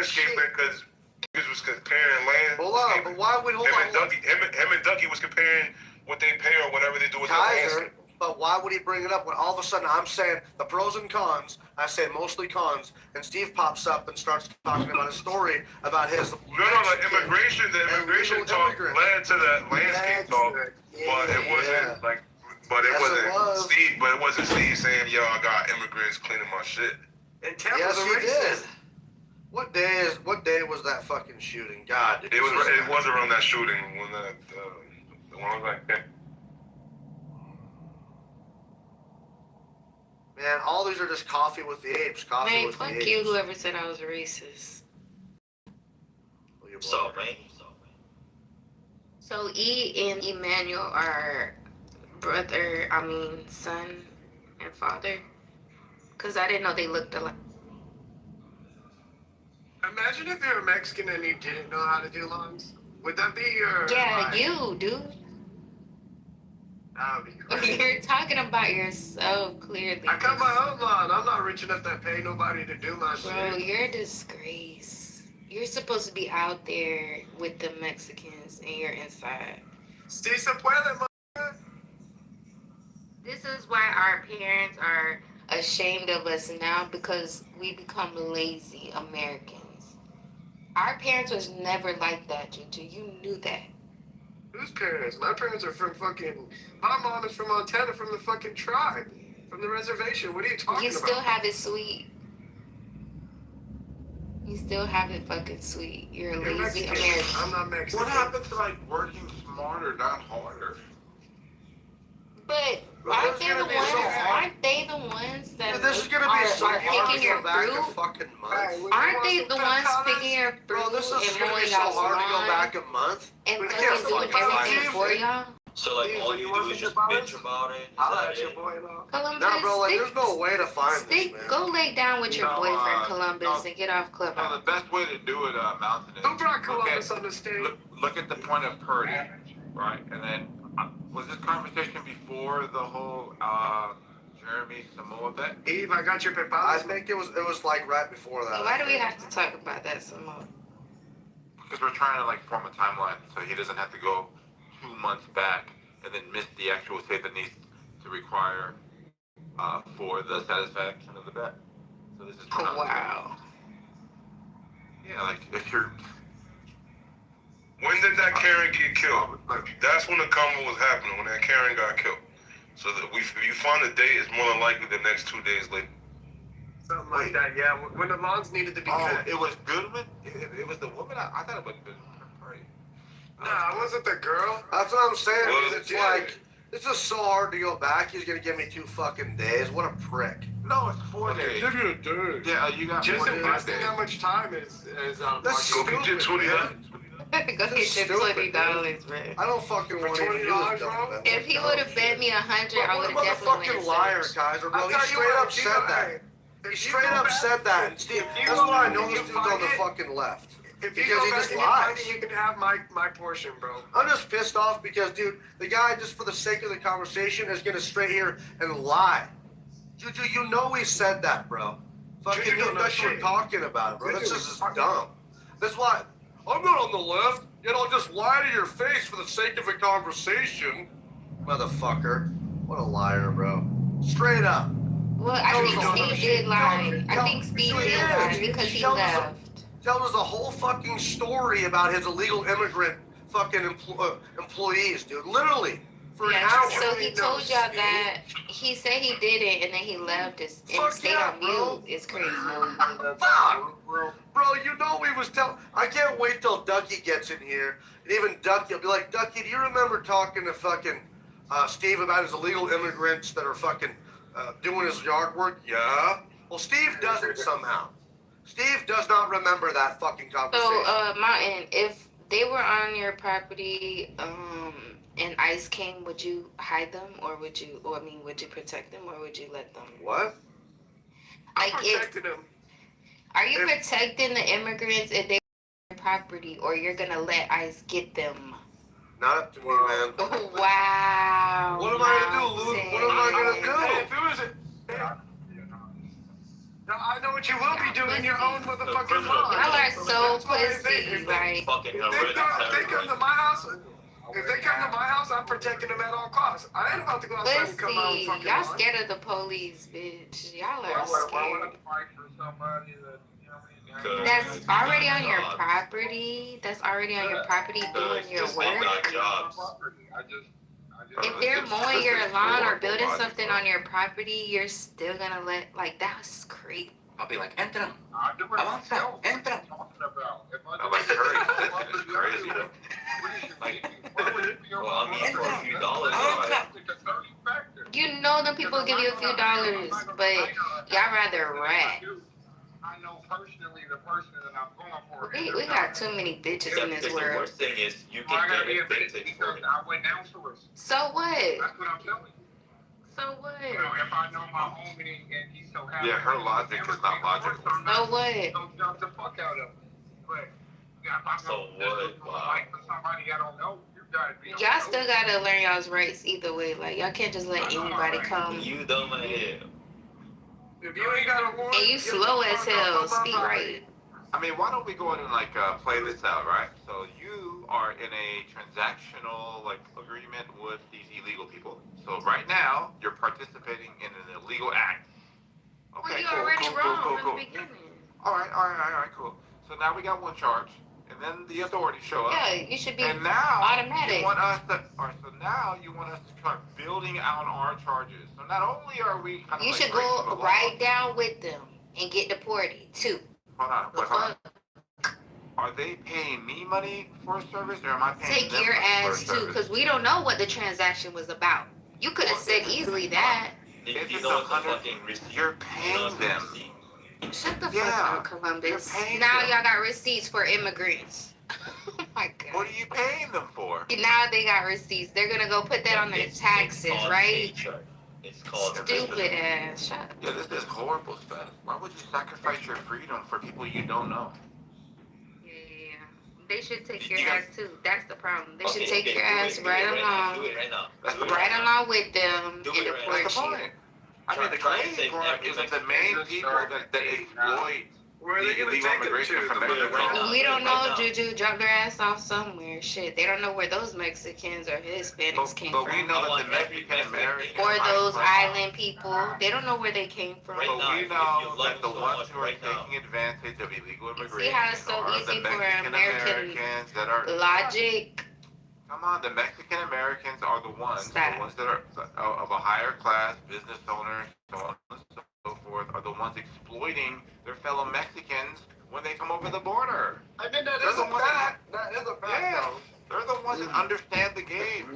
landscaping because niggas was comparing land. Hold on, but why would him and Ducky was comparing what they pay or whatever they do with the landscape. But why would he bring it up when all of a sudden I'm saying the pros and cons? I say mostly cons, and Steve pops up and starts talking about a story about his. No, like immigration. The immigration talk led to the landscape talk, but it wasn't like. But it wasn't Steve. But it wasn't Steve saying, "Yo, I got immigrants cleaning my shit." And yes, he did. What day was that fucking shooting? God, it was around that shooting when the one was like that. Man, all these are just coffee with the apes. Coffee with the apes. Fuck you, whoever said I was racist. So, man. So E and Emmanuel are son and father? Because I didn't know they looked alike. Imagine if you're a Mexican and you didn't know how to do lawns. Would that be your... Yeah, you, dude. That would be crazy. You're talking about yourself, clearly. I cut my own lawn. I'm not rich enough to pay nobody to do my shit. Bro, you're a disgrace. You're supposed to be out there with the Mexicans and you're inside. Si se puede, man. This is why our parents are ashamed of us now, because we become lazy Americans. Our parents was never like that, Juju. You knew that. Whose parents? My parents are from fucking... My mom is from Montana, from the fucking tribe. From the reservation. What are you talking about? You still have it sweet. You still have it fucking sweet. You're a lazy American. I'm not Mexican. What happened to like working smarter, not harder? But aren't they the ones that this is gonna be so are picking your fruit? Fucking month. Aren't they the ones picking your fruit? Bro, this is and gonna be so hard to go back a month. And fucking doing everything for y'all? So, like, all you do is just bitch about it? I'll let your boy know. Columbus, nah, bro, like, there's no way to find this, man. Go lay down with your boyfriend, Columbus, and get off Clubhouse. No, the best way to do it, Mountain, is... Don't brought Columbus on the stage. Look at the point of Purdy, right? And then, was this conversation before the whole Jeremy Samoa bet? Eve, I got your paper. I think it was like right before that. So why do we have to talk about that some more? Because we're trying to, like, form a timeline so he doesn't have to go 2 months back and then miss the actual tape that needs to require for the satisfaction of the bet. So this is wow. Yeah, like if you're. When did that Karen get killed? Like, that's when the comment was happening, when that Karen got killed. So that if you find a date, it's more than likely the next 2 days later. Something like that, yeah. When the lawns needed to be cut. It was Goodman? It was the woman? I thought it was Goodman. Nah, it wasn't the girl. That's what I'm saying. It's like, it's just so hard to go back. He's gonna give me 2 fucking days. What a prick. No, it's 4 days. Give you a day. Yeah, you got just 4 days. investing that much time is out of That's pocket. Go get your $20. Go get your $20, man. I don't fucking want to $20, bro. If he would have bet me 100, I would have definitely motherfucking liar, Kaiser, bro. He straight up said that. He straight up said that. And Steve, that's why I know this dude's on the fucking left. If you Because go he back just and you find lies. it, you can have my portion, bro. I'm just pissed off because, dude, the guy, just for the sake of the conversation, is gonna straight here and lie. Juju, you know he said that, bro. Fucking you know shit we're talking about it, bro. This is dumb. That's why I'm not on the left, yet I'll just lie to your face for the sake of a conversation. Motherfucker. What a liar, bro. Straight up. Well, I think Steve did lie. I think Steve did lie because he left. Tell us a whole fucking story about his illegal immigrant fucking employees, dude. Literally. For an hour. So he told y'all that he said he did it and then he left and stayed on mute. It's crazy. Fuck! Bro, you know we was I can't wait till Ducky gets in here. And even Ducky will be like, Ducky, do you remember talking to fucking Steve about his illegal immigrants that are fucking doing his yard work? Yeah. Well, Steve doesn't somehow. Steve does not remember that fucking conversation. So, Martin, if they were on your property, and ICE came, would you hide them, or would you protect them, or would you let them? What? Like, protected them. Are you protecting the immigrants if they were on your property, or you're gonna let ICE get them? Not up to me, man. Oh, wow. What am I gonna do, Luke? What am I gonna do? If it was No, I know what you will be doing. Your own motherfucking law. Y'all are so That's why pussy, like. Fucking If they come to my house, I'm protecting them at all costs. I ain't about to go outside and come out and Pussy. fucking Y'all lawn. scared of the police, bitch. Y'all Why are would I scared. fight for somebody that, you know what I mean? That's already on your property. That's already on your property doing your Just they work. got jobs. I just. If they're mowing your lawn or building something on your property, you're still gonna let, like, that's crazy. I'll be like, entra, I do it avanza, myself. entra. Talking about. If I I'm like, hurry, this is crazy. Well, I mean, for a few dollars, You know them people give you a few dollars, but y'all rather rat. I know personally the person that I'm going for. We got too many bitches in this the world. worst thing is you I can gotta get be evicted evicted for because it. I went down to us. So what? That's what I'm telling you. So what? You know, if I know my homie and he's so happy. Yeah, her logic is not logical. So what? Don't jump the fuck out of me. But yeah, if I So know what? Wow. like for somebody I don't know, you gotta be. Y'all still gotta learn y'all's rights either way. Like, y'all can't just let anybody come. You dumb as hell. If you ain't got a warrant, And you slow as hell. Speak right. I mean, why don't we go ahead and like play this out, right? So you are in a transactional like agreement with these illegal people. So right now you're participating in an illegal act. Well, you already wrong from the beginning. All right, cool. So now we got one charge, and then the authorities show up. Yeah, you should be And now automatic. you want us to, so now you want us to start building out our charges. So not only are we kind of You like should breaking the go law- right down with them and get deported too. Hold on, The wait, hold on. fuck? Are they paying me money for a service, or am I paying Take them your money for a ass too, service? because we don't know what the transaction was about. You could have said easily that. If You it's know what the 100, fucking receipt? you're You know paying what the them. receipt? Shut the Yeah, fuck up, Columbus. you're paying Now them. y'all got receipts for immigrants. Oh my god. What are you paying them for? Now they got receipts. They're gonna go put that on their It's taxes, called right? paycheck. It's called Stupid ass. Shut up. Yeah, this is horrible stuff. Why would you sacrifice your freedom for people you don't know? Yeah. They should take your You ass got- too. That's the problem. They Okay, should take okay, your do ass it, do right it right now. along. Do it right now. That's Do it Right now. along with them Do and it right deport That's the you. point. I mean, the Try and crazy save part every is that the Mexican. main people that exploit Where are they the gonna illegal take them immigration to? from Do it Mexico. right now. We don't know, Right now. Juju. Drop their ass off somewhere. Shit, they don't know where those Mexicans or Hispanics came But we from. know I that want the Mexican every American Or those migrants- island people. They don't know where they came from. Right But now, we if you know love that the so ones much who are right now. taking advantage of illegal See immigration how it's so are the easy for Mexican American Americans that are. Logic. Come on, the Mexican Americans are the ones Stop. that are of a higher class, business owners, so on and so forth, are the ones exploiting their fellow Mexicans when they come over the border. I mean, that They're is the a ones fact. That is a fact, Yeah, though. they're the ones that understand the game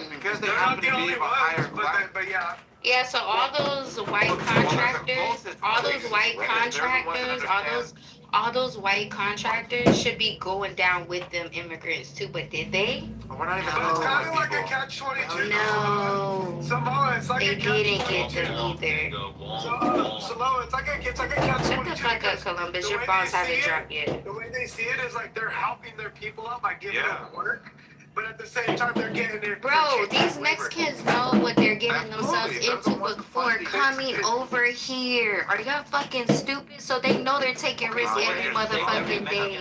because they They're happen not the to be only of a higher ones, class. but yeah. Yeah, so all those white contractors, all those white contractors, all those white contractors should be going down with them immigrants too. But did they? We're not even But it's talking kind of about like a people. catch-22. No, Samoa, it's like they a didn't catch-22. get them either. Samoa, it's like a catch-22. Shut the fuck up, because Columbus. the Your way phones they haven't see dropped yet. The way they see it is like they're helping their people out by giving Yeah. them work, but at the same time they're getting their Bro, cheap these labor. Mexicans know what they're getting themselves Absolutely. They're the into ones before funding coming this. over here. Are y'all fucking stupid? So they know they're taking risks every motherfucking day.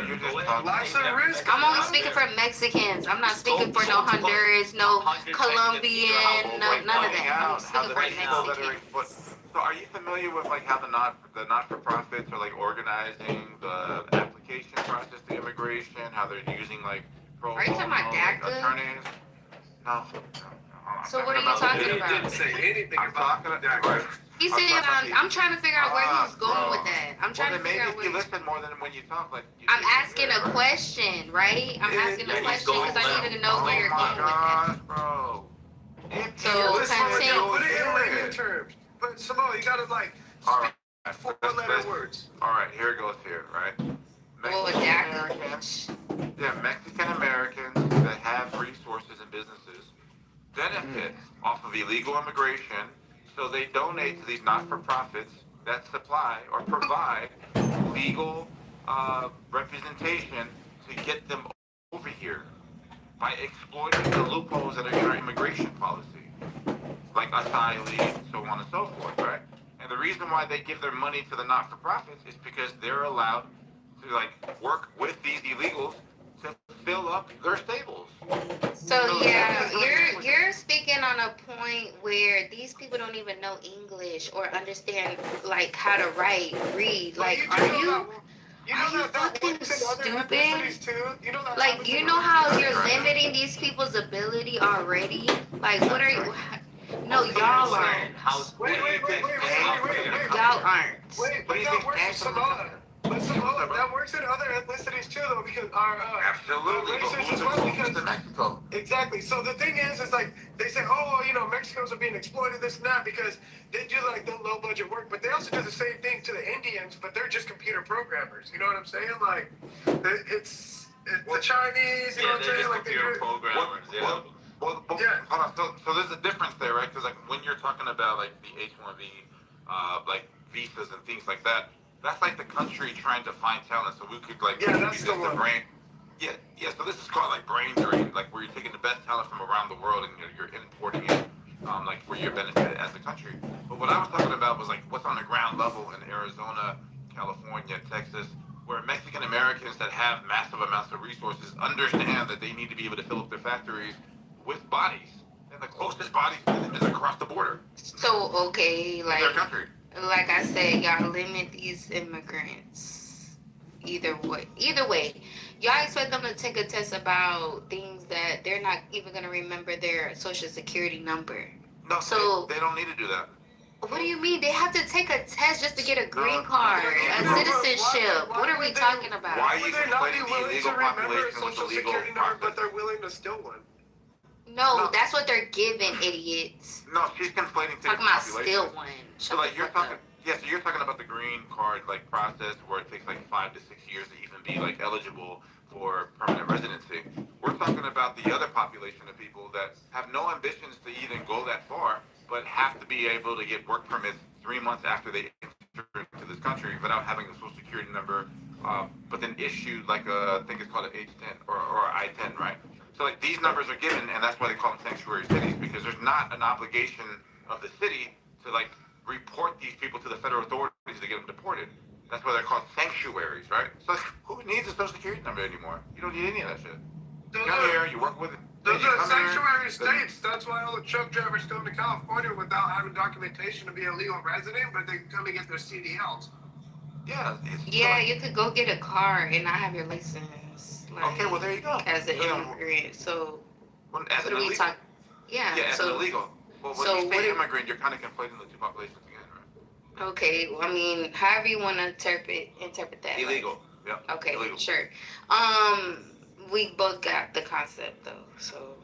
You're just talking. Lots of risk. I'm only speaking for Mexicans. I'm not speaking for no Honduras, no Colombian, none of that. I'm speaking for Mexicans. So are you familiar with like how the not-for-profits are like organizing the application process to immigration, how they're using like pro Are you talking about bono, like, DACA? attorneys? No. So what are you talking He about? didn't say anything I'm about talking that. about. He said, I'm trying to figure out where he's going bro. with that. I'm trying Well, to then maybe figure out if you where. listen more than when you talk, like. I'm asking a question, right? I'm asking a question because I need to know where you're going with that. Bro. So, Listen, continue. put it in layman terms. But Samoa, you gotta like All right. four-letter words. All right, here it goes here, right? Oh, Mexican DACA, Americans, bitch. yeah, Mexican Americans that have resources and businesses benefit off of illegal immigration, so they donate to these not-for-profits that supply or provide legal representation to get them over here by exploiting the loopholes that are in our immigration policy, like asylees, so on and so forth, right? And the reason why they give their money to the not-for-profits is because they're allowed to like work with these illegals to fill up their stables. So yeah, you're speaking on a point where these people don't even know English or understand like how to write, read. Like, are you fucking stupid? Like, you know how you're limiting these people's ability already? Like, what are you? No, y'all aren't. Wait. Y'all aren't. Wait, but that works for Samoa. But Samoa, that works in other ethnicities too, though, because our Absolutely, but races who's as well. in Because Mexico? exactly. So the thing is like they say, oh, you know, Mexicans are being exploited, this and that, because they do like the low budget work, but they also do the same thing to the Indians, but they're just computer programmers. You know what I'm saying? Like, it's the Chinese. You know what I'm saying? Like computer programmers. Well, Yeah. hold on. So there's a difference there, right? Because like when you're talking about like the H-1B, like visas and things like that, that's like the country trying to find talent so we could like that's just the one. brain. Yeah. So this is called like brain drain, like where you're taking the best talent from around the world and you're importing it, like for your benefit as a country. But what I was talking about was like what's on the ground level in Arizona, California, Texas, where Mexican Americans that have massive amounts of resources understand that they need to be able to fill up their factories with bodies, and the closest bodies to them is across the border. So okay, In their like country. I said, y'all limit these immigrants. Either way, y'all expect them to take a test about things that they're not even gonna remember their social security number. No, So they don't need to do that. what do you mean? They have to take a test just to get a green card, a citizenship. What are we talking about? Why Would you they not be conflating the willing to illegal remember a population with the social legal security number, but process? they're willing to steal one? No, that's what they're giving, idiots. No, she's conflating Talking different about populations. still one. So like you're talking, so you're talking about the green card like process where it takes like 5 to 6 years to even be like eligible for permanent residency. We're talking about the other population of people that have no ambitions to even go that far, but have to be able to get work permits 3 months after they enter into this country without having a social security number, but then issued like a, I think it's called an H10 or I-10, right? So like these numbers are given, and that's why they call them sanctuary cities, because there's not an obligation of the city to like report these people to the federal authorities to get them deported. That's why they're called sanctuaries, right? So who needs a social security number anymore? You don't need any of that shit. You come here, you work with it. Those are sanctuary states. That's why all the truck drivers come to California without having documentation to be a legal resident, but they can come and get their CDLs. Yeah. Yeah, you could go get a car and not have your license. Like, Okay, well there you go. As an immigrant, so As what an are we illegal. talking? Yeah, Yeah, as so an illegal. Well, when so you what say if- immigrant, you're kind of conflating the two populations again, right? okay. I mean, however you want to interpret that. Illegal. Yeah. Okay, Illegal. sure. We both got the concept though, so.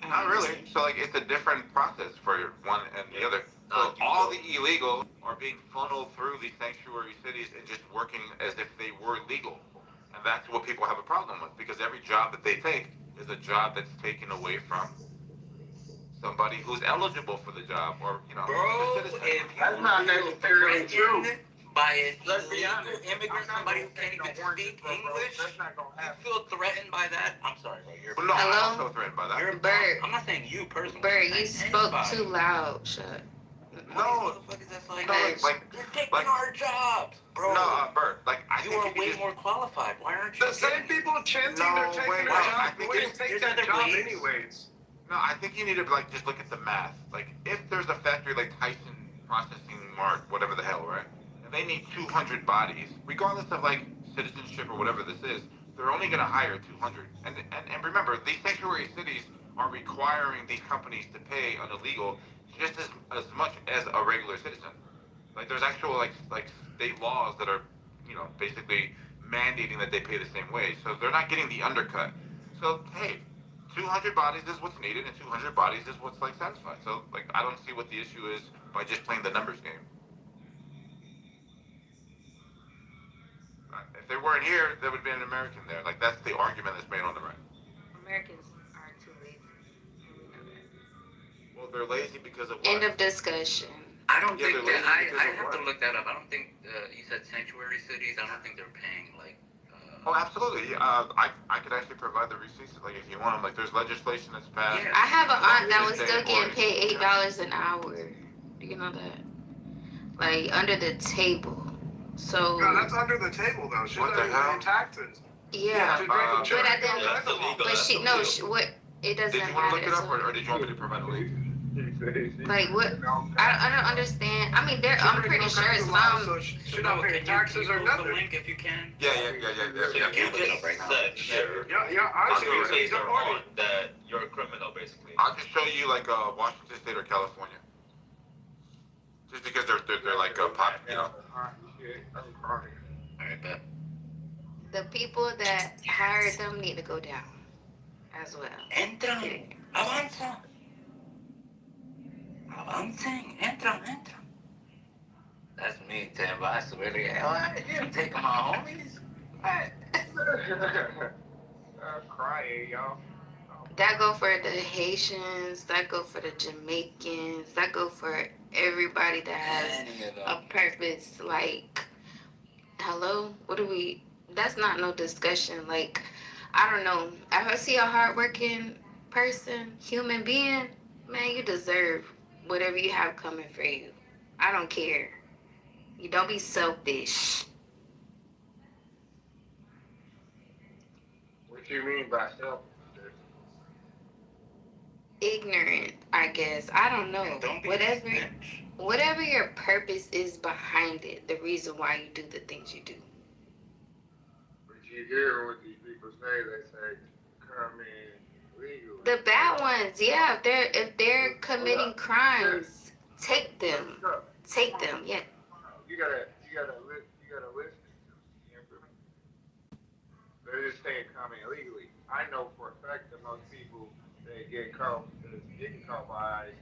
Not really. So like it's a different process for one and the other. So all the illegal are being funneled through these sanctuary cities and just working as if they were legal. And that's what people have a problem with, because every job that they take is a job that's taken away from somebody who's eligible for the job, or Bro, a citizen. if That's not necessarily true. by an Let's be illegal honest. immigrant, somebody who can't even speak English, That's not gonna you happen. feel threatened by that? I'm sorry, bro. You're Well, no, I'm Hello? also threatened by that. You're Bert. I'm not saying you personally. Bert, I'm you saying spoke anybody. too loud. Shut. No, Motherfuckers that's like, no, like you're taking like- our jobs, bro. no, Bert. Like I you think are you can way just, more qualified. Why aren't you? The same getting it? people chanting No, they're taking wait, their I job think wouldn't take there's that other job ways. anyways. No, I think you need to like just look at the math. Like if there's a factory like Tyson Processing Mart, whatever the hell, right? And they need 200 bodies, regardless of like citizenship or whatever this is. They're only going to hire 200. And remember, these sanctuary cities are requiring these companies to pay an illegal just as much as a regular citizen. Like there's actual like state laws that are, basically mandating that they pay the same wage. So they're not getting the undercut. So hey, 200 bodies is what's needed, and 200 bodies is what's like satisfied. So like I don't see what the issue is by just playing the numbers game. If they weren't here, there would be an American there. Like that's the argument that's made on the right. Americans are too lazy. Well, they're lazy because of what? End of discussion. I don't Yeah, think they're that. lazy because I of have to what? look that up. I don't think you said sanctuary cities. I don't think they're paying like. Oh, absolutely. I could actually provide the receipts, like if you want them. Like there's legislation that's passed. Yeah. I have an aunt that was Just still stay getting paid employed. $8 an hour. Do you know that? like under the table. So No, that's under the table though. She's What not the even hell? paying taxes. yeah, she's drinking But cherry I didn't- coke. That's illegal. but That's she no, illegal. what it doesn't did you want to matter. look it up, So, or did you want me to provide a link? like what? I don't understand. I mean, there. She's I'm drinking pretty all sure kinds of lies, some. so she's So not Noah, paying can you taxes or post the nothing. link if you can? Yeah. So Yeah. you Look it up just right now. said there Yeah, I'll honestly, do it. he's accusations a are party. on that you're a criminal, basically. I'll just show you like Washington State or California, just because they're like pop, you know. Alright, bet. The people that hired them need to go down as well. Entran. Avanza. Avancen. Entran. That's me, Tim. But I swear to God, you're taking my homies. What? Crying, y'all. That go for the Haitians. That go for the Jamaicans. That go for everybody that has Any of a them. purpose. Like, hello, what do we? That's not no discussion. Like, I don't know. If I see a hardworking person, human being, man, you deserve whatever you have coming for you. I don't care. You don't be selfish. What you mean by self? Ignorant, I guess. I don't know. And don't be a Whatever. snitch. Whatever your purpose is behind it, the reason why you do the things you do. But you hear what these people say? They say, come in legally. The bad ones, yeah. If they're committing crimes, take them. Take them, yeah. You gotta listen to me. You feel me? They're just saying come in legally. I know for a fact that most people they get caught because getting caught by ICE,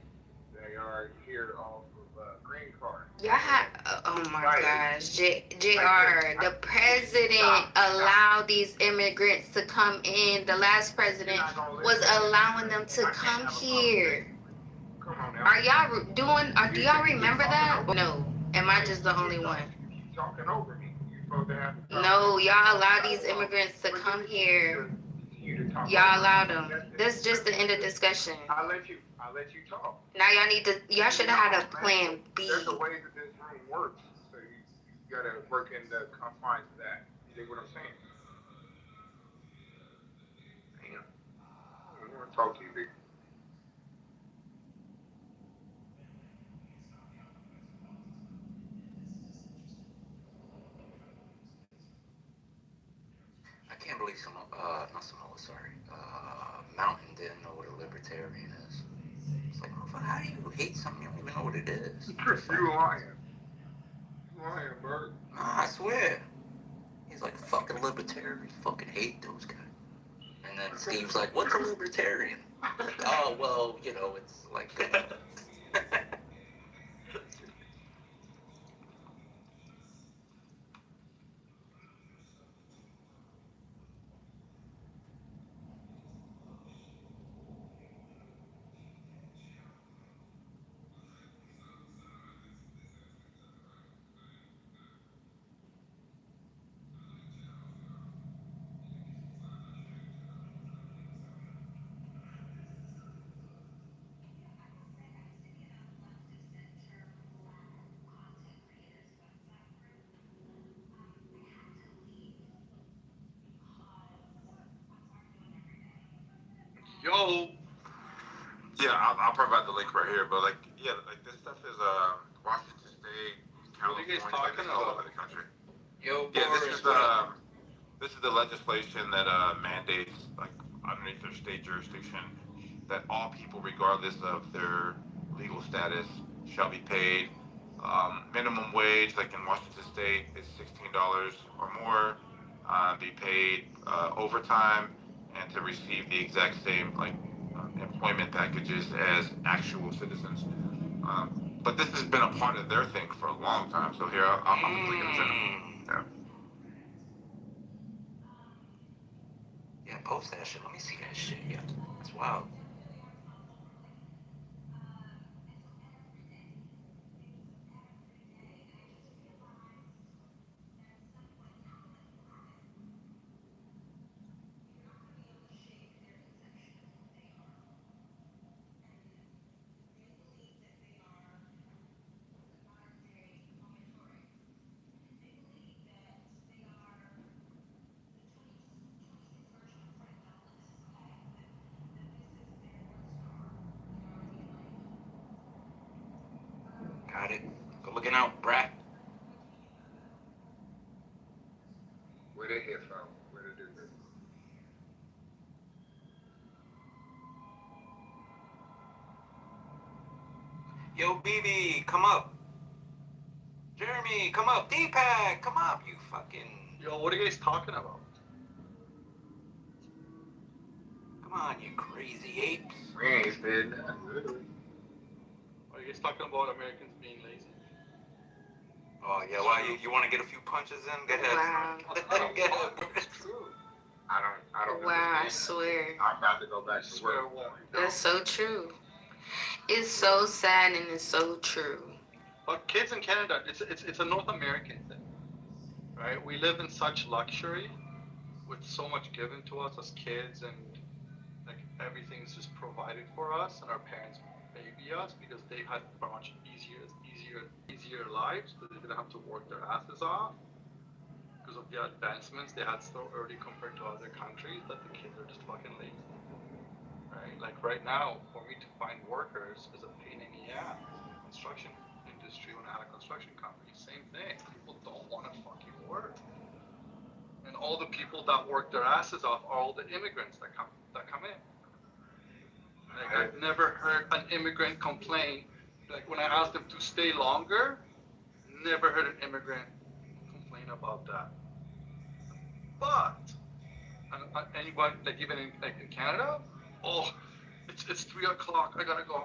they are here off of green card. Y'all had, oh my gosh, JR, the president allowed these immigrants to come in. The last president was allowing them to come here. Come on now. Are y'all doing, do y'all remember that? No. Am I just the only one? You keep talking over me. You're supposed to have the No, y'all allow these immigrants to come here. Y'all allow them. That's just the end of discussion. I'll let you talk. Now y'all should have had a plan B. There's a way that this room works, so you gotta work in the confines of that. You dig what I'm saying? Damn. I want to talk to you, big. I can't believe not Samoa, sorry. Mountain didn't know what a libertarian is. It's like, motherfucker, how do you hate something you don't even know what it is? You lying. You lying, Bert. Nah, I swear. He's like, fucking libertarian. Fucking hate those guys. And then Steve's like, what's a libertarian? Oh, well, you know, it's like. Yo. Yeah, I'll provide the link right here. But like, yeah, like this stuff is Washington State, What are you California, guys like, talking this is all about? over the country. Yo, Yeah, Boris, this is the legislation that mandates, like underneath their state jurisdiction, that all people, regardless of their legal status, shall be paid minimum wage. Like in Washington State, is $16 or more. Be paid overtime, and to receive the exact same like employment packages as actual citizens. But this has been a part of their thing for a long time. So here, I'm looking at it. Yeah. Yeah, post that shit. Let me see that shit. Yeah, that's wild. Looking out, brat. Where they hit from? Where they do this? Yo, BB, come up. Jeremy, come up. Deepak, come up, you fucking... Yo, what are you guys talking about? Come on, you crazy apes. We ain't said nothing, literally. Are you guys talking about Americans being lazy? Oh, yeah, why? You want to get a few punches in? Go ahead. Wow. Get ahead. It's true. I don't Wow, I understand. swear. I'm about to go back to Swear work. what? That's so true. It's so sad and it's so true. But kids in Canada, it's a North American thing, right? We live in such luxury with so much given to us as kids, and like everything's just provided for us, and our parents baby us because they had much easier lives, but they didn't have to work their asses off because of the advancements they had so early compared to other countries that the kids are just fucking lazy, right? Like right now, for me to find workers is a pain in the ass. Construction industry, when I had a construction company, same thing. People don't want to fucking work, and all the people that work their asses off are all the immigrants that come in. Like I've never heard an immigrant complain. Like when I asked them to stay longer, never heard an immigrant complain about that. But anybody, like even in Canada, oh, it's 3 o'clock. I gotta go.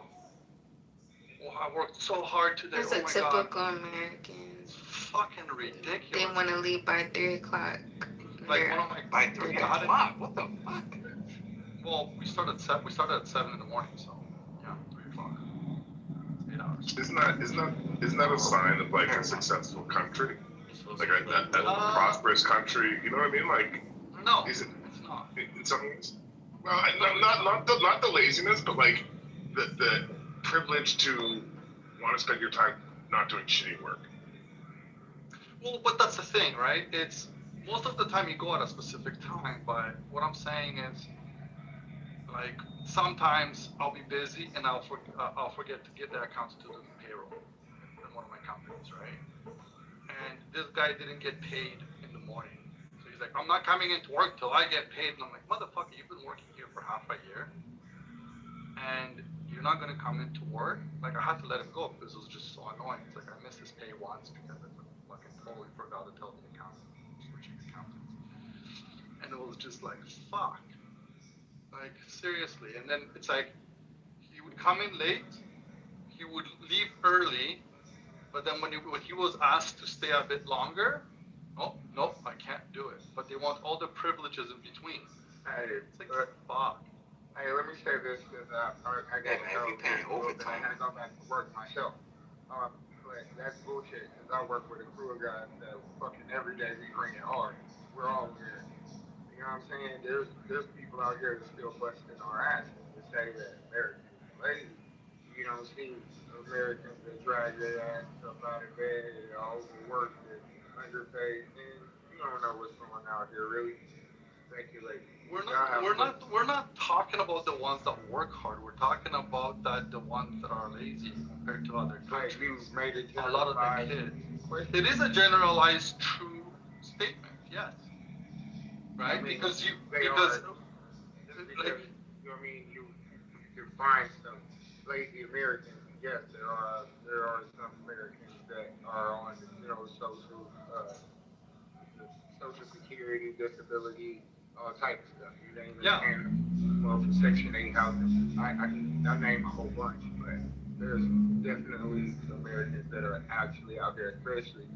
Oh, I worked so hard today. That's oh a my typical God. American. It's fucking ridiculous. They want to leave by 3 o'clock. Like one of my By 3 o'clock? What the fuck? Well, we started at 7 in the morning, so yeah, 3 o'clock. 8 hours. Isn't that a sign of like a successful country? Like a prosperous country? You know what I mean? Like, No, is it? it's not. In some ways. Well, not the laziness, but like the privilege to want to spend your time not doing shitty work. Well, but that's the thing, right? It's most of the time you go at a specific time, but what I'm saying is, like, sometimes I'll be busy and I'll forget to get the accounts to the payroll in one of my companies, right? And this guy didn't get paid in the morning. So he's like, I'm not coming into work till I get paid. And I'm like, motherfucker, you've been working here for half a year and you're not going to come into work? Like, I had to let him go because it was just so annoying. It's like, I missed his pay once because I fucking totally forgot to tell the accountant, switching accountants. And it was just like, fuck. Like, seriously. And then it's like, he would come in late, he would leave early, but then when he was asked to stay a bit longer, oh, nope, I can't do it. But they want all the privileges in between. Hey, It's like, fuck. hey, let me say this because I got Hey, man, if you paying overtime. I had to go back to work myself. But that's bullshit because I work with a crew of guys that fucking every day we bring it hard. We're all weird. You know what I'm saying? There's people out here that still busting our asses to say that Americans are lazy. You don't see Americans that drag their ass up out of bed, they're overworked, they're underpaid, and you don't know what's going on out here really. Speculating. We're not talking about the ones that work hard. We're talking about the ones that are lazy compared to other Like countries. you made it A lot of the kids. It is a generalized true statement, yes. Right? I mean, because you can find some lazy Americans. Yes, there are some Americans that are on social security, disability, all type of stuff. You name it. Yeah. And, well, for Section 8 housing, I name a whole bunch, but there's definitely some Americans that are actually out there, especially.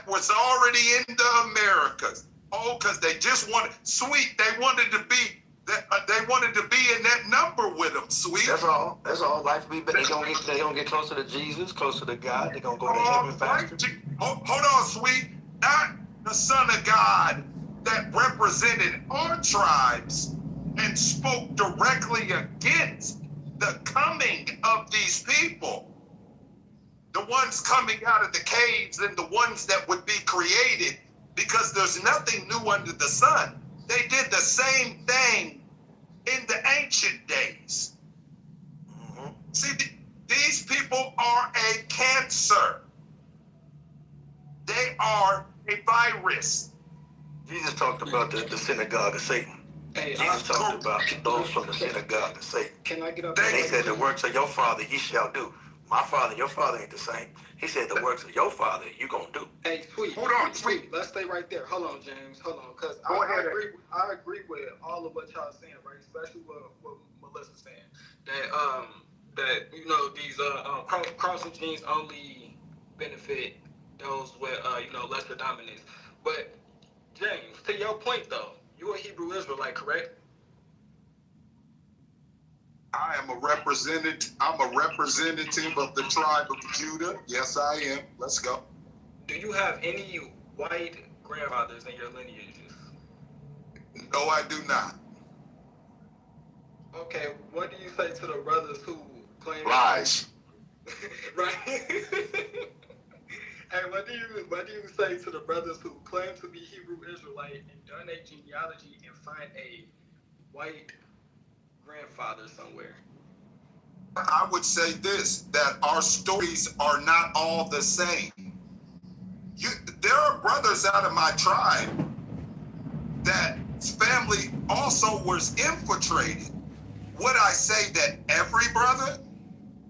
that was already in the Americas. Oh, because they just wanted, sweet, they wanted to be in that number with them, sweet. That's all. That's all. Life be better. They gonna get closer to Jesus, closer to God. They gonna go to heaven faster. Hold on, sweet. Not the Son of God that represented our tribes and spoke directly against the coming of these people. The ones coming out of the caves and the ones that would be created, because there's nothing new under the sun. They did the same thing in the ancient days. Mm-hmm. See, these people are a cancer. They are a virus. Jesus talked about the synagogue of Satan. Hey, Jesus talked about those from the synagogue of Satan. Can I get up? And they said the works of your father ye shall do. My father and your father ain't the same. He said the works of your father you gonna do. Hey, sweet. Hold on, sweet. Let's stay right there. Hold on, James. Hold on, because I agree with all of what y'all saying, right? Especially what Melissa's saying. That you know these crossing genes only benefit those with lesser dominance. But James, to your point though, you a Hebrew Israelite, correct? I am a representative. I'm a representative of the tribe of Judah. Yes, I am. Let's go. Do you have any white grandfathers in your lineages? No, I do not. Okay, what do you say to the brothers who claim Lies. right? Hey, what do you say to the brothers who claim to be Hebrew Israelite and done a genealogy and find a white grandfather somewhere? I would say this, that our stories are not all the same. There are brothers out of my tribe that family also was infiltrated. Would I say that every brother,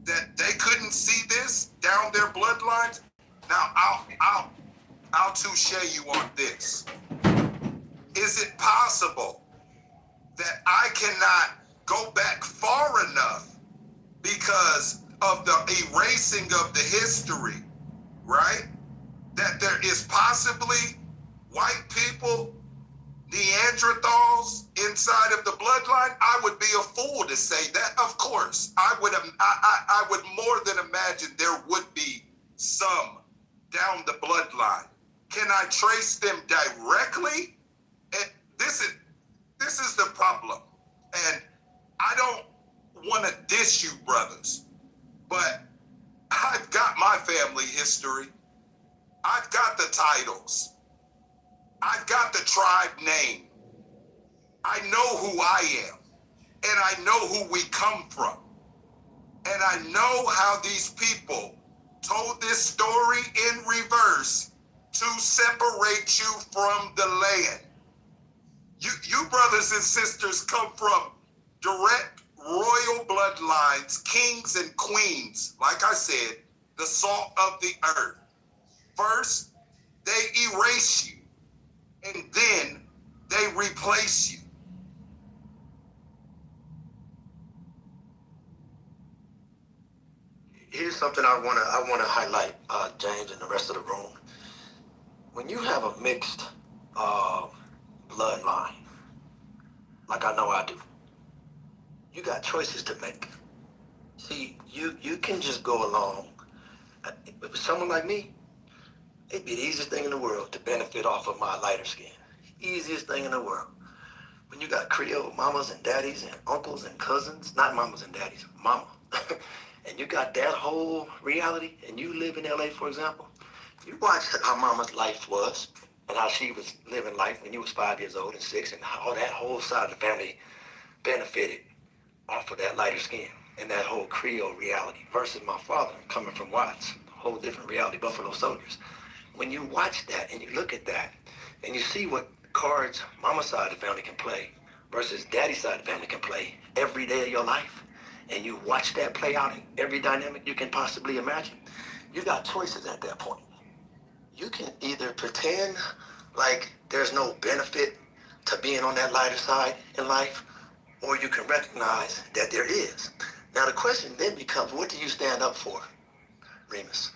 that they couldn't see this down their bloodlines? Now, I'll touche you on this. Is it possible that I cannot go back far enough because of the erasing of the history, right? That there is possibly white people, Neanderthals inside of the bloodline? I would be a fool to say that. Of course, I would more than imagine there would be some down the bloodline. Can I trace them directly? And this is the problem. And I don't want to diss you, brothers, but I've got my family history. I've got the titles. I've got the tribe name. I know who I am, and I know who we come from. And I know how these people told this story in reverse to separate you from the land. You brothers and sisters come from direct royal bloodlines, kings and queens. Like I said, the salt of the earth. First, they erase you, and then they replace you. Here's something I wanna highlight, James and the rest of the room. When you have a mixed bloodline, like I know I do, you got choices to make. See, you can just go along. With someone like me, it'd be the easiest thing in the world to benefit off of my lighter skin. Easiest thing in the world. When you got Creole mamas and daddies and uncles and cousins, not mamas and daddies, mama. And you got that whole reality, and you live in LA, for example, you watch how mama's life was and how she was living life when you was 5 years old and 6, and how that whole side of the family benefited off of that lighter skin and that whole Creole reality versus my father coming from Watts, whole different reality, Buffalo Soldiers. When you watch that and you look at that and you see what cards mama's side of the family can play versus daddy's side of the family can play every day of your life, and you watch that play out in every dynamic you can possibly imagine, you got choices at that point. You can either pretend like there's no benefit to being on that lighter side in life, or you can recognize that there is. Now the question then becomes, what do you stand up for, Remus?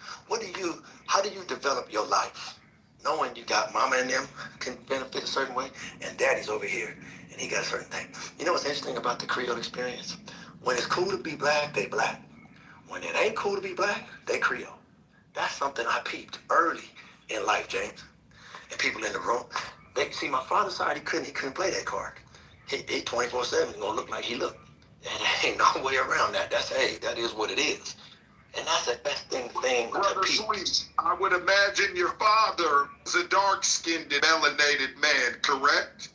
How do you develop your life? knowing you got mama and them can benefit a certain way, and daddy's over here, and he got a certain thing. You know what's interesting about the Creole experience? When it's cool to be black, they black. When it ain't cool to be black, they Creole. That's something I peeped early in life, James. And people in the room, they see my father's side, he couldn't play that card. He 24/7 gonna look like he looked. And there ain't no way around that. That is what it is. And that's the best thing Brother to peep. Sweet, I would imagine your father was a dark-skinned, melanated man, correct?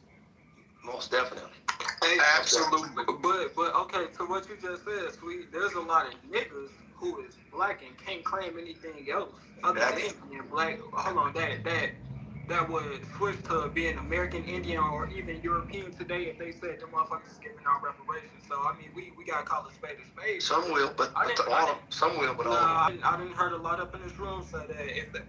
Most definitely. Hey, Absolutely. but okay, to what you just said, Sweet, there's a lot of niggas who is black and can't claim anything else other than being black. Hold on, that would switch to being American Indian or even European today if they said the motherfuckers is giving out reparations. So I mean, we gotta call a spade a spade. Some will, but some will, but all. I didn't heard a lot up in this room say that if the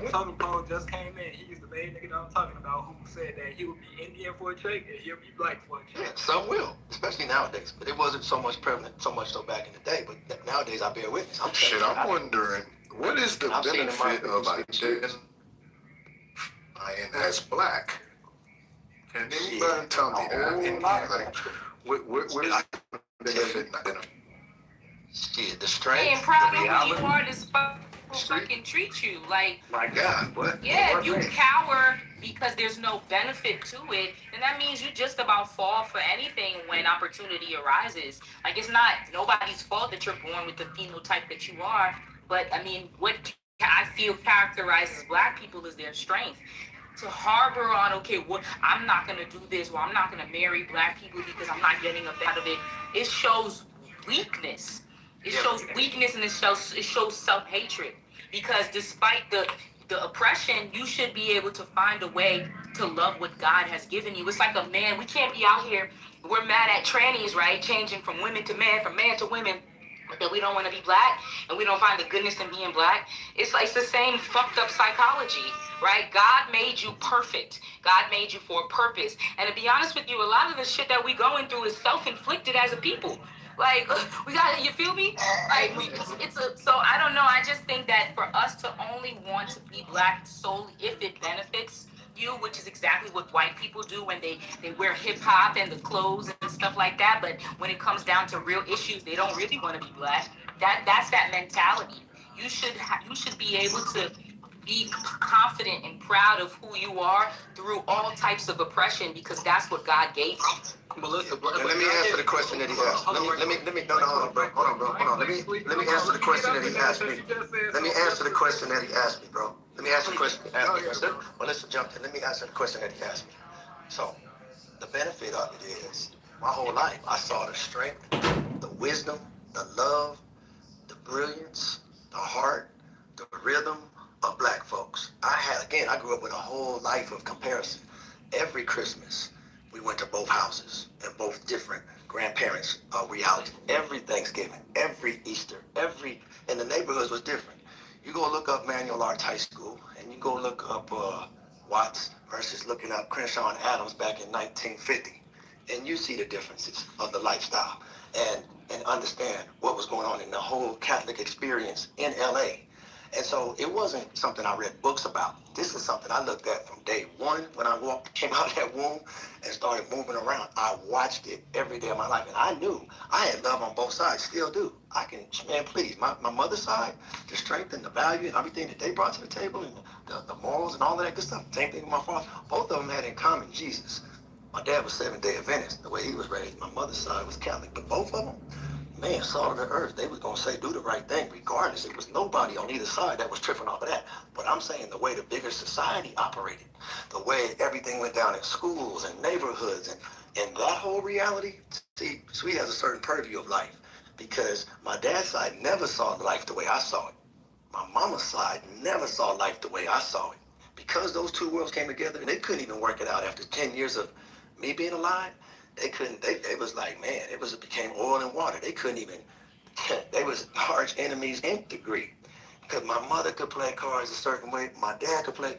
Totem Pole just came in, he's the main nigga that I'm talking about who said that he would be Indian for a check and he'll be black for a check. Yeah, some will, especially nowadays. But it wasn't so much prevalent, so much so back in the day. But nowadays, I bear witness. I'm wondering, what is the benefit of identifying as black? Can anybody tell me that? Like, what is the benefit in identifying? Shit, the strength. Hey, and proud of who you are, this fucking treat you like. My God, what? Yeah, if you cower because there's no benefit to it, then that means you just about fall for anything when opportunity arises. Like, it's not nobody's fault that you're born with the phenotype that you are, but I mean, what I feel characterizes black people is their strength. To harbor on, okay, what I'm not gonna do this, or I'm not gonna marry black people because I'm not getting a bit of it. It shows weakness. It shows weakness, and it shows self-hatred. Because despite the oppression, you should be able to find a way to love what God has given you. It's like a man. We can't be out here. We're mad at trannies, right? Changing from women to men, from man to women. That we don't want to be black, and we don't find the goodness in being black. It's like the same fucked up psychology, right? God made you perfect. God made you for a purpose. And to be honest with you, a lot of the shit that we going through is self-inflicted as a people. Like, we got, you feel me? Like, so I don't know. I just think that for us to only want to be black solely if it benefits you, which is exactly what white people do when they wear hip-hop and the clothes and stuff like that, but when it comes down to real issues, they don't really want to be black. That's that mentality. You should be able to be confident and proud of who you are through all types of oppression, because that's what God gave you. Melissa, let me answer the question that he asked. Hold on, bro. Let me answer the question that he asked me. Let me answer the question that he asked me, bro. Let me answer the question that he asked me. Melissa jumped in. Let me answer the question that he asked me. So, the benefit of it is, my whole life, I saw the strength, the wisdom, the love, the brilliance, the heart, the rhythm of black folks. I grew up with a whole life of comparison. Every Christmas, we went to both houses and both different grandparents' realities. Every Thanksgiving, every Easter, and the neighborhoods was different. You go look up Manual Arts High School, and you go look up Watts versus looking up Crenshaw and Adams back in 1950, and you see the differences of the lifestyle and understand what was going on in the whole Catholic experience in LA. And so it wasn't something I read books about. This is something I looked at from day one when I came out of that womb and started moving around. I watched it every day of my life, and I knew I had love on both sides, still do. Please, my mother's side, the strength and the value and everything that they brought to the table and the morals and all of that good stuff, same thing with my father. Both of them had in common Jesus. My dad was Seventh-day Adventist, the way he was raised. My mother's side was Catholic, but both of them, man, salt of the earth. They was going to say, do the right thing regardless. It was nobody on either side that was tripping off of that. But I'm saying the way the bigger society operated, the way everything went down in schools and neighborhoods and that whole reality, see, Sweet has a certain purview of life because my dad's side never saw life the way I saw it. My mama's side never saw life the way I saw it. Because those two worlds came together and they couldn't even work it out after 10 years of me being alive. They couldn't, it was like, man, it became oil and water. They couldn't even, they was arch enemies, nth degree. Because my mother could play cards a certain way, my dad could play,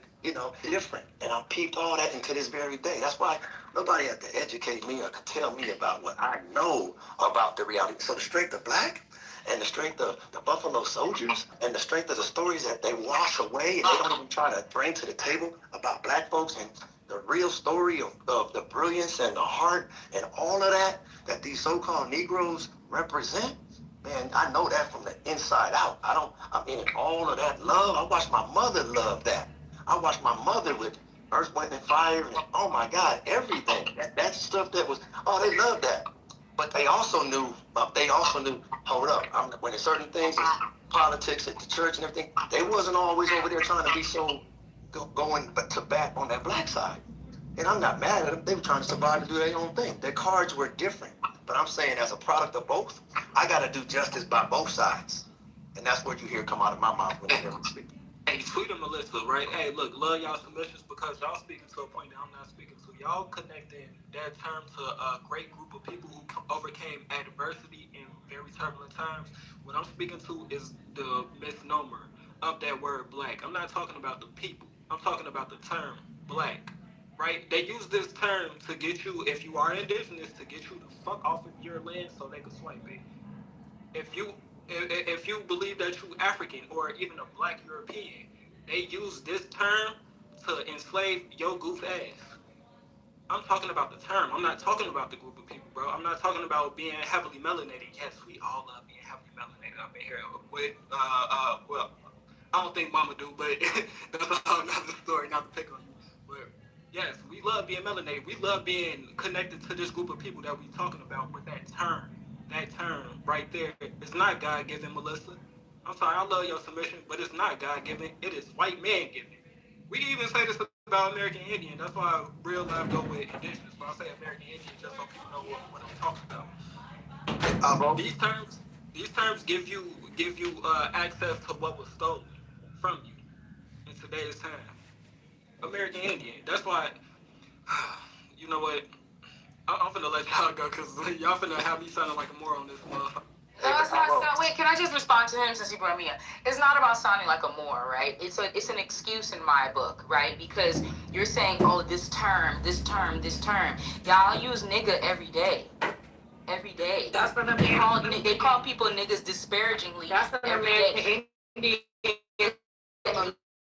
different. And I peeped all that into this very day. That's why nobody had to educate me or could tell me about what I know about the reality. So the strength of black and the strength of the Buffalo Soldiers and the strength of the stories that they wash away and they don't even try to bring to the table about black folks and the real story of the brilliance and the heart and all of that these so-called Negroes represent, man, I know that from the inside out. I mean, all of that love, I watched my mother love that. I watched my mother with Earth, Wind, and Fire, and oh my God, everything. That stuff that was, oh, they loved that. But they also knew, hold up, when there's certain things, politics at the church and everything, they wasn't always over there trying to be so going to bat on that black side. And I'm not mad at them. They were trying to survive and do their own thing. Their cards were different. But I'm saying as a product of both, I got to do justice by both sides. And that's what you hear come out of my mouth when I hear me speak. Hey, tweet them, Melissa, right? Hey, look, love y'all submissions because y'all speaking to a point that I'm not speaking to. Y'all connecting that term to a great group of people who overcame adversity in very turbulent times. What I'm speaking to is the misnomer of that word black. I'm not talking about the people. I'm talking about the term black, right? They use this term to get you, if you are indigenous, to get you the fuck off of your land so they can swipe it. If you believe that you African or even a black European, they use this term to enslave your goof ass. I'm talking about the term. I'm not talking about the group of people, bro. I'm not talking about being heavily melanated. Yes, we all love being heavily melanated up in here. With well, I don't think Mama do, but that's another story. Not to pick on you, but yes, we love being melanated. We love being connected to this group of people that we talking about with that term. That term right there, it's not God given, Melissa. I'm sorry, I love your submission, but it's not God given. It is white man given. We even say this about American Indian. That's why real life go with indigenous. But I say American Indian just so people know what I'm talking about. These terms give you access to what was stolen from you in today's time. American Indian. That's why. You know what? I'm finna let y'all go because y'all finna have me sounding like a moron on this motherfucker. No, it's not. Wait, can I just respond to him since he brought me up? It's not about sounding like a Moor, right? It's an excuse in my book, right? Because you're saying, oh, this term. Y'all use nigga every day. Every day. That's what they call people niggas disparagingly. That's what every day.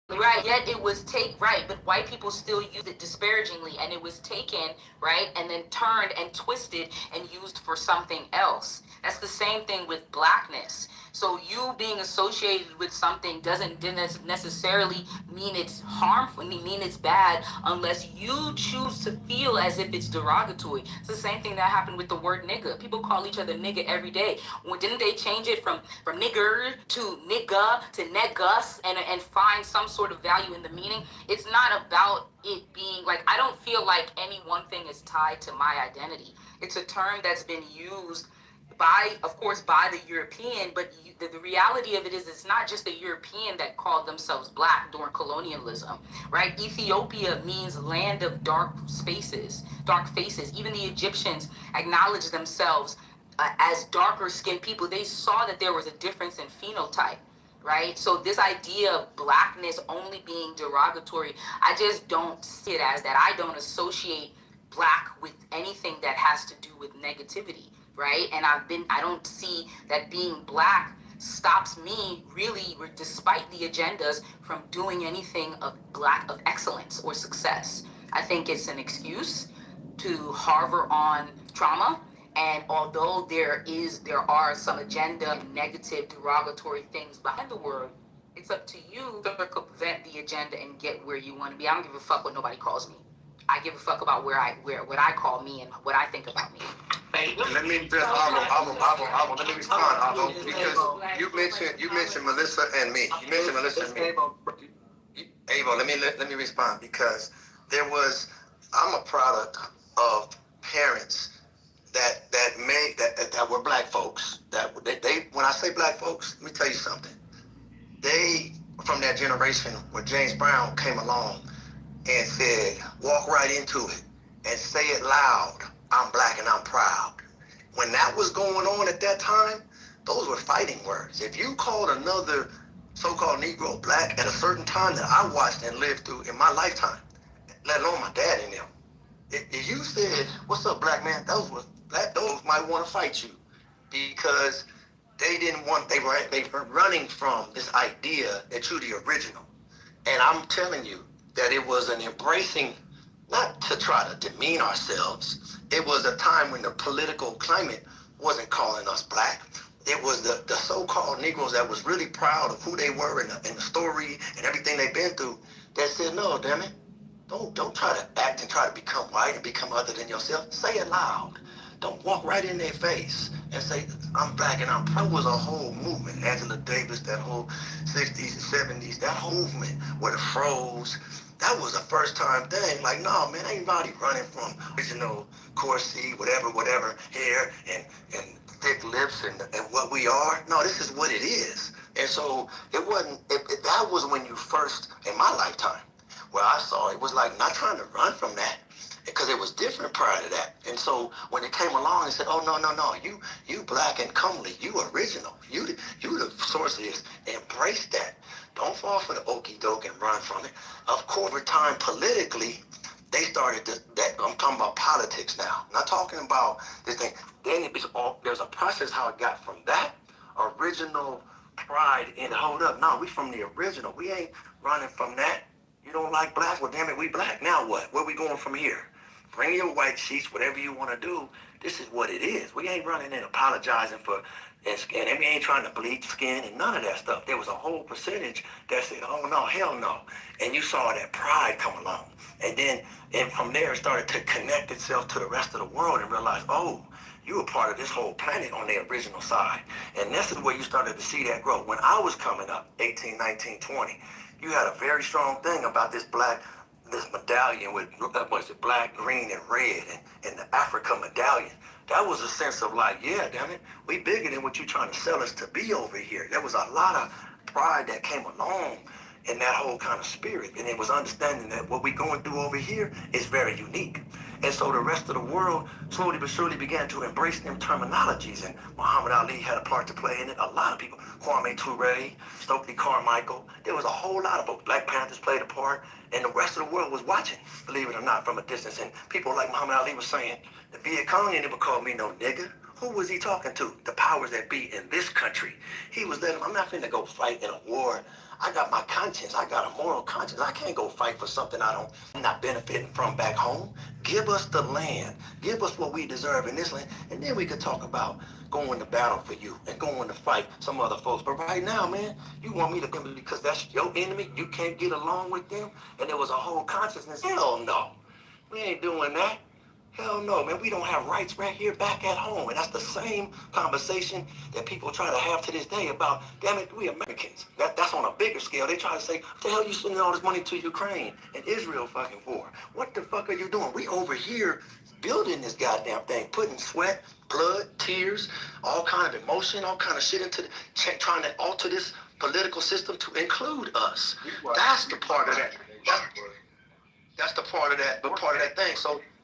Right, yet it was but white people still use it disparagingly, and it was taken, right, and then turned and twisted and used for something else. That's the same thing with blackness. So you being associated with something didn't necessarily mean it's harmful, mean it's bad, unless you choose to feel as if it's derogatory. It's the same thing that happened with the word nigga. People call each other nigga every day. Well, didn't they change it from nigger to nigga to negus and find some sort of value in the meaning? It's not about it being like, I don't feel like any one thing is tied to my identity. It's a term that's been used by the European, but the reality of it is it's not just the European that called themselves black during colonialism, right? Ethiopia means land of dark faces. Even the Egyptians acknowledged themselves as darker skinned people. They saw that there was a difference in phenotype, right? So this idea of blackness only being derogatory, I just don't see it as that. I don't associate black with anything that has to do with negativity, right? And I don't see that being black stops me really, despite the agendas, from doing anything of excellence or success. I think it's an excuse to harbor on trauma. And although there are some agenda, negative, derogatory things behind the word, it's up to you to circumvent the agenda and get where you want to be. I don't give a fuck what nobody calls me. I give a fuck about what I call me and what I think about me. Let me just, let me respond, because you mentioned Melissa and me. You mentioned Melissa and me. Avo, let me respond, because I'm a product of parents that were black folks. They when I say black folks, let me tell you something. They from that generation where James Brown came along and said, walk right into it and say it loud. I'm black and I'm proud. When that was going on at that time, those were fighting words. If you called another so-called Negro black at a certain time that I watched and lived through in my lifetime, let alone my dad and them, if you said, what's up, black man, those might want to fight you, because they didn't want, they were running from this idea that you're the original. And I'm telling you that it was an embracing, not to try to demean ourselves. It was a time when the political climate wasn't calling us black. It was the so-called Negroes that was really proud of who they were and the story and everything they've been through that said, no, damn it. Don't try to act and try to become white and become other than yourself. Say it loud. Don't walk right in their face and say, I'm black and I'm proud. It was a whole movement. Angela Davis, that whole 60s and 70s, that whole movement where the froze, that was a first time thing. Like, no, man, ain't nobody running from original Corsi, whatever, hair and thick lips and what we are. No, this is what it is. And so it wasn't, that was when you first, in my lifetime, where I saw it was like not trying to run from that because it was different prior to that. And so when it came along and said, oh, no, you black and comely, you original, you the source of this, embrace that. Don't fall for the okie doke and run from it. Of course, over time politically, they started that. I'm talking about politics now. I'm not talking about this thing. Then it was there's a process how it got from that original pride in hold up. No, we from the original. We ain't running from that. You don't like black? Well, damn it, we black. Now what? Where we going from here? Bring your white sheets, whatever you want to do. This is what it is. We ain't running in apologizing for and we ain't trying to bleach skin and none of that stuff. There was a whole percentage that said, oh, no, hell no. And you saw that pride come along. And from there, it started to connect itself to the rest of the world and realize, oh, you were part of this whole planet on the original side. And this is where you started to see that growth. When I was coming up, 18, 19, 20, you had a very strong thing about this medallion with, black, green, and red, and the Africa medallion. That was a sense of like, yeah, damn it, we bigger than what you're trying to sell us to be over here. There was a lot of pride that came along in that whole kind of spirit. And it was understanding that what we're going through over here is very unique. And so the rest of the world slowly but surely began to embrace them terminologies. And Muhammad Ali had a part to play in it. A lot of people, Kwame Ture, Stokely Carmichael, there was a whole lot of folks. Black Panthers played a part. And the rest of the world was watching, believe it or not, from a distance. And people like Muhammad Ali was saying, the Viet Cong never called me no nigga. Who was he talking to? The powers that be in this country. He was letting them, I'm not finna go fight in a war. I got my conscience. I got a moral conscience. I can't go fight for something I'm not benefiting from back home. Give us the land. Give us what we deserve in this land. And then we could talk about going to battle for you and going to fight some other folks. But right now, man, you want me to come because that's your enemy. You can't get along with them. And there was a whole consciousness. Hell no. We ain't doing that. Hell no, man. We don't have rights right here back at home. And that's the same conversation that people try to have to this day about, damn it, we Americans. That's on a bigger scale. They try to say, what the hell you sending all this money to Ukraine and Israel fucking for? What the fuck are you doing? We over here building this goddamn thing, putting sweat, blood, tears, all kind of emotion, all kind of shit into trying to alter this political system to include us. That's the part of that. That's the part of that thing.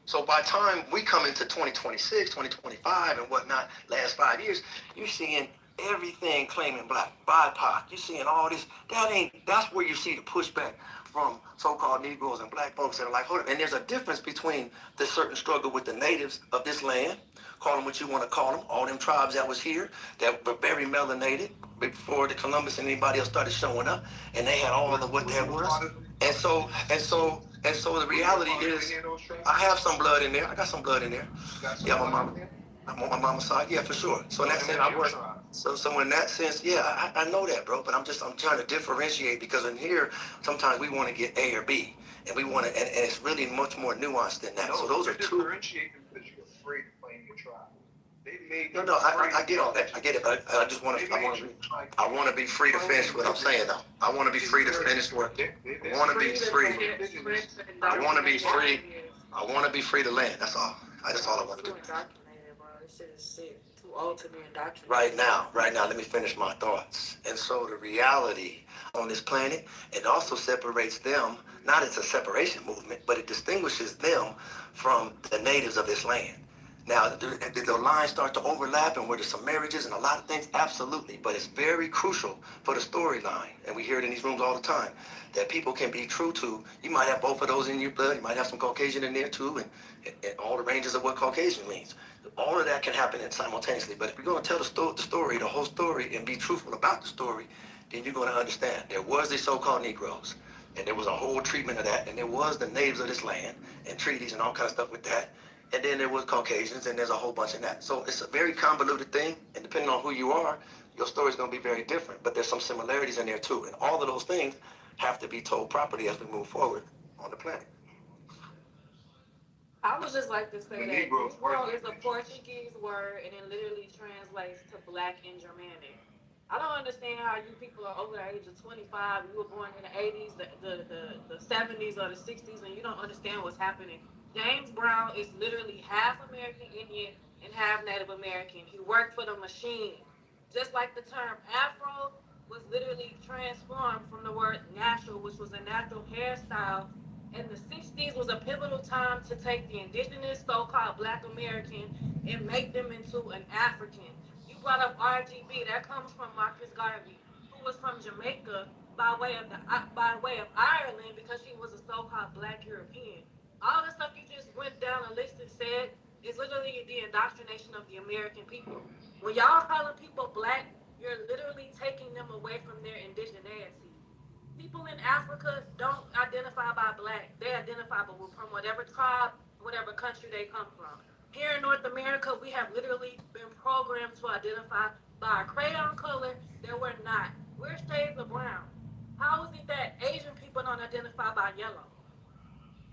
So by the time we come into 2026, 2025 and whatnot, last 5 years, you're seeing everything claiming black, BIPOC. You're seeing all this. That's where you see the pushback from so-called Negroes and black folks that are like, hold up. And there's a difference between the certain struggle with the natives of this land, call them what you want to call them, all them tribes that was here, that were very melanated before the Columbus and anybody else started showing up, and they had all of what that was. And so the reality is, I have some blood in there. I got some blood in there. Yeah, I'm on my mama's side. Yeah, for sure. So in that sense, I was. So in that sense, yeah, I know that, bro. But I'm trying to differentiate because in here, sometimes we want to get A or B, and we want to, and it's really much more nuanced than that. So those are two. Differentiate them because you're afraid to claim your tribe. No, I get all that. I get it. I just want to. I want to be free to finish what I'm saying, though. I want to be free to finish what. I want to be free. I want to be free. I want to be free to land. That's all. That's all I want to do. Right now, let me finish my thoughts. And so the reality on this planet, it also separates them. Not it's a separation movement, but it distinguishes them from the natives of this land. Now, did the lines start to overlap and were there some marriages and a lot of things? Absolutely. But it's very crucial for the storyline. And we hear it in these rooms all the time, that people can be true to. You might have both of those in your blood. You might have some Caucasian in there too, and all the ranges of what Caucasian means. All of that can happen simultaneously. But if you're going to tell the story, the whole story, and be truthful about the story, then you're going to understand there was the so-called Negroes. And there was a whole treatment of that. And there was the natives of this land and treaties and all kind of stuff with that. And then there was Caucasians, and there's a whole bunch of that. So it's a very convoluted thing, and depending on who you are, your story's going to be very different. But there's some similarities in there too, and all of those things have to be told properly as we move forward on the planet. I would just like to say that Negro is a Portuguese word, and it literally translates to black and Germanic. I don't understand how you people are over the age of 25. You were born in the 80s, the 70s, or the 60s, and you don't understand what's happening. James Brown is literally half American Indian and half Native American. He worked for the machine. Just like the term Afro was literally transformed from the word natural, which was a natural hairstyle. And the 60s was a pivotal time to take the indigenous so-called black American and make them into an African. You brought up RGB, that comes from Marcus Garvey, who was from Jamaica by way of Ireland because he was a so-called black European. All the stuff you just went down a list and said is literally the indoctrination of the American people. When y'all calling people black, you're literally taking them away from their indigeneity. People in Africa don't identify by black. They identify from whatever tribe, whatever country they come from. Here in North America, we have literally been programmed to identify by a crayon color that we're not. We're shades of brown. How is it that Asian people don't identify by yellow?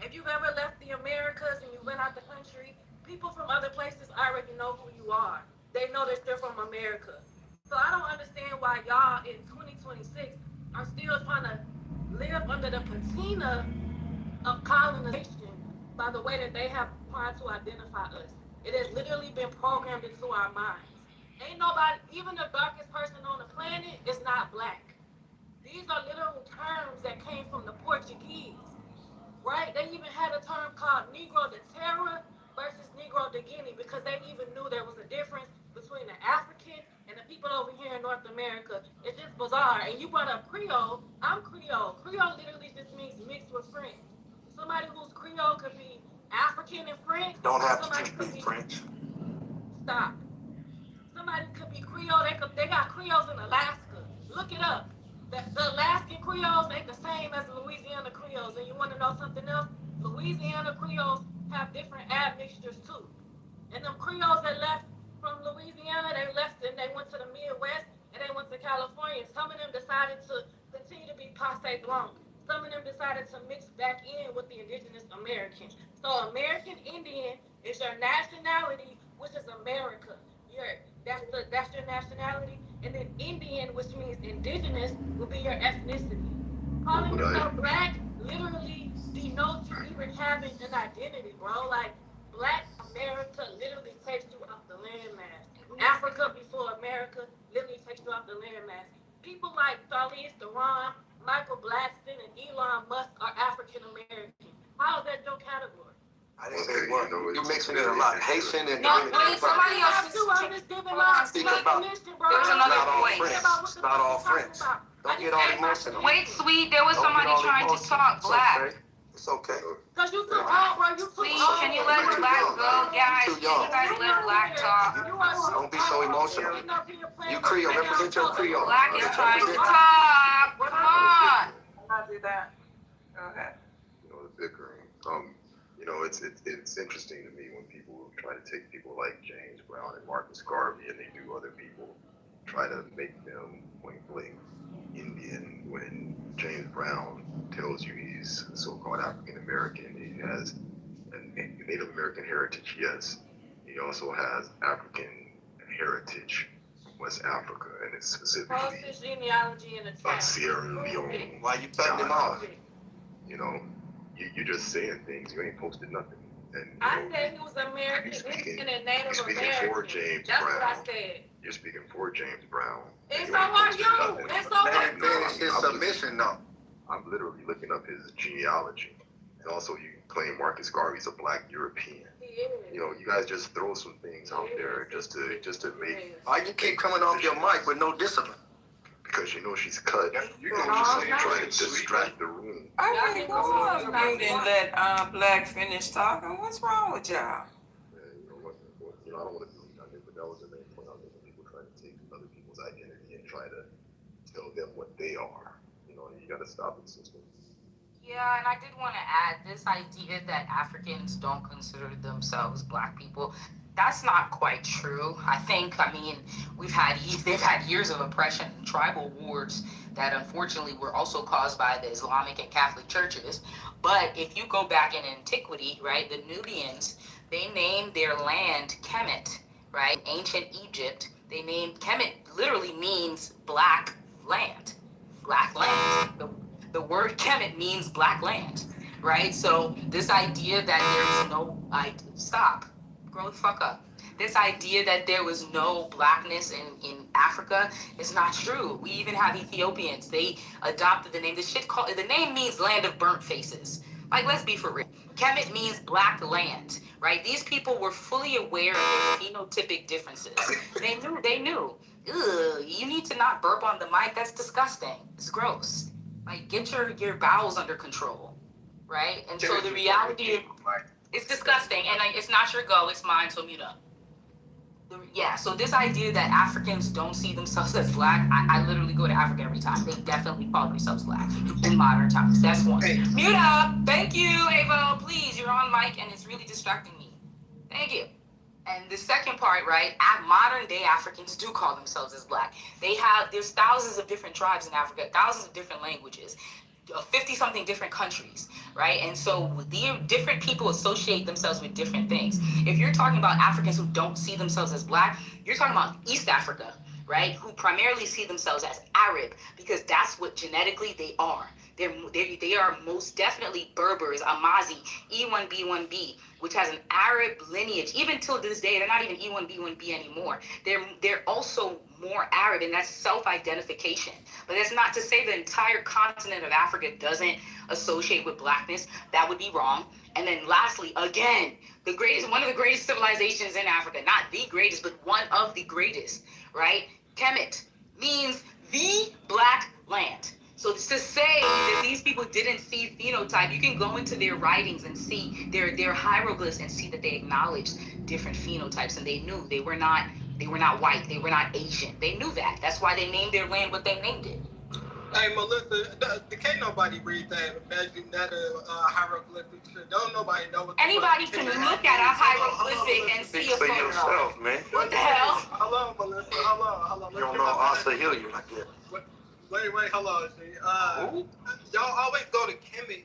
If you've ever left the Americas and you went out the country, people from other places already know who you are. They know that you're from America. So I don't understand why y'all in 2026 are still trying to live under the patina of colonization by the way that they have tried to identify us. It has literally been programmed into our minds. Ain't nobody, even the darkest person on the planet is not black. These are literal terms that came from the Portuguese. Right? They even had a term called Negro de Terra versus Negro de Guinea because they even knew there was a difference between the African and the people over here in North America. It's just bizarre. And you brought up Creole. I'm Creole. Creole literally just means mixed with French. Somebody who's Creole could be African and French. Don't have to just be French. Stop. Somebody could be Creole. They got Creoles in Alaska. Look it up. The Alaskan Creoles ain't the same as Louisiana Creoles. And you want to know something else? Louisiana Creoles have different admixtures too. And them Creoles that left from Louisiana, they left and they went to the Midwest and they went to California. Some of them decided to continue to be passe blanc. Some of them decided to mix back in with the indigenous American. So American Indian is your nationality, which is America. That's your nationality. And then Indian, which means indigenous, will be your ethnicity. Calling yourself black literally denotes you even having an identity, bro. Like, black America literally takes you off the landmass. Africa before America literally takes you off the landmass. People like Charlize Theron, Michael Blackson, and Elon Musk are African American. How is that your category? I didn't say what. You're mixing it a lot. Haitian and somebody else is speak about. There was another voice. It's not all French. Don't get all emotional. Wait, sweet. There was somebody trying to talk black. It's okay. Cause you too old, bro. You too Please, old. can you let black go, guys? Can you guys let black talk? Don't be so emotional. You Creole, represent your Creole. Black is trying to talk. Come on. I'll do that. Okay. You know, the bickering. You know, it's interesting to me when people try to take people like James Brown and Marcus Garvey and they do other people, try to make them point blank Indian when James Brown tells you he's so-called African American. He has a Native American heritage, yes. He also has African heritage from West Africa, and it's specifically Post his genealogy in the chat. Sierra Leone. Why you cutting him off? You know, you're just saying things. You ain't posted nothing. And I said he was American Indian and Native American. American. For James That's Brown. what I said. You're speaking for James Brown. And so are you. And so are you. Finish his submission, though. I'm literally looking up his genealogy. And also, you claim Marcus Garvey's a black European. He you know, you guys just throw some things out there just to make. Why you keep coming off your mic with no discipline? Because you know she's cut. You know she's Trying to distract the room. I mean, go off mute and let Black finish talking. What's wrong with y'all? You know what? You know, I don't want to be redundant, but that was the main point. I was making people trying to take other people's identity and try to tell them what they are. You know, you got to stop it, sister. Yeah, and I did want to add this idea that Africans don't consider themselves black people. That's not quite true. I mean, they've had years of oppression and tribal wars that unfortunately were also caused by the Islamic and Catholic churches. But if you go back in antiquity, right, the Nubians, they named their land Kemet, right? Ancient Egypt, they named Kemet literally means black land. Black land. The word Kemet means black land, right? So this idea that there's no, stop, grow the fuck up. This idea that there was no blackness in Africa is not true. We even have Ethiopians. They adopted the name. The name means land of burnt faces. Like, let's be for real. Kemet means black land, right? These people were fully aware of their phenotypic differences. They knew. Ugh, you need to not burp on the mic. That's disgusting. It's gross. Like, get your bowels under control, right? And so the reality is, it's disgusting, and it's not your go, it's mine, so mute up. Yeah, so this idea that Africans don't see themselves as black, I literally go to Africa every time. They definitely call themselves black in modern times. That's one. Hey. Mute up. Thank you, Avo. Please, you're on mic, and it's really distracting me. Thank you. And the second part, right, modern day Africans do call themselves as black. There's thousands of different tribes in Africa, thousands of different languages, 50-something different countries, right? And so the different people associate themselves with different things. If you're talking about Africans who don't see themselves as black, you're talking about East Africa, right? Who primarily see themselves as Arab, because that's what genetically they are. They are most definitely Berbers, Amazi, E1B1B, which has an Arab lineage. Even till this day, they're not even E1B1B anymore. They're also more Arab, and that's self-identification. But that's not to say the entire continent of Africa doesn't associate with blackness. That would be wrong. And then lastly, again, one of the greatest civilizations in Africa, not the greatest, but one of the greatest, right? Kemet means the black land. So to say that these people didn't see phenotype, you can go into their writings and see their hieroglyphs and see that they acknowledged different phenotypes, and they knew they were not white, they were not Asian. They knew that. That's why they named their land what they named it. Hey, Melissa, can't nobody read that, imagine that hieroglyphic shit. Don't nobody know what anybody can look at a hieroglyphic and see a for photo. yourself, man. What the hell? Hello, Melissa. Hello. You don't know Asa Hilliard like that. Wait, hold on, G. Y'all always go to Kemet.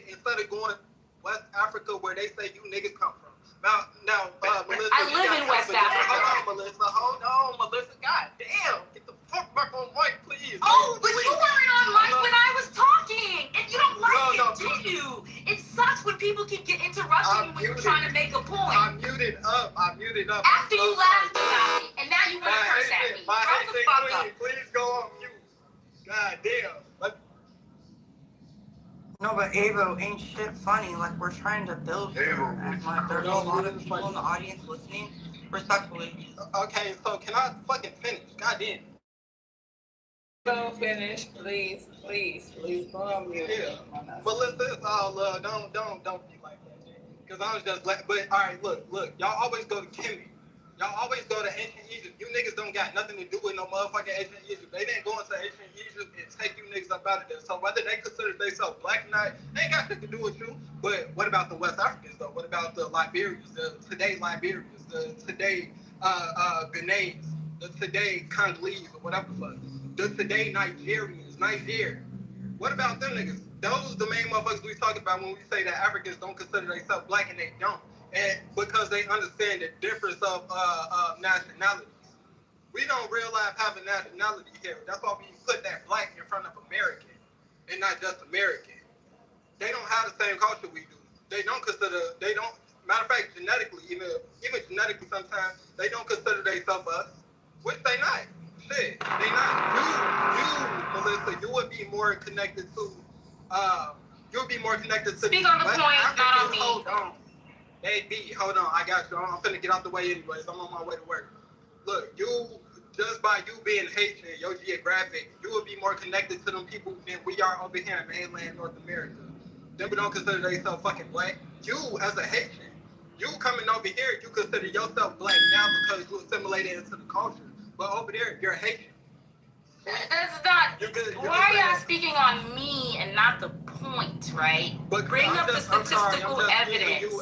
Instead of going West Africa where they say you niggas come from. Now, Melissa. I live in West Africa. Hold on, Melissa. God damn. Get the fuck back on mic, please. Oh, but you weren't on mic when I was talking. And you don't like it, do you? It sucks when people keep interrupting you when you're trying to make a point. I muted up. After you laughed about it, and now you want to curse at me. Grow the fuck up. Please go on mute. God damn. No, but Avo ain't shit funny. Like, we're trying to build here. And like, there's a lot of people in the audience listening. Respectfully. Okay, so can I fucking finish? God damn. Don't finish, please go on mute. Yeah. Melissa, it's all love. Don't be like that, Jay. Because I was just like, but all right, look. Y'all always go to Kemet. Y'all always go to ancient Egypt. You niggas don't got nothing to do with no motherfucking ancient Egypt. They didn't go into ancient Egypt and take you niggas up out of there. So whether they consider themselves black or not, they ain't got nothing to do with you. But what about the West Africans though? What about the Liberians, the today Ghanaians, the today Congolese or whatever the fuck, the today Nigerians, Nigeria? What about them niggas? Those are the main motherfuckers we talking about when we say that Africans don't consider themselves black, and they don't. And because they understand the difference of nationalities. We don't realize having nationality here. That's why we put that black in front of American and not just American. They don't have the same culture we do. Matter of fact, genetically, even genetically sometimes, they don't consider themselves us, which they not. Shit, they not. You, Melissa, you would be more connected to, Speak on the point, not on me. Hold on. Hey, B, hold on, I got you. I'm finna get out the way anyways. I'm on my way to work. Look, just by you being Haitian, your geographic, you would be more connected to them people than we are over here in mainland North America. Them people don't consider themselves fucking black. You, as a Haitian, you coming over here, you consider yourself black now because you assimilated into the culture. But over there, you're Haitian. That's not. Why are y'all speaking on me and not the point, right? But bring up the statistical evidence.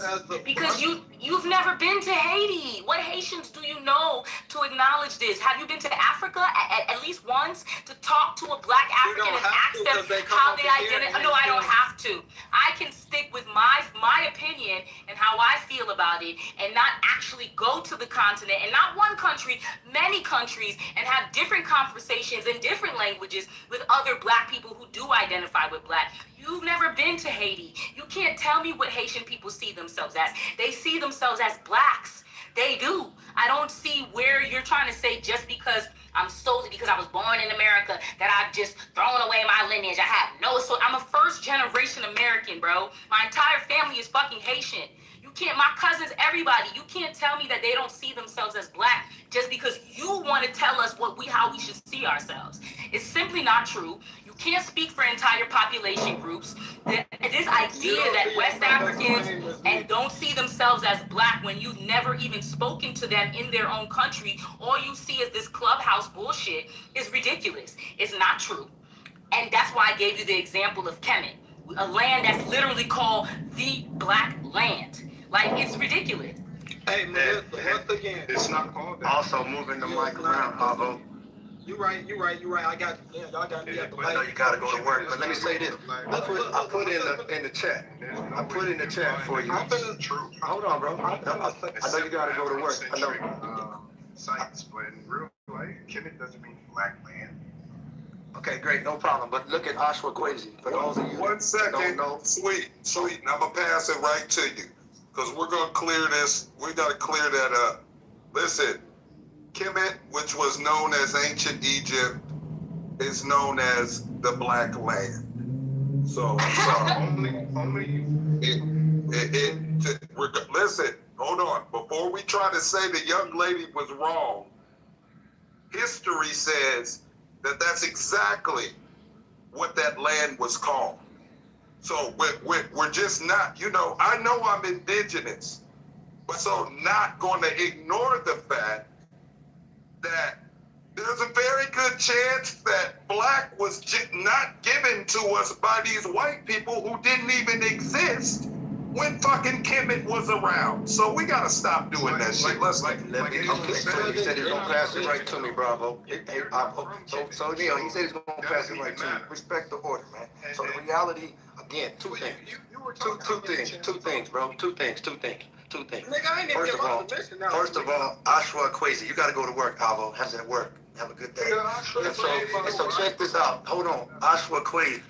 Because you've never been to Haiti. What Haitians do you know to acknowledge this? Have you been to Africa at least once to talk to a black African and ask them how they identify? No, I don't have to. I can stick with my opinion and how I feel about it and not actually go to the continent and not one country, many countries, and have different conversations in different languages with other black people who do identify with black. You've never been to Haiti. You can't tell me what Haitian people see themselves as. They see themselves as blacks. They do. I don't see where you're trying to say just because because I was born in America that I've just thrown away my lineage. I have no, so I'm a first generation American, bro. My entire family is fucking Haitian. You can't, my cousins, everybody, you can't tell me that they don't see themselves as black just because you want to tell us how we should see ourselves. It's simply not true. You can't speak for entire population groups. This idea that West Africans and don't see themselves as black when you've never even spoken to them in their own country, all you see is this clubhouse bullshit is ridiculous. It's not true. And that's why I gave you the example of Kemet, a land that's literally called the Black Land. Like, it's ridiculous. Hey, Melissa, once again. It's not called that. Also moving the mic around, Pavo. You right. I got you. Yeah, y'all got me at the I know you gotta go to work, but let me say this. I put in the chat. I put in the chat for you. Hold on, bro. I know you gotta go to work. I know. Sites, but in real life, Kemet doesn't mean black land. Okay, great, no problem. But look at Ashwa Kwesi. For those of you 1 second, sweet. I'm gonna pass it right to you, because we're gonna clear this. We gotta clear that up. Listen, Kemet, which was known as ancient Egypt, is known as the Black Land. So listen, hold on. Before we try to say the young lady was wrong, history says that that's exactly what that land was called. So we're just not, I know I'm indigenous, but so not going to ignore the fact that there's a very good chance that black was not given to us by these white people who didn't even exist when fucking Kemet was around. So we gotta stop doing that shit. Let's Okay, so he said he's gonna pass it right to me, Bravo. So Neil, he said he's gonna pass it right to me. Respect the order, man. So the reality, again, two things, bro. Two things. First of all, Ashwa Kwesi, you gotta go to work, Avo. How's that work? Have a good day. And so check this out. Hold on, Ashwa Kwesi.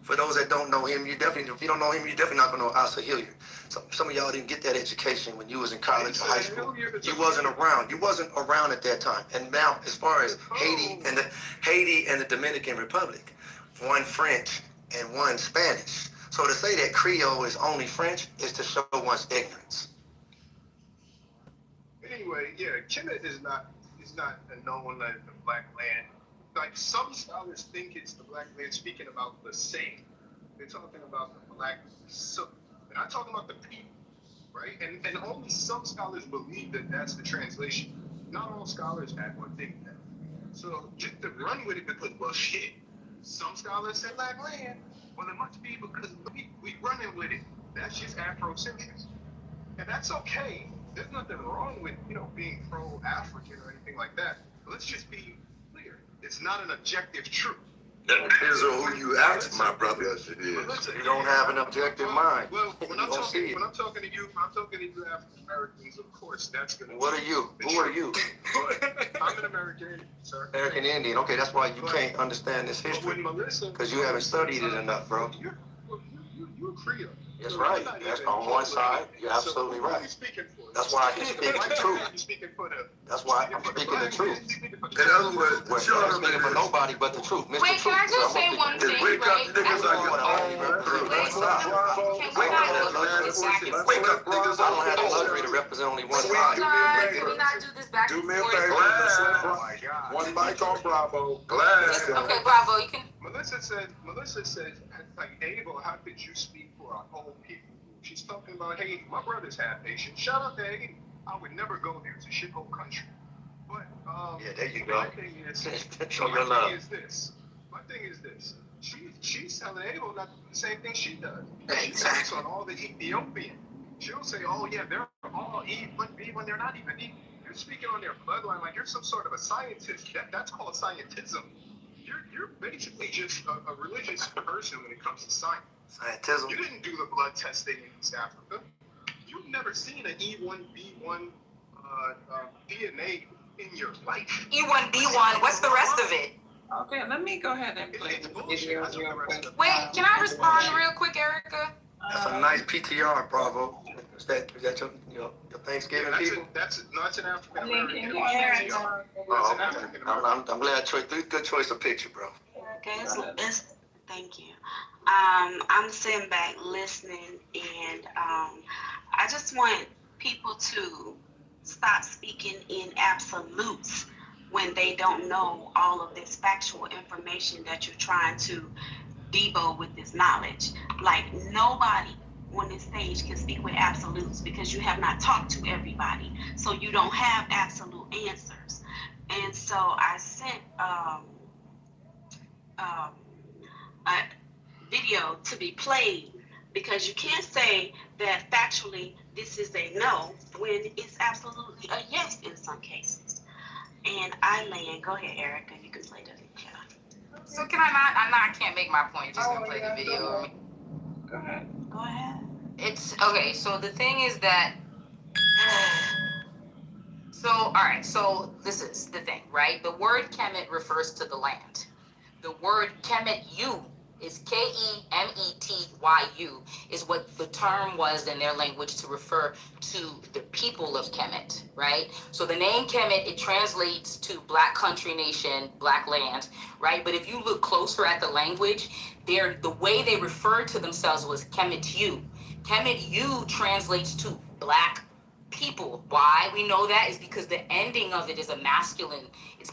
For those that don't know him, if you don't know him, you're definitely not gonna know Asa Hilliard. So some of y'all didn't get that education when you was in college or high school. You wasn't around. You wasn't around at that time. And now, as far as Haiti and the Dominican Republic, one French and one Spanish. So to say that Creole is only French is to show one's ignorance. Anyway, yeah, Kemet is not known as the Black Land. Like, some scholars think it's the Black Land, speaking about the same. They're talking about the black soot. They're not talking about the people, right? And only some scholars believe that that's the translation. Not all scholars had one think that. So just to run with it because, well, shit, some scholars said Black Land. Well, it must be because we running with it. That's just Afrocentric. And that's okay. There's nothing wrong with, being pro-African or anything like that. But let's just be clear. It's not an objective truth. That depends on who you ask, my brother. Yes, it is. Listen, you don't have an objective mind. Well, when I'm talking to you African Americans, of course, that's gonna. What are you? Who are you? I'm an American Indian, sir. American Indian. Okay, that's why you can't understand this history because you haven't studied it enough, bro. You're Creole. That's right. That's on one side. You're absolutely right. That's why I can speak the truth. That's why I'm speaking the truth. In other words, I'm speaking for nobody but the truth. Mr. Wait, can I just say one thing, right? back and forth. Wake up, niggas. I don't have the luxury to represent only one side. Can we not do this back and Do me a forth? favor. Oh my God. One mic on Bravo. Glass. Okay, Bravo, you can. Melissa said, like, Abel, how could you speak for our whole people? She's talking about, hey, my brothers have patience. Shout out to Haiti. I would never go there. It's a shithole country. But Yeah, there you go. my thing is, Show your love. My thing is this. She's telling Abel not to do the same thing she does. Exactly. She talks on all the Ethiopian. She'll say, oh yeah, they're all E when they're not even E. You're speaking on their bloodline like you're some sort of a scientist. That's called scientism. You're basically just a religious person when it comes to science. Scientism. You didn't do the blood testing in East Africa. You've never seen an E1B1 DNA in your life. E1B1, what's the rest of it? Okay, let me go ahead and play the video real quick. Wait, can I respond real quick, Erica? That's a nice PTR, Bravo. Is that your Thanksgiving people? That's an African American. I'm glad good choice of picture, bro. Okay, thank you. I'm sitting back listening, and I just want people to stop speaking in absolutes when they don't know all of this factual information that you're trying to debo with this knowledge. Like, nobody on this stage can speak with absolutes because you have not talked to everybody, so you don't have absolute answers. And so I sent a video to be played, because you can't say that factually this is a no when it's absolutely a yes in some cases. And I land. Go ahead, Erica. You can play the video. So can I not? I can't make my point. Just gonna play the video. Go ahead. Go ahead. It's okay. So the thing is that. So all right. So this is the thing, right? The word Kemet refers to the land. The word Kemetyu is Kemetyu is what the term was in their language to refer to the people of Kemet, right? So the name Kemet, it translates to black country nation, black land, right? But if you look closer at the language, the way they referred to themselves was Kemetyu. Kemetyu translates to black people. Why we know that is because the ending of it is masculine, it's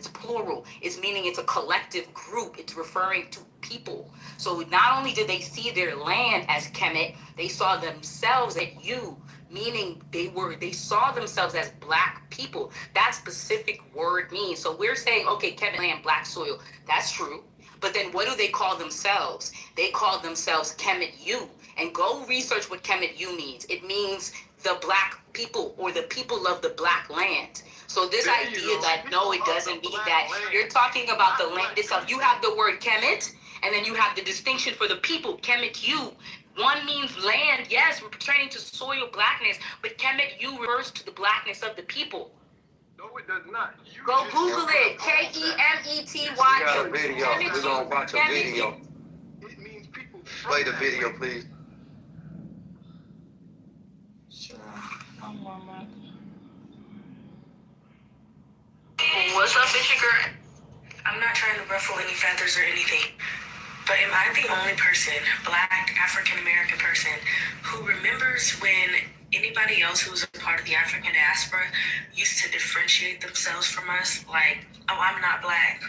plural, it's meaning it's a collective group, it's referring to people. So not only did they see their land as Kemet, they saw themselves as you, meaning they saw themselves as black people. That specific word means. So we're saying, okay, Kemet land, black soil, that's true. But then what do they call themselves? They call themselves Kemetyu. And go research what Kemetyu means. It means the black people or the people of the black land. So this idea that no, it doesn't mean that. You're talking about the land itself. You have the word Kemet, and then you have the distinction for the people, Kemetyu. One means land, yes, we're pertaining to soil blackness, but Kemetyu refers to the blackness of the people. No, it does not. Go Google it. Kemetyu. We got a video. We're gonna watch a video. It means people. Play the video, please. What's up, bitch, girl? I'm not trying to ruffle any feathers or anything, but am I the only person, black, African-American person, who remembers when anybody else who was a part of the African diaspora used to differentiate themselves from us? Like, oh, I'm not black,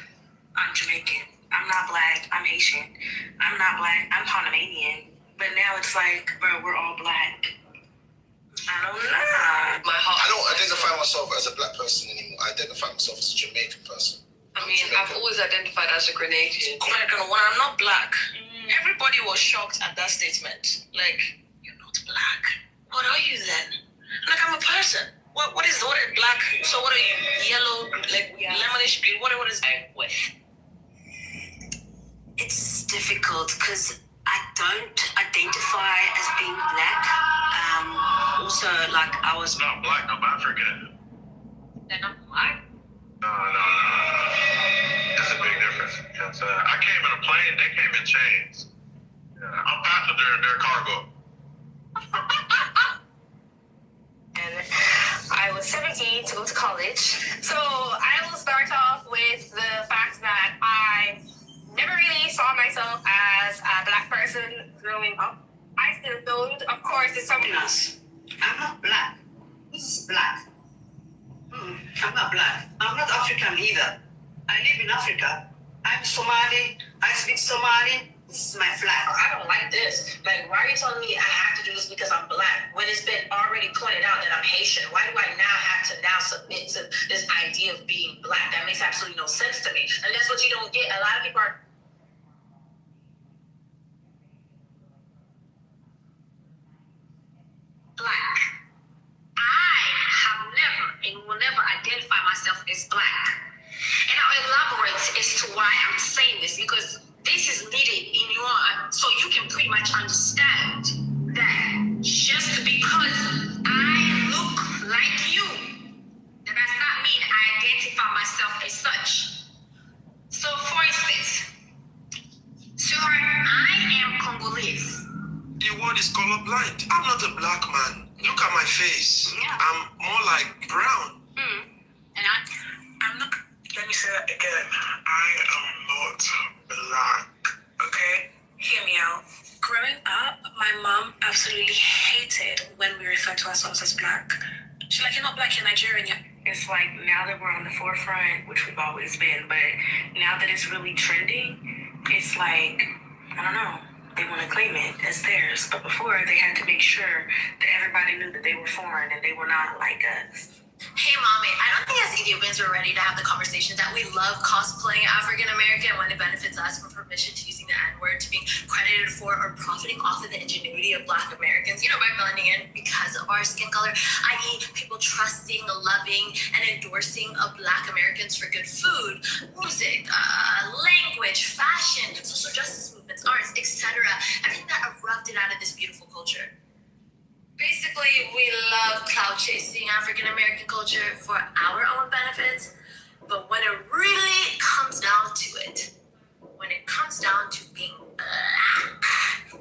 I'm Jamaican. I'm not black, I'm Haitian. I'm not black, I'm Panamanian. But now it's like, bro, we're all black. I don't know. I don't identify myself as a black person anymore. I identify myself as a Jamaican person. I've always identified as a Grenadian. American, when I'm not black, everybody was shocked at that statement. Like, you're not black. What are you then? Like, I'm a person. What is black? So what are you? Yellow, like lemonish green? What is I with? It's difficult because I don't identify as being black. Also, like, I was not black, I'm African. They're not black? No. That's a big difference. You know what I'm saying? I came in a plane, they came in chains. Yeah. I'm passenger in their cargo. And I was 17 to go to college. So I will start off with the fact that I never really saw myself as a black person growing up. I still don't. Of course, it's something else. I'm not black. This is black. I'm not black. I'm not African either. I live in Africa. I'm Somali. I speak Somali. This is my flag. I don't like this. Like, why are you telling me I have to do this because I'm black when it's been already pointed out that I'm Haitian? Why do I now have to submit to this idea of being black? That makes absolutely no sense to me. And that's what you don't get. A lot of people are black. I have never and will never identify myself as black. And I'll elaborate as to why I'm saying this, because this is needed in your, so you can pretty much understand that just because I look like you, that does not mean I identify myself as such. So for instance, sweetheart, I am Congolese. The word is colorblind. I'm not a black man. Look at my face. Yeah. I'm more like brown. And I'm not. Let me say that again. I am not black. Okay? Hear me out. Growing up, my mom absolutely hated when we refer to ourselves as black. She's like, you're not black, you're Nigerian. It's like now that we're on the forefront, which we've always been, but now that it's really trending, it's like, I don't know, they want to claim it as theirs. But before, they had to make sure that everybody knew that they were foreign and they were not like us. Hey, Mommy, I don't think as Ethiopians we're ready to have the conversation that we love cosplaying African American when it benefits us from permission to using the N-word, to being credited for or profiting off of the ingenuity of Black Americans, by blending in because of our skin color, i.e. people trusting, loving, and endorsing of Black Americans for good food, music, language, fashion, social justice movements, arts, etc. Everything that erupted out of this beautiful culture. Basically, we love clout chasing African American culture for our own benefits, but when it really comes down to it, when it comes down to being black,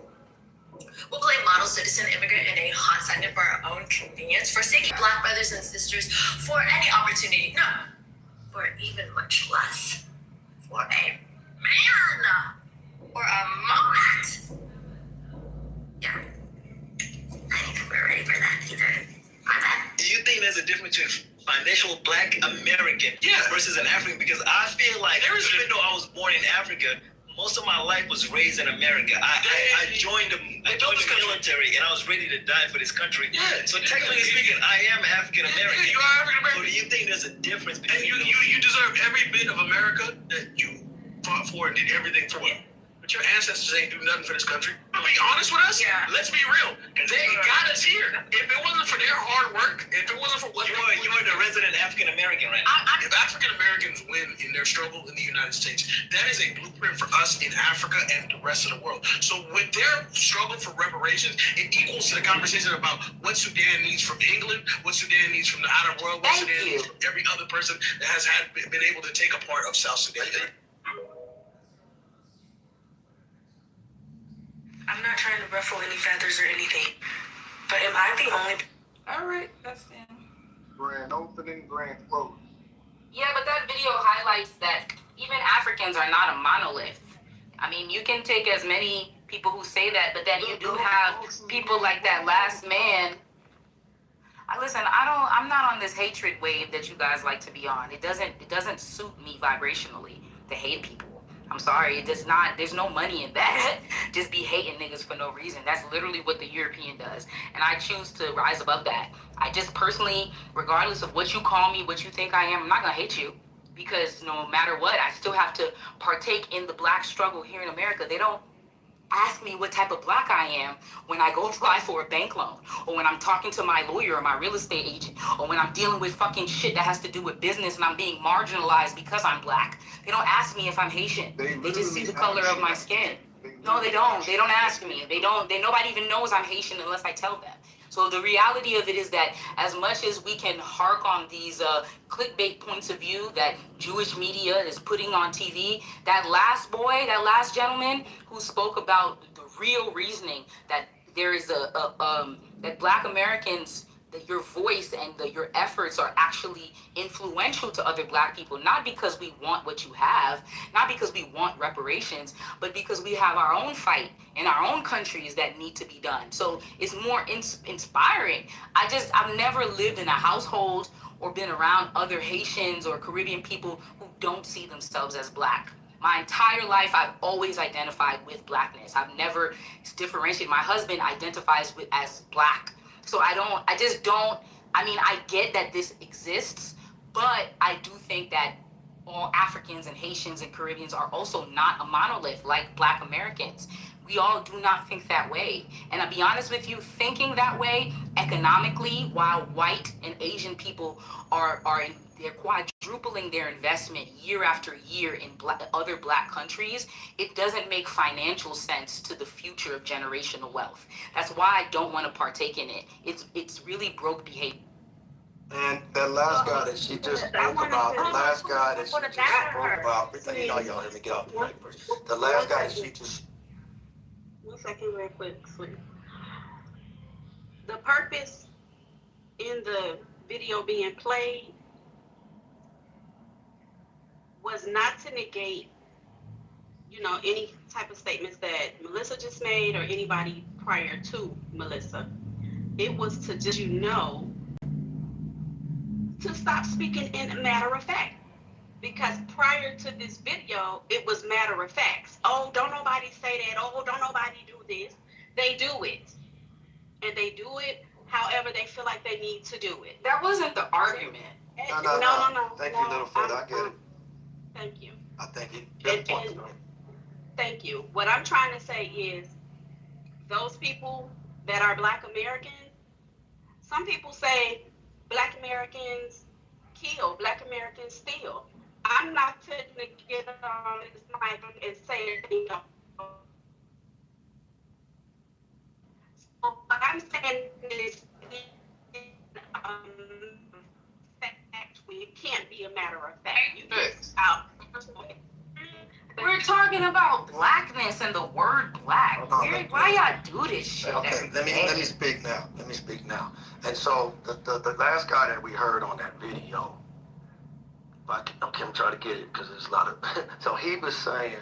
we'll play model, citizen, immigrant in a hot second for our own convenience, forsaking Black brothers and sisters for any opportunity, no, for even much less, for a man, or a moment. Yeah. I don't think we're ready for that either. Do you think there's a difference between financial Black American versus an African? Because I feel like even though I was born in Africa, most of my life was raised in America. I joined the military and I was ready to die for this country. Yeah. So technically speaking, I am African American. Yeah, you are African American. So do you think there's a difference between You deserve every bit of America that you fought for and did everything for. But your ancestors ain't do nothing for this country. Be honest with us. Yeah. Let's be real. They got us here. If it wasn't for their hard work, if it wasn't for what you are the resident African American right now. If African Americans win in their struggle in the United States, that is a blueprint for us in Africa and the rest of the world. So with their struggle for reparations, it equals to the conversation about what Sudan needs from England, what Sudan needs from the outer world, what Sudan needs from every other person that has been able to take a part of South Sudan. I'm not trying to ruffle any feathers or anything, but am I the only... All right, that's it. Grand opening, grand closing. Yeah, but that video highlights that even Africans are not a monolith. I mean, you can take as many people who say that, but then you do have people like that last man. Listen, I'm not on this hatred wave that you guys like to be on. It doesn't suit me vibrationally to hate people. I'm sorry, it does not. There's no money in that. Just be hating niggas for no reason. That's literally what the European does. And I choose to rise above that. I just personally, regardless of what you call me, what you think I am, I'm not gonna hate you. Because no matter what, I still have to partake in the Black struggle here in America. They don't ask me what type of Black I am when I go apply for a bank loan, or when I'm talking to my lawyer or my real estate agent, or when I'm dealing with fucking shit that has to do with business and I'm being marginalized because I'm Black. They don't ask me if I'm Haitian. They just see the color of my skin. No, they don't. They don't ask me. Nobody even knows I'm Haitian unless I tell them. So the reality of it is that as much as we can hark on these clickbait points of view that Jewish media is putting on TV, that last gentleman who spoke about the real reasoning that there is that Black Americans, that your voice and your efforts are actually influential to other Black people, not because we want what you have, not because we want reparations, but because we have our own fight in our own countries that need to be done. So it's more inspiring. I've never lived in a household or been around other Haitians or Caribbean people who don't see themselves as Black. My entire life, I've always identified with Blackness. I've never differentiated. My husband identifies as Black. So I just don't, I mean, I get that this exists, but I do think that all Africans and Haitians and Caribbeans are also not a monolith like Black Americans. We all do not think that way. And I'll be honest with you, thinking that way economically, while white and Asian people they're quadrupling their investment year after year in other Black countries, it doesn't make financial sense to the future of generational wealth. That's why I don't want to partake in it. It's really broke behavior. And that last guy that she just spoke about, the last guy that she just spoke about, you know, y'all hear me get off the mic first. The last guy that she just. 1 second, real quick, sweet. The purpose in the video being played was not to negate, you know, any type of statements that Melissa just made or anybody prior to Melissa. It was to just, you know, to stop speaking in matter of fact. Because prior to this video, it was matter of facts. Oh, don't nobody say that. Oh, don't nobody do this. They do it. And they do it however they feel like they need to do it. That wasn't the argument. No. Thank you, Littlefoot. I get it. Thank you. I think it. Thank you. What I'm trying to say is those people that are Black Americans, some people say Black Americans kill, Black Americans steal. I'm not going to get on this mic and say, you know. So what I'm saying is, it can't be a matter of fact. You just out. We're talking about Blackness and the word Black. Why y'all do this shit? Okay, let me speak now. Let me speak now. And so the last guy that we heard on that video, I'm going to try to get it because there's a lot of. So he was saying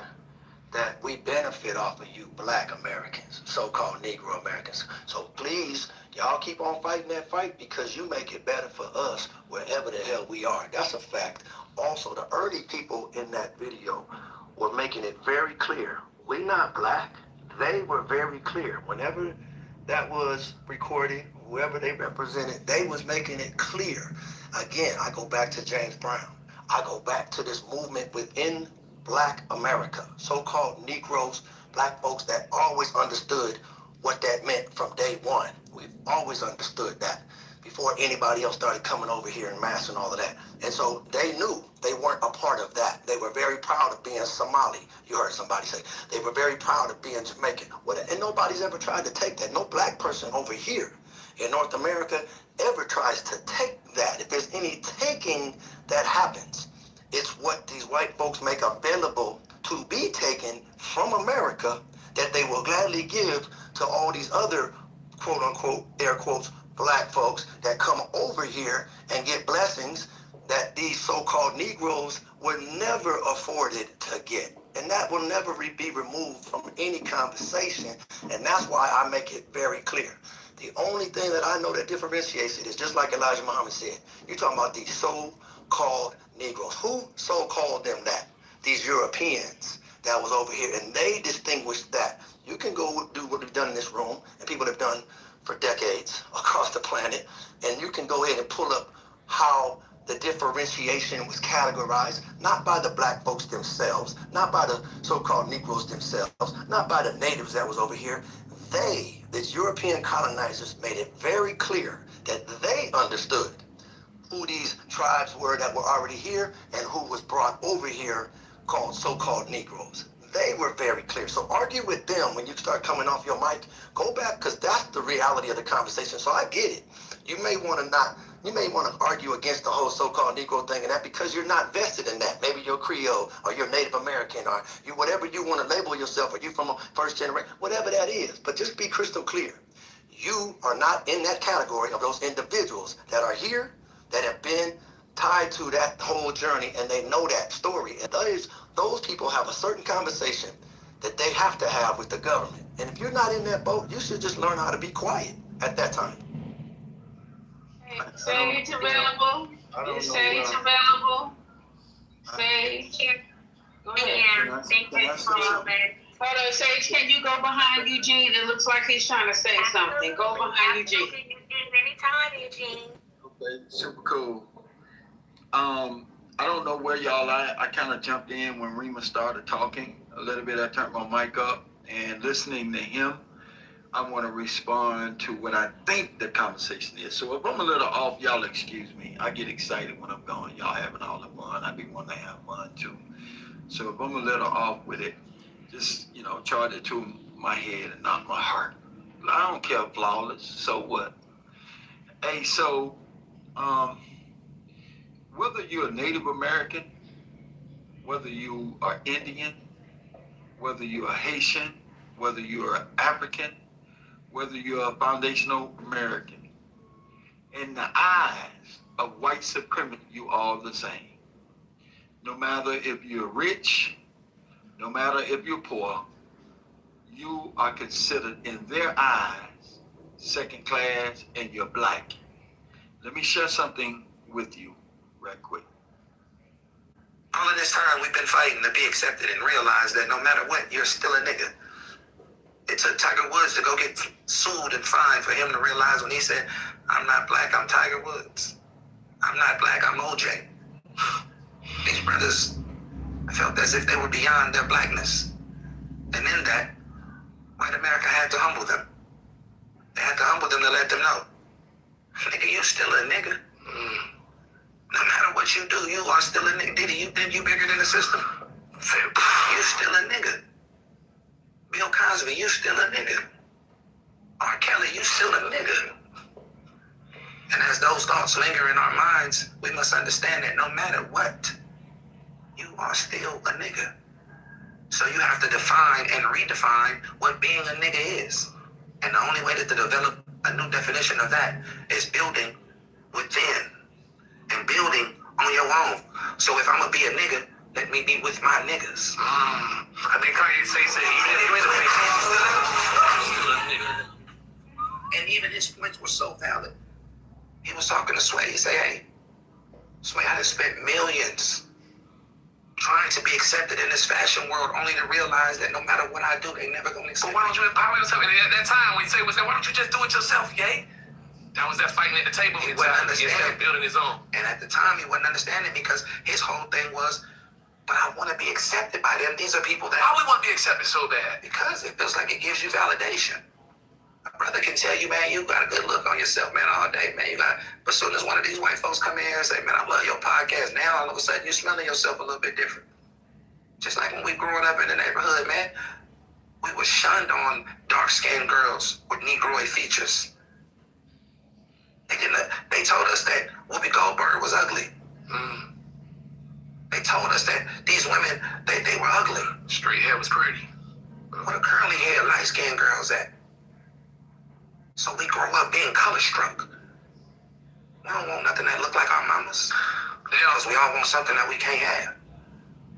that we benefit off of you Black Americans, so-called Negro Americans. So please, y'all keep on fighting that fight because you make it better for us wherever the hell we are. That's a fact. Also, the early people in that video were making it very clear. We're not Black. They were very clear. Whenever that was recorded, whoever they represented, they was making it clear. Again, I go back to James Brown. I go back to this movement within Black America, so-called Negroes, Black folks that always understood what that meant from day one. We've always understood that before anybody else started coming over here and mass and all of that. And so they knew they weren't a part of that. They were very proud of being Somali. You heard somebody say. They were very proud of being Jamaican. And nobody's ever tried to take that. No Black person over here in North America ever tries to take that. If there's any taking that happens, it's what these white folks make available to be taken from America that they will gladly give to all these other, quote unquote, air quotes, Black folks that come over here and get blessings that these so-called Negroes were never afforded to get. And that will never be removed from any conversation. And that's why I make it very clear. The only thing that I know that differentiates it is just like Elijah Muhammad said. You're talking about these so-called Negroes. Who so-called them that? These Europeans that was over here. And they distinguished that. You can go do what we've done in this room, and people have done for decades across the planet, and you can go ahead and pull up how the differentiation was categorized, not by the Black folks themselves, not by the so-called Negroes themselves, not by the natives that was over here. They, these European colonizers, made it very clear that they understood who these tribes were that were already here and who was brought over here called so-called Negroes. They were very clear. So argue with them when you start coming off your mic. Go back, because that's the reality of the conversation. So I get it. You may want to argue against the whole so-called Negro thing and that because you're not vested in that. Maybe you're Creole or you're Native American or you whatever you want to label yourself, or you from a first generation, whatever that is. But just be crystal clear. You are not in that category of those individuals that are here, that have been tied to that whole journey, and they know that story. And those people have a certain conversation that they have to have with the government. And if you're not in that boat, you should just learn how to be quiet at that time. Sage available. Sage available. Sage. Go ahead. Thank you for all that. Hold on, Sage, can you go behind Eugene? It looks like he's trying to say something. Go behind Eugene. Anytime, Eugene. Okay, super cool. I don't know where y'all at. I kind of jumped in when Rima started talking a little bit. I turned my mic up, and listening to him, I want to respond to what I think the conversation is. So if I'm a little off, y'all excuse me. I get excited when I'm gone. Y'all having all the fun. I be wanting to have fun too. So if I'm a little off with it, just, charge it to my head and not my heart. I don't care, flawless. So what? Hey, so whether you're a Native American, whether you are Indian, whether you're a Haitian, whether you're African, whether you're a foundational American, in the eyes of white supremacy, you all the same. No matter if you're rich, no matter if you're poor, you are considered in their eyes second class and you're black. Let me share something with you right quick. All of this time we've been fighting to be accepted and realize that no matter what, you're still a nigga. It took Tiger Woods to go get sued and fined for him to realize when he said, I'm not black, I'm Tiger Woods. I'm not black, I'm OJ. These brothers felt as if they were beyond their blackness. And in that, white America had to humble them. They had to humble them to let them know, nigga, you still a nigga. No matter what you do, you are still a nigga. Diddy, you think you bigger than the system? You still a nigga. Bill Cosby, you still a nigga. R. Kelly, you still a nigga. And as those thoughts linger in our minds, we must understand that no matter what, you are still a nigga. So you have to define and redefine what being a nigga is. And the only way to develop a new definition of that is building within and building on your own. So if I'm gonna be a nigga, let me be with my niggas. I think Kanye said, and even his points were so valid. He was talking to Sway. He said, hey, Sway, I just spent millions trying to be accepted in this fashion world, only to realize that no matter what I do, they never gonna accept me. But why don't you empower yourself? And at that time, when you say, why don't you just do it yourself, yay? That was that fighting at the table. He wasn't understanding. Building his own. And at the time, he wasn't understanding because his whole thing was, but I want to be accepted by them. These are people that... Why we want to be accepted so bad? Because it feels like it gives you validation. A brother can tell you, man, you got a good look on yourself, man, all day, man. But as soon as one of these white folks come in here and say, man, I love your podcast, now all of a sudden you're smelling yourself a little bit different. Just like when we growing up in the neighborhood, man, we were shunned on dark-skinned girls with Negroid features. They told us that Whoopi Goldberg was ugly. They told us that these women, they were ugly. Straight hair was pretty. Where the curly hair, light-skinned girls at? So we grow up being color-struck. We don't want nothing that look like our mamas. Because we all want something that we can't have.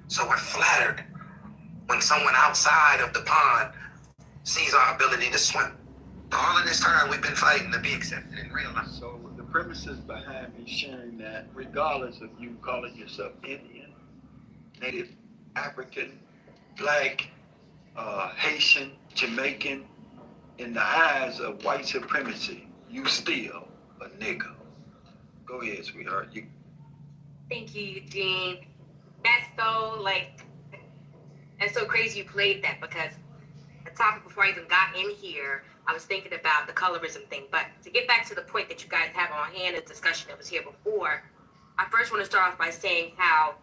So we're flattered when someone outside of the pond sees our ability to swim. All of this time we've been fighting to be accepted and realized. So the premises behind me sharing that, regardless of you calling yourself Indian, Native, African, Black, Haitian, Jamaican, in the eyes of white supremacy, you still a nigga. Go ahead, sweetheart. Thank you, Eugene. That's so crazy you played that, because the topic before I even got in here, I was thinking about the colorism thing. But to get back to the point that you guys have on hand, the discussion that was here before, I first want to start off by saying how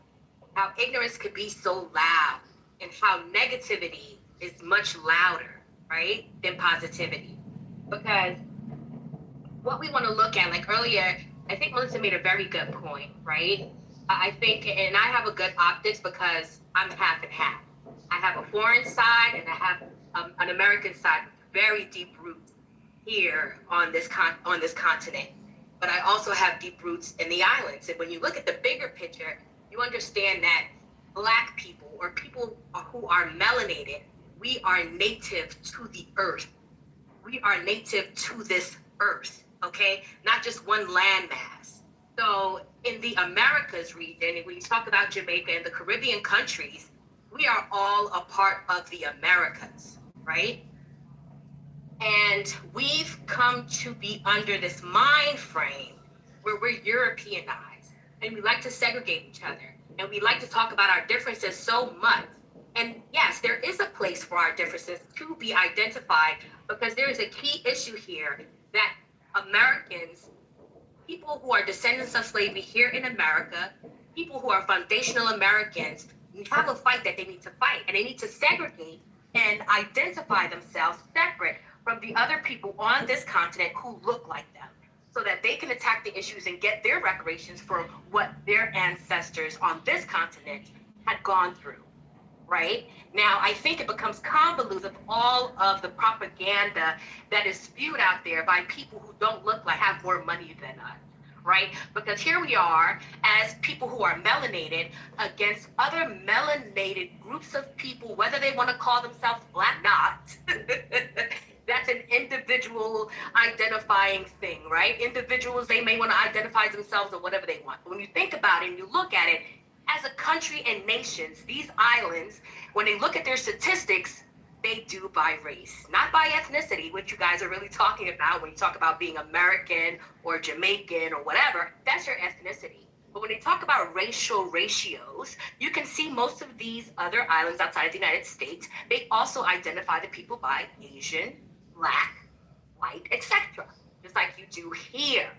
ignorance could be so loud and how negativity is much louder, right, than positivity. Because what we want to look at, like earlier, I think Melissa made a very good point, right? I think, and I have a good optics because I'm half and half. I have a foreign side and I have an American side with very deep roots here on this continent. But I also have deep roots in the islands. And when you look at the bigger picture, you understand that Black people or people who are melanated, we are native to the earth. We are native to this earth, okay? Not just one landmass. So in the Americas region, when you talk about Jamaica and the Caribbean countries, we are all a part of the Americas, right? And we've come to be under this mind frame where we're Europeanized and we like to segregate each other and we like to talk about our differences so much. And yes, there is a place for our differences to be identified, because there is a key issue here that Americans, people who are descendants of slavery here in America, people who are foundational Americans, have a fight that they need to fight, and they need to segregate and identify themselves separate from the other people on this continent who look like them, so that they can attack the issues and get their reparations for what their ancestors on this continent had gone through. Right? Now, I think it becomes convoluted with all of the propaganda that is spewed out there by people who don't look like have more money than us, right? Because here we are as people who are melanated against other melanated groups of people, whether they want to call themselves black or not. That's an individual identifying thing, right? Individuals, they may want to identify themselves or whatever they want. But when you think about it and you look at it, as a country and nations, these islands, when they look at their statistics, they do by race, not by ethnicity, which you guys are really talking about when you talk about being American or Jamaican or whatever. That's your ethnicity. But when they talk about racial ratios, you can see most of these other islands outside of the United States, they also identify the people by Asian, Black, white, etc., just like you do here.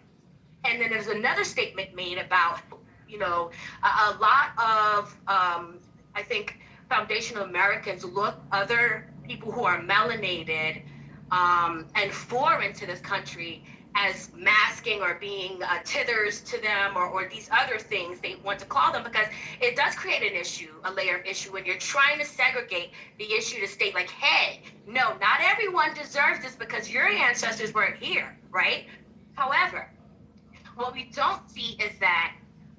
And then there's another statement made about, you know, a lot of, I think, foundational Americans look other people who are melanated and foreign to this country as masking or being tithers to them, or these other things they want to call them, because it does create an issue, a layer of issue, when you're trying to segregate the issue to state like, hey, no, not everyone deserves this because your ancestors weren't here, right? However, what we don't see is that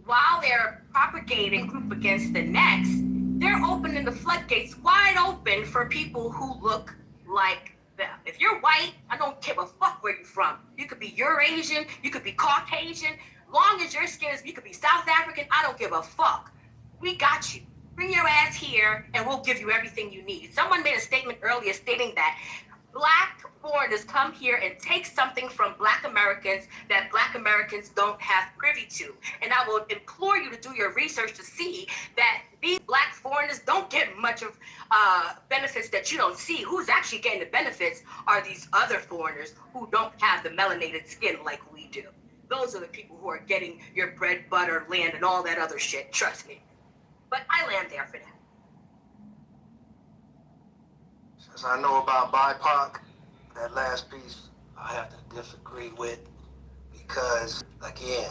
while they're propagating group against the next, they're opening the floodgates wide open for people who look like them. If you're white, I don't give a fuck where you're from. You could be Eurasian, you could be Caucasian, long as your skin is, you could be South African, I don't give a fuck. We got you. Bring your ass here and we'll give you everything you need. Someone made a statement earlier stating that Black foreigners come here and take something from Black Americans that Black Americans don't have privy to. And I will implore you to do your research to see that these Black foreigners don't get much of benefits that you don't see. Who's actually getting the benefits are these other foreigners who don't have the melanated skin like we do. Those are the people who are getting your bread, butter, land, and all that other shit. Trust me. But I land there for that. Since I know about BIPOC, that last piece I have to disagree with, because, again,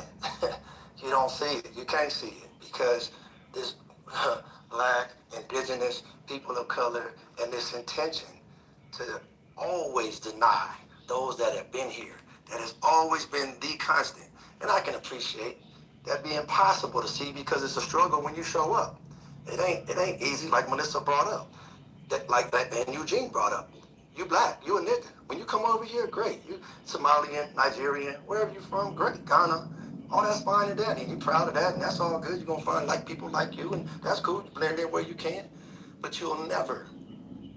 you don't see it. You can't see it because this Black, indigenous, people of color, and this intention to always deny those that have been here, that has always been the constant. And I can appreciate that being possible to see because it's a struggle when you show up. It ain't easy, like Melissa brought up. That and Eugene brought up. You Black, you a nigga. When you come over here, great. You Somalian, Nigerian, wherever you from, great. Ghana, all that's fine and dandy. You proud of that, and that's all good. You're gonna find like people like you, and that's cool. You blend in where you can, but you'll never,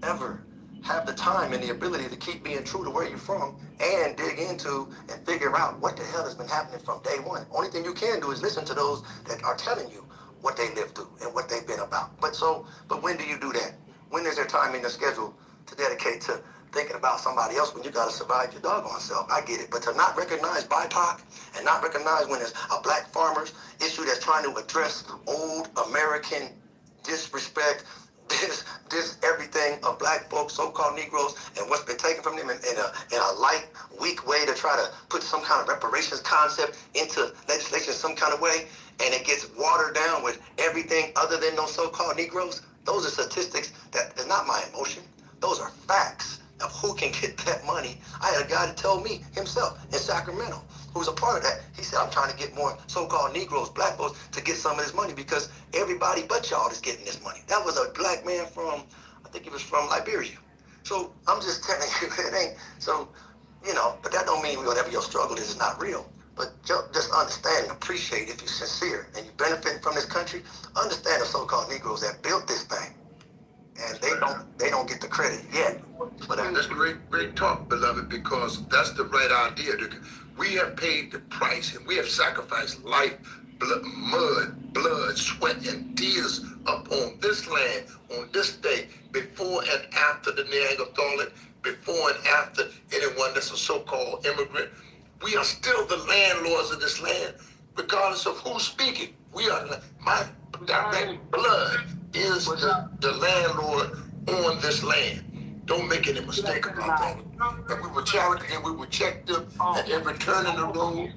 ever have the time and the ability to keep being true to where you're from and dig into and figure out what the hell has been happening from day one. Only thing you can do is listen to those that are telling you what they lived through and what they've been about. But when do you do that? When is there time in the schedule to dedicate to thinking about somebody else when you got to survive your doggone self? I get it. But to not recognize BIPOC and not recognize when it's a Black farmer's issue that's trying to address old American disrespect, this everything of Black folks, so-called Negroes, and what's been taken from them in a light, weak way to try to put some kind of reparations concept into legislation some kind of way, and it gets watered down with everything other than those so-called Negroes. Those are statistics that is not my emotion. Those are facts of who can get that money. I had a guy that told me himself in Sacramento, who was a part of that. He said, I'm trying to get more so-called Negroes, Black folks, to get some of this money because everybody but y'all is getting this money. That was a Black man from think he was from Liberia. So I'm just telling you, it ain't, so, you know, but that don't mean whatever your struggle is not real. But just understand and appreciate if you're sincere and you benefit from this country, understand the so-called Negroes that built this thing. And they don't get the credit yet. And that's great talk, beloved, because that's the right idea. We have paid the price and we have sacrificed life, blood, sweat, and tears upon this land, on this day, before and after the Neanderthalic, before and after anyone that's a so-called immigrant. We are still the landlords of this land, regardless of who's speaking. We are, my direct blood is the landlord on this land. Don't make any mistake about that. And we will challenge and we will check them at every turn in the road.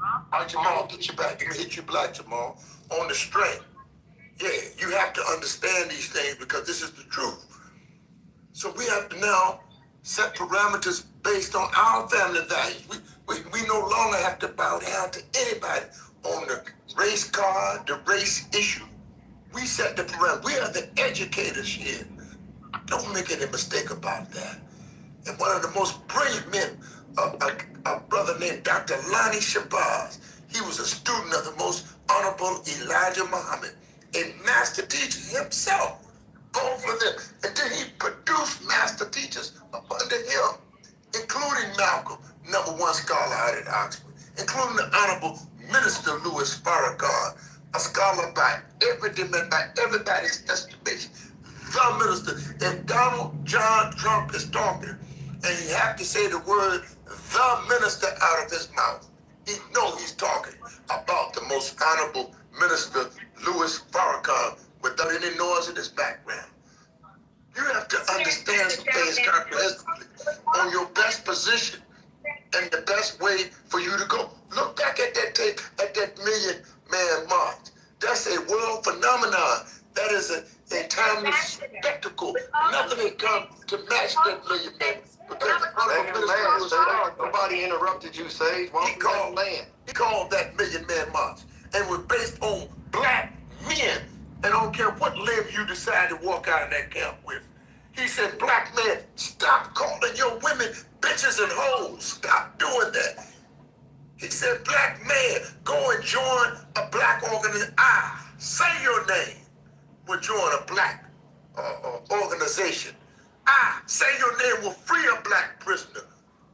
All right, Jamal, get your back. Let me hit you black, Jamal, on the strength. Yeah, you have to understand these things because this is the truth. So we have to now set parameters based on our family values. We no longer have to bow down to anybody on the race card, the race issue. We set the parameters. We are the educators here. Don't make any mistake about that. And one of the most brilliant men, a brother named Dr. Lonnie Shabazz, he was a student of the most honorable Elijah Muhammad, a master teacher himself, both of them. And then he produced master teachers up under him, including Malcolm, #1 scholar out at Oxford, including the Honorable Minister Louis Farrakhan, a scholar by every dimension, by everybody's estimation. The minister. If Donald John Trump is talking and he have to say the word the minister out of his mouth, he know he's talking about the most honorable minister Louis Farrakhan without any noise in his background. You have to understand some things comprehensively on your best position and the best way for you to go. Look back at that tape, at that Million Man March. That's a world phenomenon. That is a timeless spectacle. Nothing has come to match that Million Man. Because nobody interrupted you, Sage. He called that Million Man March and was based on black men. And I don't care what limb you decide to walk out of that camp with. He said, black men, stop calling your women bitches and hoes. Stop doing that. He said, black man, go and join a black organization. Say your name. Will join a black organization. Say your name will free a black prisoner.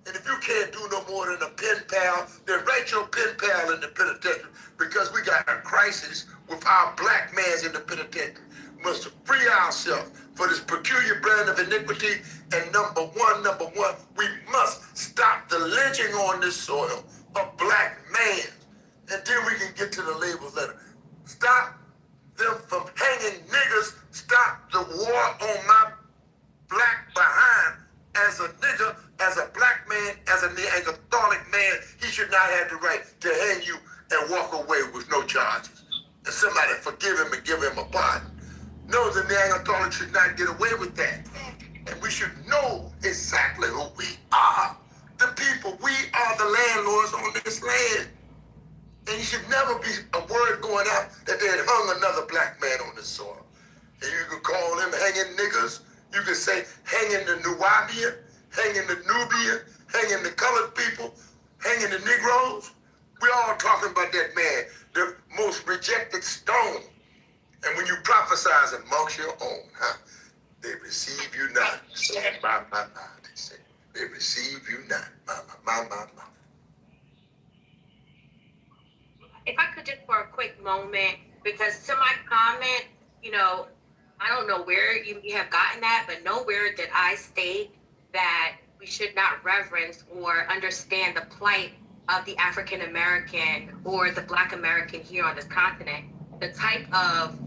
And if you can't do no more than a pen pal, then write your pen pal in the penitentiary because we got a crisis with our black man's in the penitentiary. We must free ourselves for this peculiar brand of iniquity. And number one, we must stop the lynching on this soil of black man. And then we can get to the labels letter. Stop them from hanging niggas. Stop the war on my black behind. As a nigga, as a black man, as a Neanderthalic man, he should not have the right to hang you and walk away with no charges. And somebody forgive him and give him a pardon. No, the Neanderthalic should not get away with that. And we should know exactly who we are. The people, we are the landlords on this land. And you should never be a word going out that they had hung another black man on this soil. And you could call them hanging niggas. You could say hanging the Nubian, hanging the Nubian, hanging the colored people, hanging the Negroes. We're all talking about that man, the most rejected stone. And when you prophesize amongst your own, they receive you not. They say, they receive you not. My. If I could just for a quick moment, because to my comment, I don't know where you have gotten that, but nowhere did I state that we should not reverence or understand the plight of the African American or the Black American here on this continent. The type of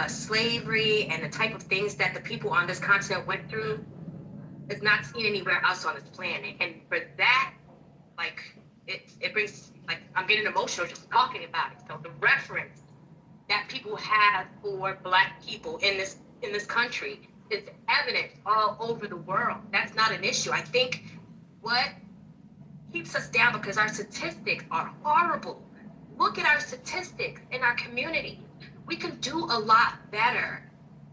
slavery and the type of things that the people on this continent went through is not seen anywhere else on this planet. And for that, it brings, I'm getting emotional just talking about it. So the reference that people have for Black people in this country is evident all over the world. That's not an issue. I think what keeps us down, because our statistics are horrible. Look at our statistics in our community. We can do a lot better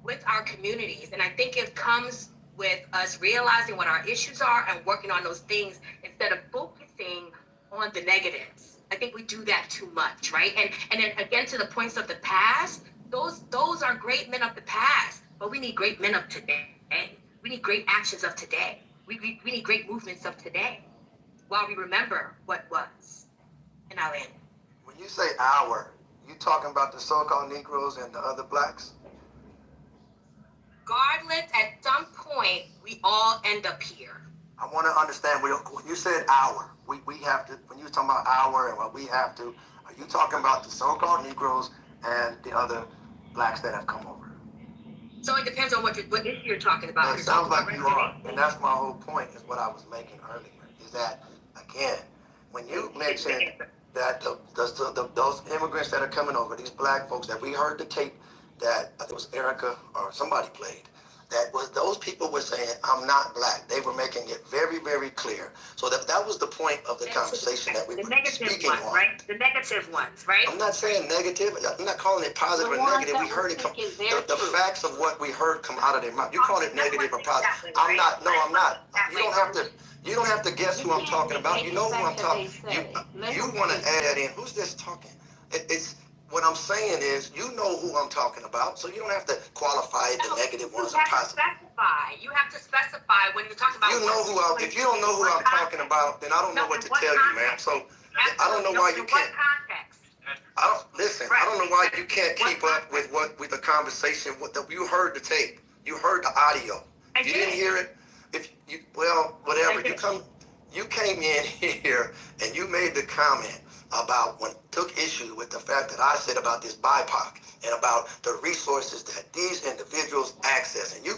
with our communities. And I think it comes with us realizing what our issues are and working on those things instead of focusing on the negatives. I think we do that too much, right? And then again, to the points of the past, those are great men of the past, but we need great men of today. We need great actions of today. We need great movements of today while we remember what was. And I'll end. When you say our, you talking about the so-called Negroes and the other blacks? Regardless, at some point, we all end up here. I want to understand, when you said our, we have to, when you were talking about our and what we have to, are you talking about the so-called Negroes and the other blacks that have come over? So it depends on what issue you're talking about. It sounds like you are, and that's my whole point, is what I was making earlier, is that, again, when you mentioned that those immigrants that are coming over, these black folks, that we heard the tape that I think it was Erica or somebody played, that was those people were saying, I'm not black. They were making it very, very clear. So that was the point of the conversation that we were speaking on. Right? The negative ones, right? I'm not saying negative. I'm not calling it positive or negative. We heard it come. The facts of what we heard come out of their mouth. You call it negative or positive. I'm not. No, I'm not. You don't have to. You don't have to guess who I'm talking about. You know who I'm talking. You want to add that in. Who's this talking? It's. What I'm saying is, you know who I'm talking about, so you don't have to qualify it, the negative ones or positive. You have to specify when you're talking about. You know who if you don't know who I'm talking about, then I don't know what to tell you, man. So I don't know why you can't. I don't know why you can't keep up with the conversation. You heard the tape, you heard the audio. If you didn't hear it, whatever. You came in here and you made the comment about took issue with the fact that I said about this BIPOC and about the resources that these individuals access. And you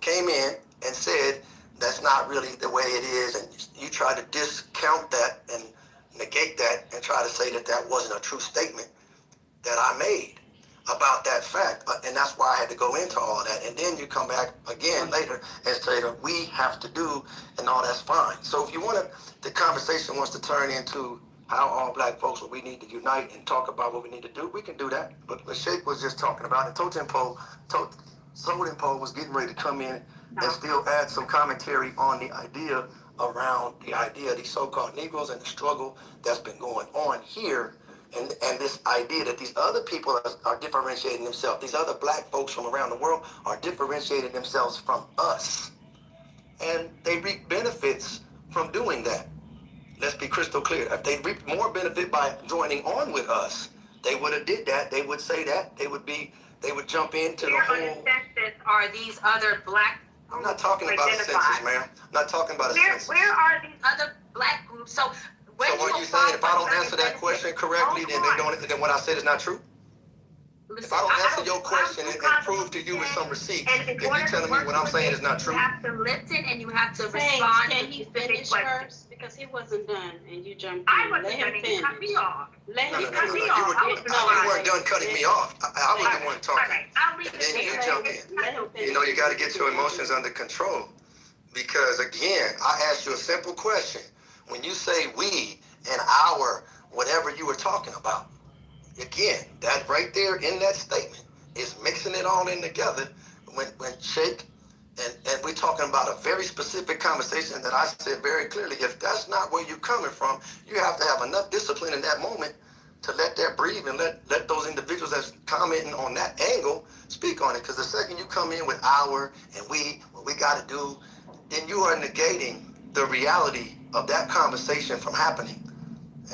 came in and said that's not really the way it is, and you tried to discount that and negate that and try to say that that wasn't a true statement that I made about that fact. And that's why I had to go into all that. And then you come back again later and say that we have to do, and all that's fine. So if you want the conversation wants to turn into how all black folks, what we need to unite and talk about what we need to do, we can do that. But Sheikh was just talking about it. Sotempo was getting ready to come in and still add some commentary on the idea around the idea of these so-called Negroes and the struggle that's been going on here, and this idea that these other people are differentiating themselves. These other black folks from around the world are differentiating themselves from us. And they reap benefits from doing that. Let's be crystal clear. If they reaped more benefit by joining on with us, they would have did that. They would say that. They would jump into the whole. Census are these other black groups? I'm not talking about a census, ma'am. I'm not talking about a census. Where are these other black groups? So are you saying if I don't answer that question correctly, then what I said is not true? If I don't answer your question and prove to you with some receipts, then you're telling me what I'm saying is not true? You have to listen and you have to respond. Can he finish first? Because he wasn't done and you jumped in. I wasn't done and you cut me off. You weren't done cutting me off. I was the one talking. And then you jump in. You know, you got to get your emotions under control. Because again, I asked you a simple question. When you say we and our, whatever you were talking about, again, that right there in that statement is mixing it all in together. When Sheikh, and we're talking about a very specific conversation that I said very clearly, if that's not where you're coming from, you have to have enough discipline in that moment to let that breathe and let those individuals that's commenting on that angle speak on it. Because the second you come in with our and we, what we got to do, then you are negating the reality of that conversation from happening.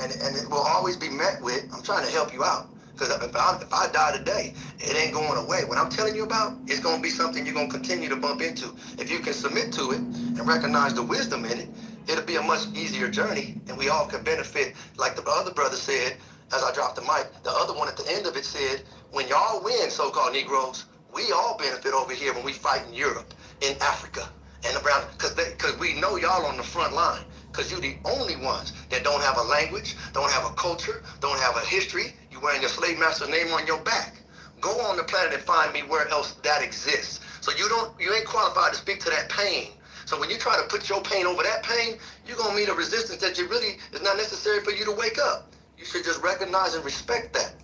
And it will always be met with, I'm trying to help you out. Because if I die today, it ain't going away. What I'm telling you about, it's going to be something you're going to continue to bump into. If you can submit to it and recognize the wisdom in it, it'll be a much easier journey, and we all can benefit. Like the other brother said, as I dropped the mic, the other one at the end of it said, when y'all win, so-called Negroes, we all benefit over here when we fight in Europe, in Africa, and around, because we know y'all on the front line. Because you're the only ones that don't have a language, don't have a culture, don't have a history. You're wearing your slave master's name on your back. Go on the planet and find me where else that exists. So you ain't qualified to speak to that pain. So when you try to put your pain over that pain, you're going to meet a resistance that you really is not necessary for you to wake up. You should just recognize and respect that.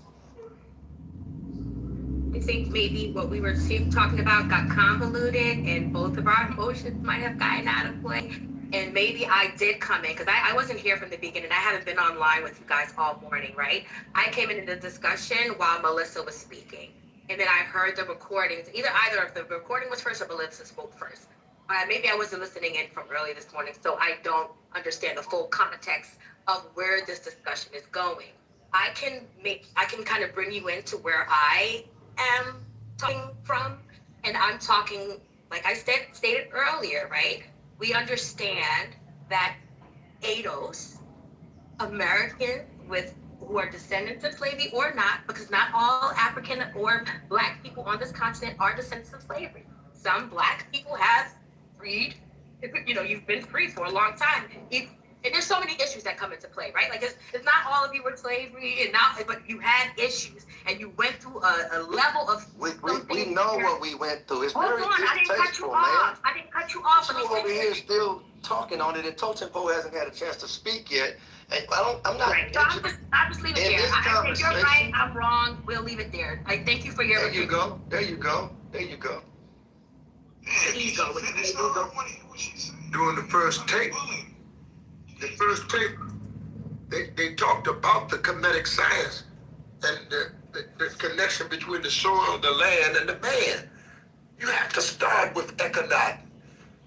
think maybe what we were talking about got convoluted and both of our emotions might have gotten out of play. And maybe I did come in, because I wasn't here from the beginning. I haven't been online with you guys all morning, right? I came into the discussion while Melissa was speaking. And then I heard the recordings. Either of the recording was first or Melissa spoke first. Maybe I wasn't listening in from early this morning, so I don't understand the full context of where this discussion is going. I can kind of bring you into where I am talking from, and I'm talking, like I stated earlier, right? We understand that ADOS, Americans who are descendants of slavery or not, because not all African or Black people on this continent are descendants of slavery. Some Black people have freed, you've been free for a long time. And there's so many issues that come into play, right? Like it's not all of you were slavery, but you had issues, and you went through a level of. We know what we went through. It's Hold very on, I didn't cut you distasteful, off. man. I didn't cut you off. You over here still talking on it, and Totempo hasn't had a chance to speak yet. And I'm not. Right, so I'll just leave it there. I say you're right, I'm wrong. We'll leave it there. I thank you for your. There you go. There you go. There you go. Ego. During the first tape, they talked about the Kemetic science and the connection between the soil, the land, and the man. You have to start with Econaut.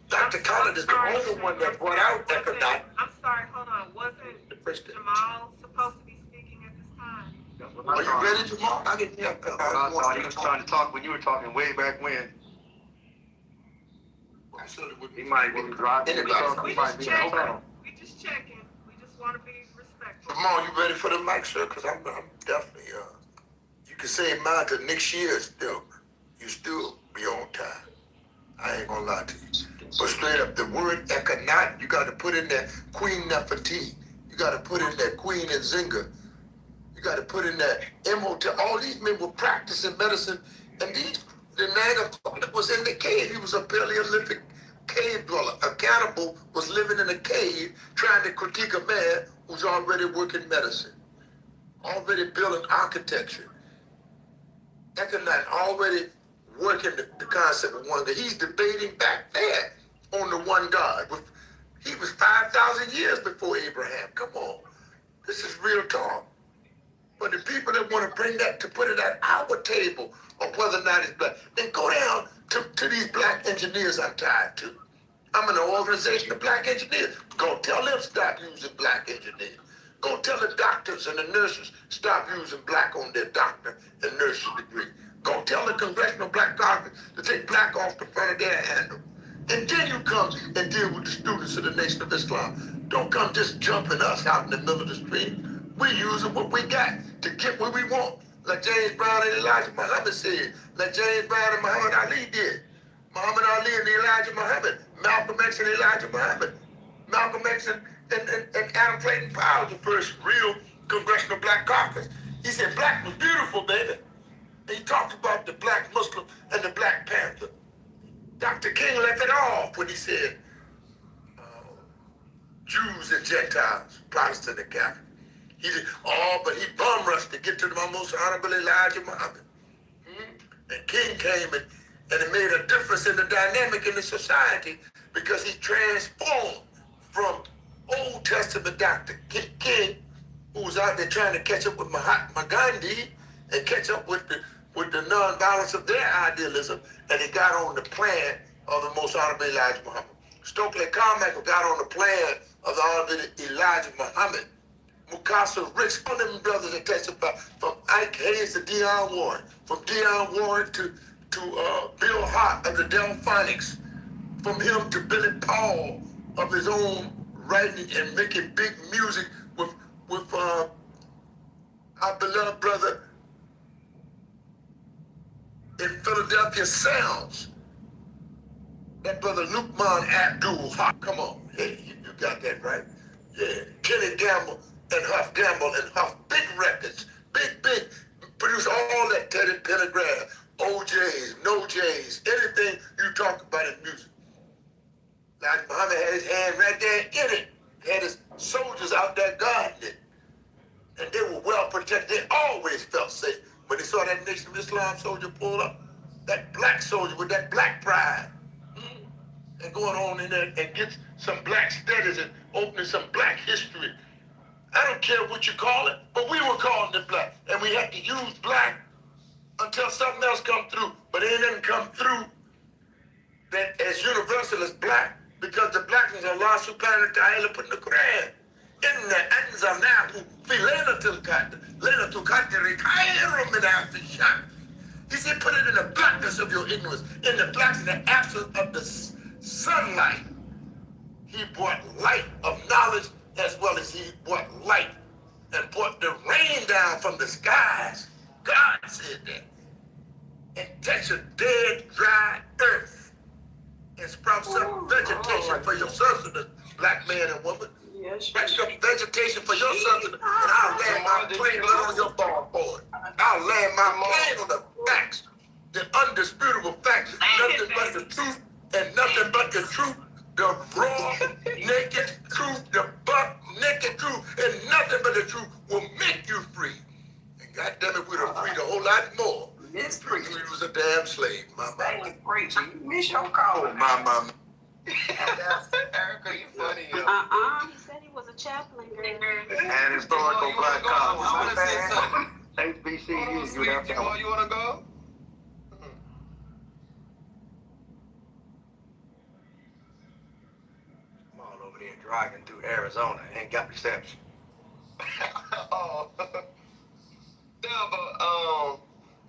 Dr. Collins is the only one that brought out Econaut. I'm sorry, hold on. Wasn't Jamal supposed to be speaking at this time? Are you ready, Jamal? I didn't hear. He was trying to talk when you were talking way back when. He might be driving. We just checking. We just want to be respectful. Jamal, you ready for the mic, sir? Because I'm definitely, you can say mine to next year still. You still be on time. I ain't gonna lie to you. But straight up, the word Econaut, you got to put in there Queen Nefertiti. You got to put in there Queen Nzinga. You got to put in there Imhotep. All these men were practicing medicine, and the Nanga was in the cave. He was a Paleolithic cave dweller. A cannibal was living in a cave trying to critique a man who's already working medicine, already building architecture. Econaut already working the concept of one God. He's debating back there on the one God. He was 5,000 years before Abraham. Come on. This is real talk. But the people that want to bring that, to put it at our table, or whether or not it's black, then go down to these black engineers I'm tied to. I'm in an organization of black engineers. Go tell them stop using black engineers. Go tell the doctors and the nurses stop using black on their doctor and nurse's degree. Go tell the Congressional Black Caucus to take black off the front of their handle. And then you come and deal with the students of the Nation of Islam. Don't come just jumping us out in the middle of the street. We're using what we got to get what we want. Like James Brown and Elijah Muhammad said. Like James Brown and Muhammad Ali did. Muhammad Ali and Elijah Muhammad. Malcolm X and Elijah Muhammad. Malcolm X and Adam Clayton Powell, the first real Congressional Black Caucus. He said black was beautiful, baby. And he talked about the black Muslim and the Black Panther. Dr. King left it off when he said Jews and Gentiles, Protestant and Catholic. He did but he bum rushed to get to the most honorable Elijah Muhammad. And King came and it made a difference in the dynamic in the society because he transformed from Old Testament Dr. King, who was out there trying to catch up with Mahatma Gandhi and catch up with the nonviolence of their idealism, and he got on the plan of the most honorable Elijah Muhammad. Stokely Carmichael got on the plan of the honorable Elijah Muhammad. Mukasa Ricks, all them brothers that testified, from Ike Hayes to Dionne Warren, from Dionne Warren to Bill Hart of the Delphonics, from him to Billy Paul of his own writing and making big music with our beloved brother in Philadelphia Sounds. That brother Lukman Abdul Haq, come on, yeah, you got that right. Yeah, Kenny Gamble and Huff Gamble and Huff, big records, big, produce all that Teddy Pendergrass, OJs, No J's, anything you talk about in music. Like Muhammad had his hand right there in it, had his soldiers out there guarding it. And they were well protected. They always felt safe. when they saw that Nation of Islam soldier pull up, that black soldier with that black pride, and going on in there and get some black studies and opening some black history. I don't care what you call it, but we were calling it black. And we had to use black until something else come through. But it didn't come through that as universal as black, because the blackness of Allah subhanahu wa ta'ala put in the Quran. Inna anzalnahu fi laylatil qadr. Laylatul qadr khayrun min alfi shahr. He said, put it in the blackness of your ignorance, in the blackness, the absence of the sunlight. He brought light of knowledge as well as he brought light and brought the rain down from the skies. God said that. And touch a dead, dry earth and sprout some vegetation for your sustenance, black man and woman. Sprout some vegetation for your sustenance, and I'll land my plane on your ball board. I'll land my plane on the facts, the undisputable facts, nothing but the truth and nothing but the truth. The raw, naked truth, the buck, naked truth, and nothing but the truth will make you free. And goddammit, we'd have freed a whole lot more. It's free. You was a damn slave, my mama. You miss your call. Oh, my mama. Erica, you funny, yo. He said he was a chaplain, girl. And historical black I college. want to say something. HBCU, Sweet Jamal, you want to go? I'm all over there driving through Arizona. Ain't got reception. Oh. Yeah, but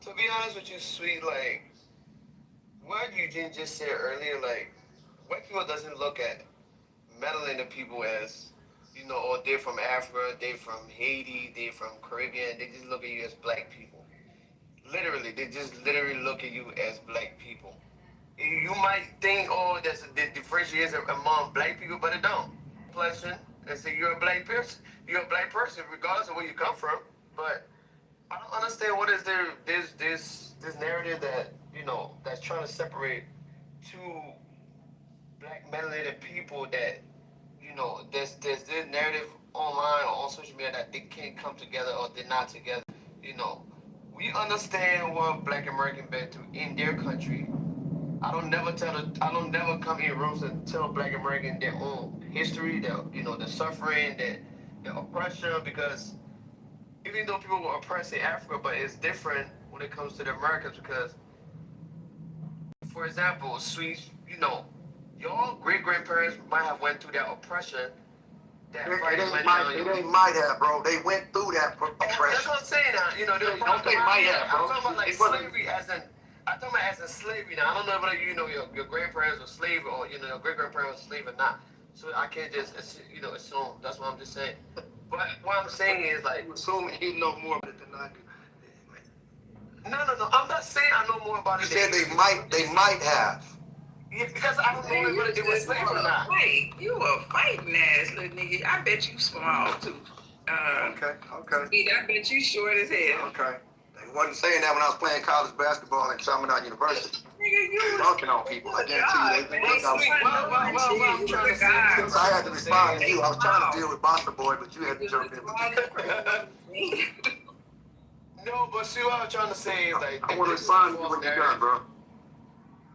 to be honest with you, Sweet, like what Eugene just said earlier, like white people doesn't look at melanated people as, you know, oh, they're from Africa, they're from Haiti, they're from Caribbean. They just look at you as black people. Literally, they just literally look at you as black people. You might think, oh, there's a differentiation among black people, but it don't. Pleasure and say you're a black person. You're a black person, regardless of where you come from. But I don't understand what is there this narrative that, you know, that's trying to separate two black melanated people that, you know, there's this narrative online or on social media that they can't come together or they're not together. You know, we understand what black Americans been through in their country. I don't never come in rooms and tell black Americans their own history, their, you know, the suffering, the oppression, because even though people were oppressed in Africa, but it's different when it comes to the Americans, because, for example, Swedes, you know, your great-grandparents might have went through that oppression. They might have, bro. They went through that oppression. That's what I'm saying now. You know, don't say might have, bro. I'm talking about like slavery I'm talking about as in slavery now. I don't know whether, you know, your grandparents were slave or, you know, your great-grandparents were slave or not. So I can't just, you know, assume. That's what I'm just saying. But what I'm saying is, like, assuming you know more about it than I do. No. I'm not saying I know more about it. You said they might have. Yeah, because I don't know whether they were slave or not. Wait, you a fighting ass little nigga. I bet you small too. Okay. I bet you short as hell. Okay. They wasn't saying that when I was playing college basketball at Chaminade University. Nigga, you dunking on people. I guarantee you. I had to respond to you. I was trying to deal with Bossa Boy, but you had to jump in. No, but see what I'm trying to say is, like, I want to respond to you when you're done, bro.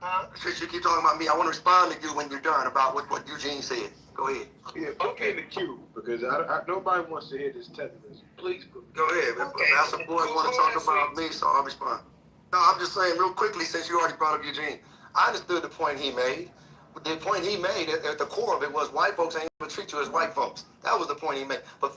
Huh? Since you keep talking about me, I want to respond to you when you're done about what Eugene said. Go ahead. Yeah, put me in the queue, because nobody wants to hear this television. Please put me. Go ahead. Okay. If some boys want to talk about me, so I'll respond. No, I'm just saying real quickly, since you already brought up Eugene. I understood the point he made. The point he made at the core of it was white folks ain't gonna treat you as white folks. That was the point he made. But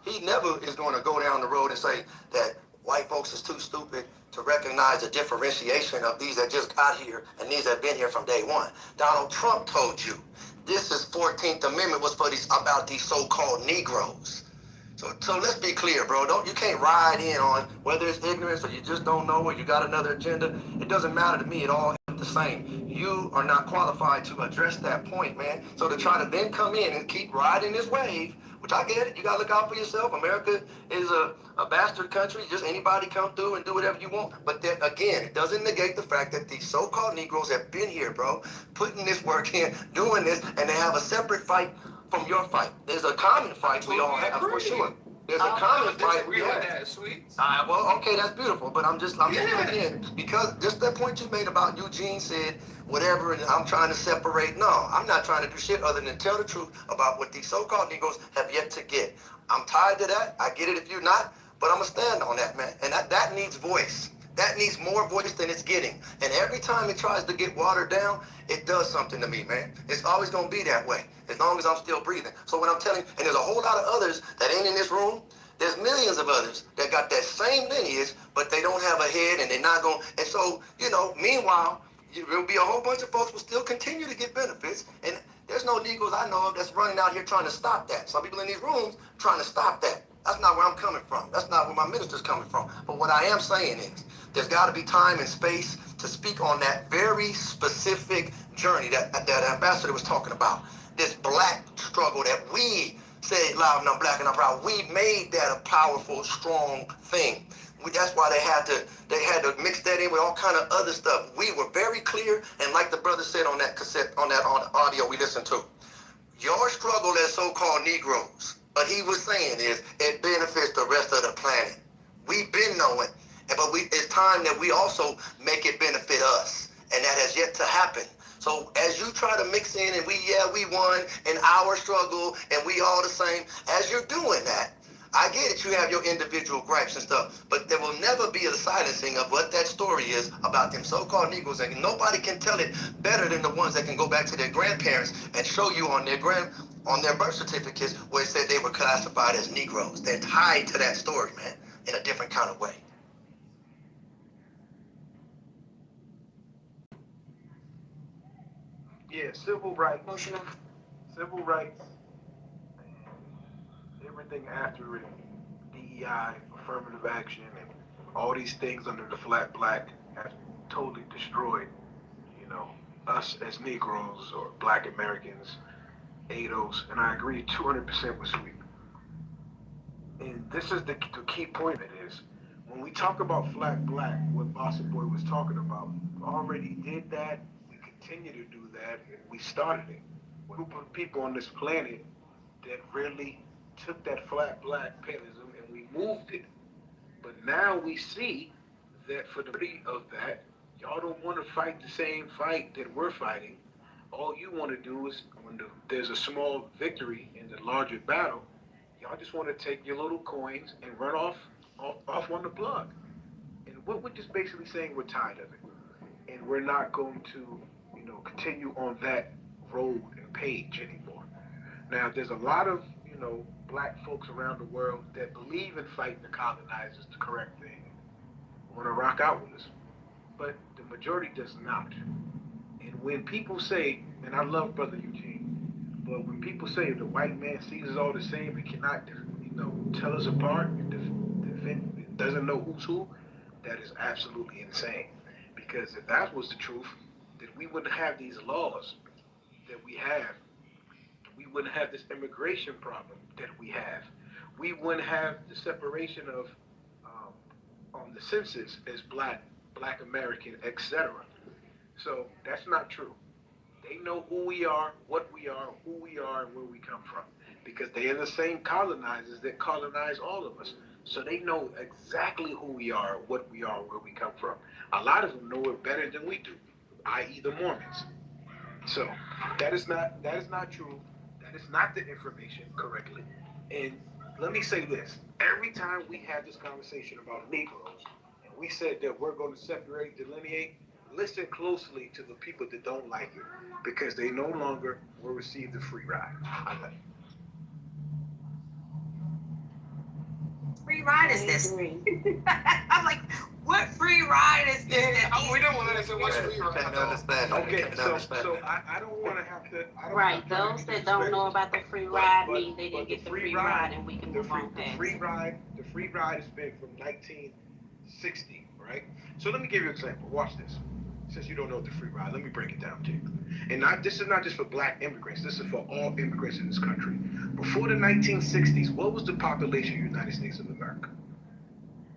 he never is going to go down the road and say that white folks is too stupid to recognize the differentiation of these that just got here and these that been here from day one. Donald Trump told you this is 14th Amendment was for about these so-called Negroes. So let's be clear, bro. You can't ride in on whether it's ignorance or you just don't know or you got another agenda. It doesn't matter to me at all. It's the same. You are not qualified to address that point, man. So to try to then come in and keep riding this wave, which I get it, you gotta look out for yourself. America is a bastard country. Just anybody come through and do whatever you want. But then again, it doesn't negate the fact that these so-called Negroes have been here, bro, putting this work in, doing this, and they have a separate fight from your fight. There's a common fight we all have, for sure. There's a common fight we disagree with have. that, sweet. Well, okay, that's beautiful, but I'm still again, because just that point you made about Eugene said whatever, and I'm trying to separate. No, I'm not trying to do shit other than tell the truth about what these so-called Negroes have yet to get. I'm tied to that. I get it if you're not, but I'm gonna stand on that, man. And that needs voice. That needs more voice than it's getting. And every time it tries to get watered down, it does something to me, man. It's always gonna be that way, as long as I'm still breathing. So when I'm telling, and there's a whole lot of others that ain't in this room, there's millions of others that got that same lineage, but they don't have a head and they're not going. And so, meanwhile, there'll be a whole bunch of folks will still continue to get benefits. And there's no Negroes I know of that's running out here trying to stop that. Some people in these rooms trying to stop that. That's not where I'm coming from. That's not where my minister's coming from. But what I am saying is there's got to be time and space to speak on that very specific journey that ambassador was talking about. This black struggle that we say it loud and I'm black and I'm proud. We made that a powerful, strong thing. That's why they had to mix that in with all kind of other stuff. We were very clear, and like the brother said on that cassette, on the audio we listened to, your struggle as so-called Negroes, what he was saying is it benefits the rest of the planet. We've been knowing, but it's time that we also make it benefit us, and that has yet to happen. So as you try to mix in and we won in our struggle and we all the same, as you're doing that, I get it, you have your individual gripes and stuff, but there will never be a silencing of what that story is about them so-called Negroes, and nobody can tell it better than the ones that can go back to their grandparents and show you on their birth certificates where it said they were classified as Negroes. They're tied to that story, man, in a different kind of way. Yeah, civil rights. Civil rights and everything after it, DEI, affirmative action, and all these things under the flat black have totally destroyed, us as Negroes or Black Americans, ADOS, and I agree 200% with Sweet. And this is the key point of it is, when we talk about flat black, what Bossa Boy was talking about, we already did that, we continue to do that, and we started it. We're a group of people on this planet that really took that flat black paganism and we moved it. But now we see that for the beauty of that, y'all don't want to fight the same fight that we're fighting. All you want to do is, when there's a small victory in the larger battle, y'all just want to take your little coins and run off on the plug. And we're just basically saying we're tired of it. And we're not going to, continue on that road and page anymore. Now, there's a lot of, black folks around the world that believe in fighting the colonizers the correct thing, want to rock out with us. But the majority does not. And when people say, and I love Brother Eugene, but when people say the white man sees us all the same and cannot, tell us apart and doesn't know who's who, that is absolutely insane. Because if that was the truth, then we wouldn't have these laws that we have. We wouldn't have this immigration problem that we have. We wouldn't have the separation of on the census as black American, etc. So that's not true. They know who we are, what we are, who we are, and where we come from. Because they are the same colonizers that colonize all of us. So they know exactly who we are, what we are, where we come from. A lot of them know it better than we do, i.e. the Mormons. So that is not true. That is not the information correctly. And let me say this. Every time we have this conversation about Negroes, and we said that we're going to separate, delineate, listen closely to the people that don't like it, because they no longer will receive the free ride. Free ride is this? I'm like, what free ride is this? We don't want to listen what's free ride. Okay, so I don't want to have to. Right, those that don't know about the free ride mean they didn't get the free ride, and we can move on past. The free ride has been from 1960, right? So let me give you an example. Watch this. Since you don't know the free ride, let me break it down to you. And this is not just for black immigrants. This is for all immigrants in this country. Before the 1960s, what was the population of the United States of America?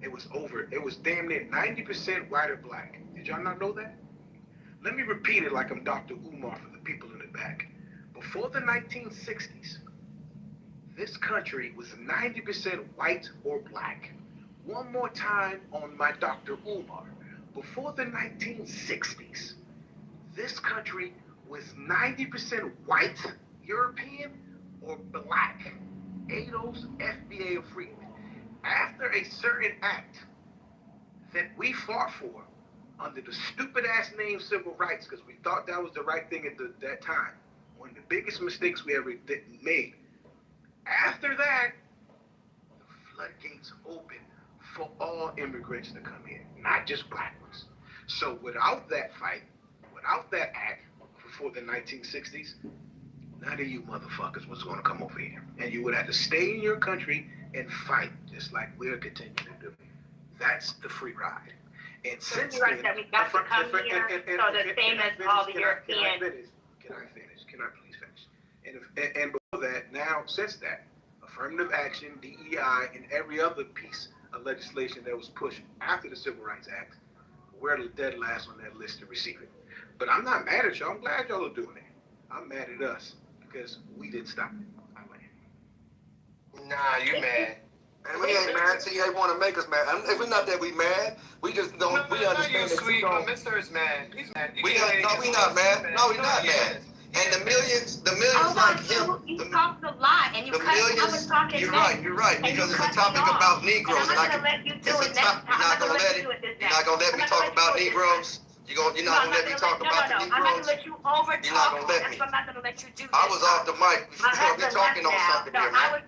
It was damn near 90% white or black. Did y'all not know that? Let me repeat it like I'm Dr. Umar for the people in the back. Before the 1960s, this country was 90% white or black. One more time on my Dr. Umar. Before the 1960s, this country was 90% white, European, or black. ADOS, FBA, or Freedmen. After a certain act that we fought for under the stupid-ass name civil rights, because we thought that was the right thing at that time, one of the biggest mistakes we ever made. After that, the floodgates opened for all immigrants to come in, not just black ones. So without that fight, without that act before the 1960s, none of you motherfuckers was going to come over here. And you would have to stay in your country and fight, just like we're continuing to do. That's the free ride. And since then, that we got to come here, so the same as all the Europeans. Can I finish? Can I please finish? And before that, now, since that, affirmative action, DEI, and every other piece of legislation that was pushed after the Civil Rights Act, we're the dead last on that list to receive it. But I'm not mad at y'all. I'm glad y'all are doing it. I'm mad at us because we didn't stop it. Nah, you mad. Man, we ain't mad. See, they want to make us mad. It's not that we mad. We just don't. We understand that sweet, but Mr. is mad. He's mad. We not mad. No, we not mad. And the millions like him. You talked a lot, and you cut me off and talking. You're right. Because it's a topic about Negroes, and I can. You're not gonna let it. You're not gonna let me talk about Negroes. You're not gonna let me talk about the Negroes. I'm not gonna let you over talk. You're not gonna let me. I'm not gonna let you do. I was off the mic. We're talking on something here, man.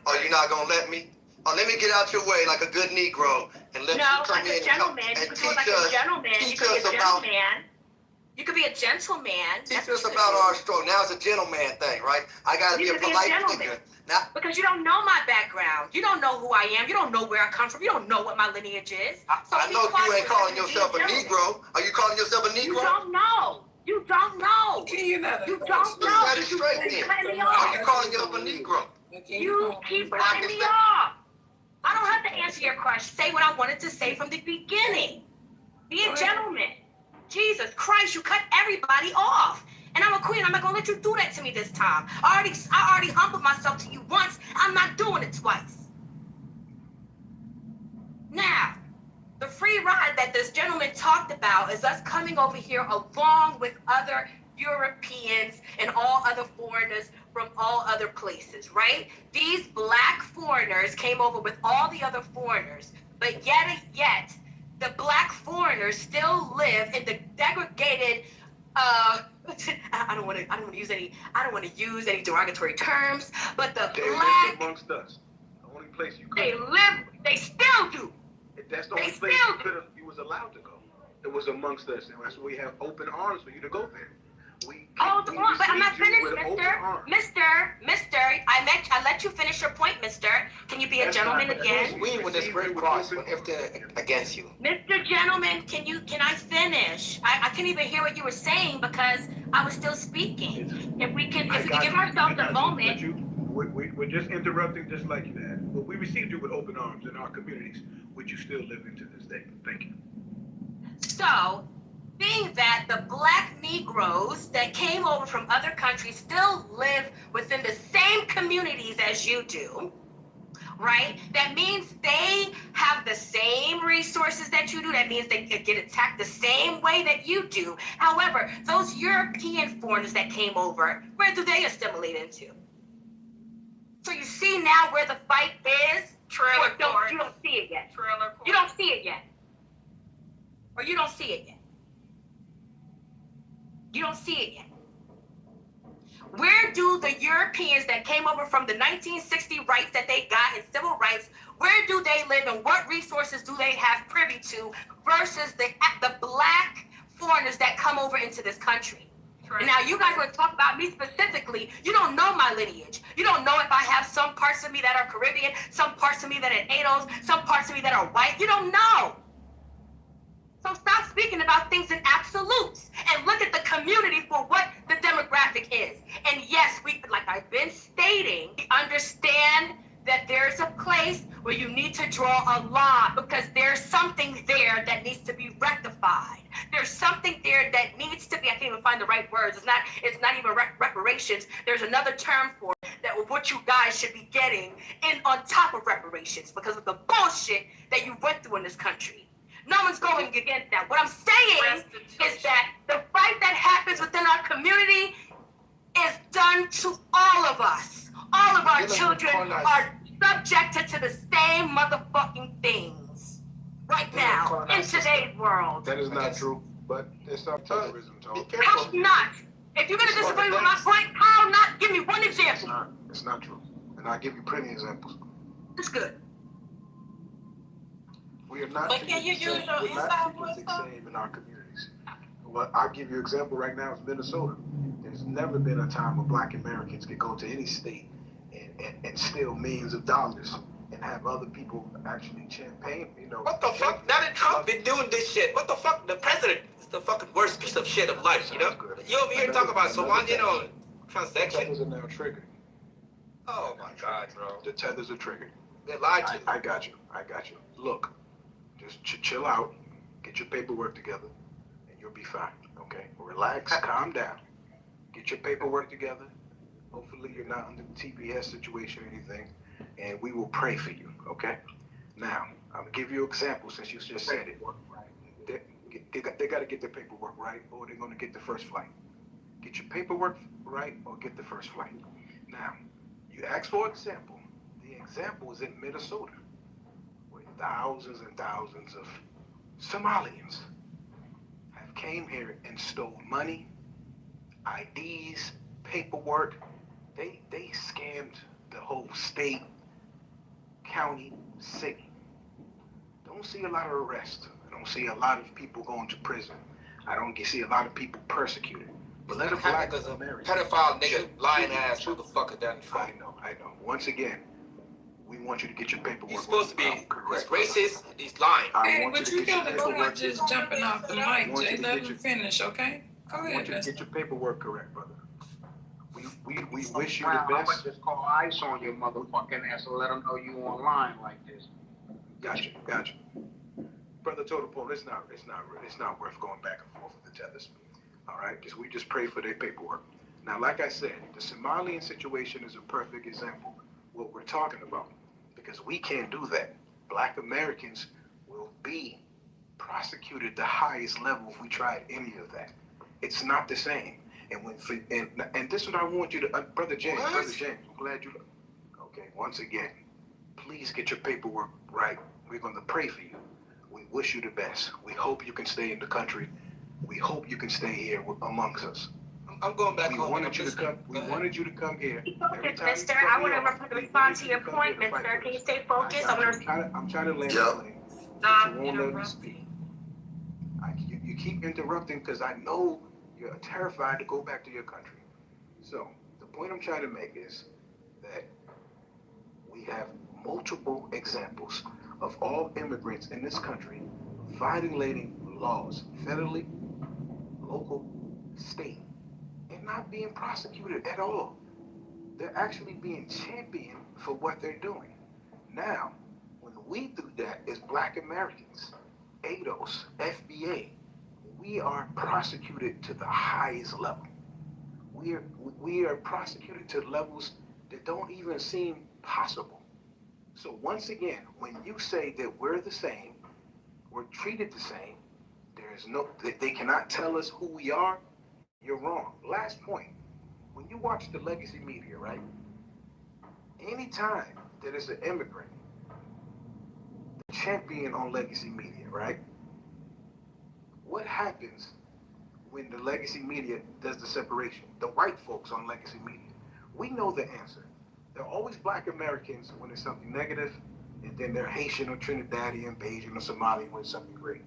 Oh, you're not gonna let me? Oh, let me get out your way like a good Negro and let you come in and teach us about. You could be a gentleman. Teach us about our stroke. Now it's a gentleman thing, right? I gotta be a polite nigga. Now, because you don't know my background. You don't know who I am. You don't know where I come from. You don't know what my lineage is. I know you ain't calling yourself a Negro. Are you calling yourself a Negro? You don't know. You don't know. You don't know. Set it straight then. Are you calling yourself a Negro? You keep cutting me off. I don't have to answer your question. Say what I wanted to say from the beginning. Be a gentleman. Jesus Christ, you cut everybody off. And I'm a queen. I'm not gonna let you do that to me this time. I already humbled myself to you once. I'm not doing it twice. Now, the free ride that this gentleman talked about is us coming over here along with other Europeans and all other foreigners from all other places, right? These black foreigners came over with all the other foreigners, but yet the black foreigners still live in the degraded I don't want to use any derogatory terms, but they live amongst us. The only place you could. They still do. That's the only place you was allowed to go. It was amongst us, and that's why we have open arms for you to go there. But I'm not finished, Mister. I let you finish your point, Mister. Can you be a gentleman again? We with this Red Cross when everything against you. Mr. Gentleman, can I finish? I couldn't even hear what you were saying because I was still speaking. If we give ourselves a moment. We're just interrupting just like that. But we received you with open arms in our communities, which you still live in to this day. Thank you. So, being that the black Negroes that came over from other countries still live within the same communities as you do, right? That means they have the same resources that you do. That means they get attacked the same way that you do. However, those European foreigners that came over, where do they assimilate into? So you see now where the fight is? Trailer court. You don't see it yet. Trailer court. You don't see it yet. Or you don't see it yet. You don't see it yet. Where do the Europeans that came over from the 1960 rights that they got in civil rights, where do they live and what resources do they have privy to versus the black foreigners that come over into this country? And now you guys want to talk about me specifically. You don't know my lineage. You don't know if I have some parts of me that are Caribbean, some parts of me that are ADOS, some parts of me that are white. You don't know. So stop speaking about things in absolutes and look at the community for what the demographic is. And yes, like I've been stating, we understand that there's a place where you need to draw a line because there's something there that needs to be rectified. There's something there that needs to be, I can't even find the right words. It's not even reparations. There's another term for it that what you guys should be getting in on top of reparations because of the bullshit that you went through in this country. No one's going against that. What I'm saying is that the fight that happens within our community is done to all of us. All of our children are subjected to the same motherfucking things right now in today's world. That is not true, but it's not terrorism talk. How not? If you're gonna disagree with my point, how not? Give me one example. It's not true. And I'll give you plenty of examples. That's good. We are not But can you use your inside voice the same in our communities. Well, I'll give you an example right now. It's Minnesota. There's never been a time where Black Americans could go to any state and steal millions of dollars and have other people actually campaign, you know. What the fuck? Now that Trump been doing this shit, what the fuck? The president is the fucking worst piece of shit of life, you know? You over here talking about Somalian or transaction? Tethers are now triggered. Oh my God, bro. The tethers are triggered. They lied to you. I got you. Look, just chill out, get your paperwork together, and you'll be fine, okay? Relax, calm down, get your paperwork together. Hopefully you're not under the TPS situation or anything, and we will pray for you, okay? Now, I'm gonna give you an example since you just said it. They got to get their paperwork right, or they're gonna get the first flight. Get your paperwork right, or get the first flight. Now, you asked for an example. The example is in Minnesota, where thousands and thousands of Somalians have came here and stole money, IDs, paperwork. They scammed the whole state, county, city. Don't see a lot of arrests. I don't see a lot of people going to prison. I don't see a lot of people persecuted. But let a Black American pedophile nigga, lying ass, motherfucker down the front. I know. Once again, we want you to get your paperwork. He's supposed to be correct. He's racist. He's lying. Hey, but you gotta go on just jumping off the mic, Jay. Let him finish, okay? Go ahead. I want you to get your paperwork correct, brother. We wish you the I'm gonna best. just call ICE on your motherfucking ass and let them know you online like this. Gotcha. Brother Totopo, it's not worth going back and forth with the tethers. All right, we just pray for their paperwork. Now, like I said, the Somalian situation is a perfect example of what we're talking about, because we can't do that. Black Americans will be prosecuted the highest level if we tried any of that. It's not the same. And this is what I want you to, Brother James, I'm glad you. Okay, once again, please get your paperwork right. We're going to pray for you. We wish you the best. We hope you can stay in the country. We hope you can stay here amongst us. I'm going back we home. Wanted you to come. We wanted you to come here. Mister, I want to respond to your point, Mister. Can you stay focused? I'm trying to land the plane. Stop you won't let me speak. You keep interrupting because I know you're terrified to go back to your country. So the point I'm trying to make is that we have multiple examples of all immigrants in this country violating laws, federally, local, state, and not being prosecuted at all. They're actually being championed for what they're doing. Now, when we do that as Black Americans, ADOS, FBA, we are prosecuted to the highest level. We are prosecuted to levels that don't even seem possible. So once again, when you say that we're the same, we're treated the same, they cannot tell us who we are, you're wrong. Last point, when you watch the legacy media, right? Anytime that is an immigrant, the champion on legacy media, right? What happens when the legacy media does the separation? The white folks on legacy media. We know the answer. They're always Black Americans when it's something negative, and then they're Haitian or Trinidadian, Bajan or Somali when it's something great.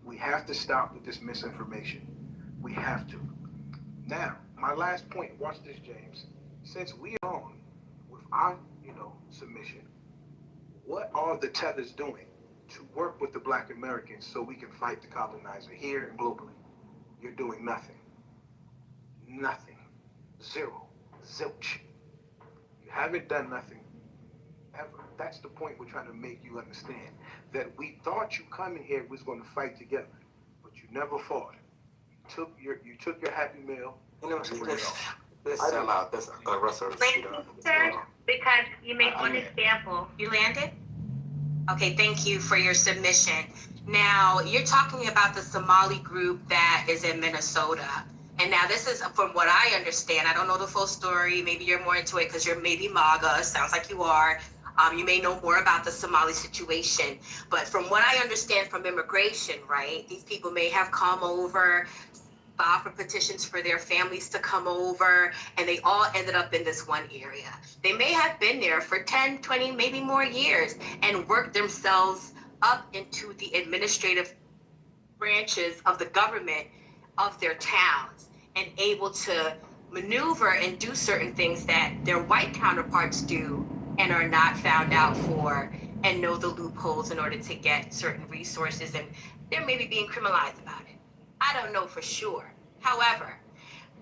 We have to stop with this misinformation. We have to. Now, my last point, watch this, James. Since we are on with our, submission, what are the tethers doing to work with the Black Americans so we can fight the colonizer here and globally? You're doing nothing. Nothing. Zero. Zilch. You haven't done nothing ever. That's the point we're trying to make you understand. That we thought you coming here was going to fight together, but you never fought. You took your Happy Meal. This sellout. This Russell. Because you made one example. You landed? Okay, thank you for your submission. Now, you're talking about the Somali group that is in Minnesota. And now this is, from what I understand, I don't know the full story. Maybe you're more into it because you're maybe MAGA. Sounds like you are. You may know more about the Somali situation. But from what I understand from immigration, right, these people may have come over, filed for petitions for their families to come over, and they all ended up in this one area. They may have been there for 10, 20, maybe more years and worked themselves up into the administrative branches of the government of their towns and able to maneuver and do certain things that their white counterparts do and are not found out for and know the loopholes in order to get certain resources, and they're maybe being criminalized about it. I don't know for sure. However,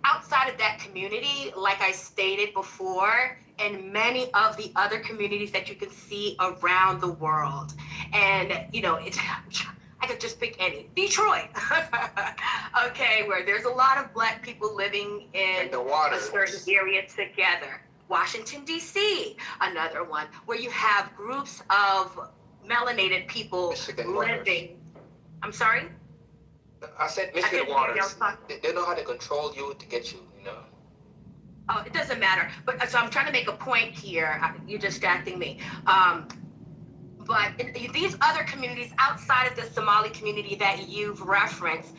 outside of that community, like I stated before, and many of the other communities that you can see around the world, and you know, I could just pick any. Detroit, okay, where there's a lot of Black people living in a certain area together. Washington, D.C., another one, where you have groups of melanated people living. I'm sorry? I said Michigan waters. They know how to control you to get you, you know. Oh, it doesn't matter. But so I'm trying to make a point here. You're distracting me. But in these other communities outside of the Somali community that you've referenced,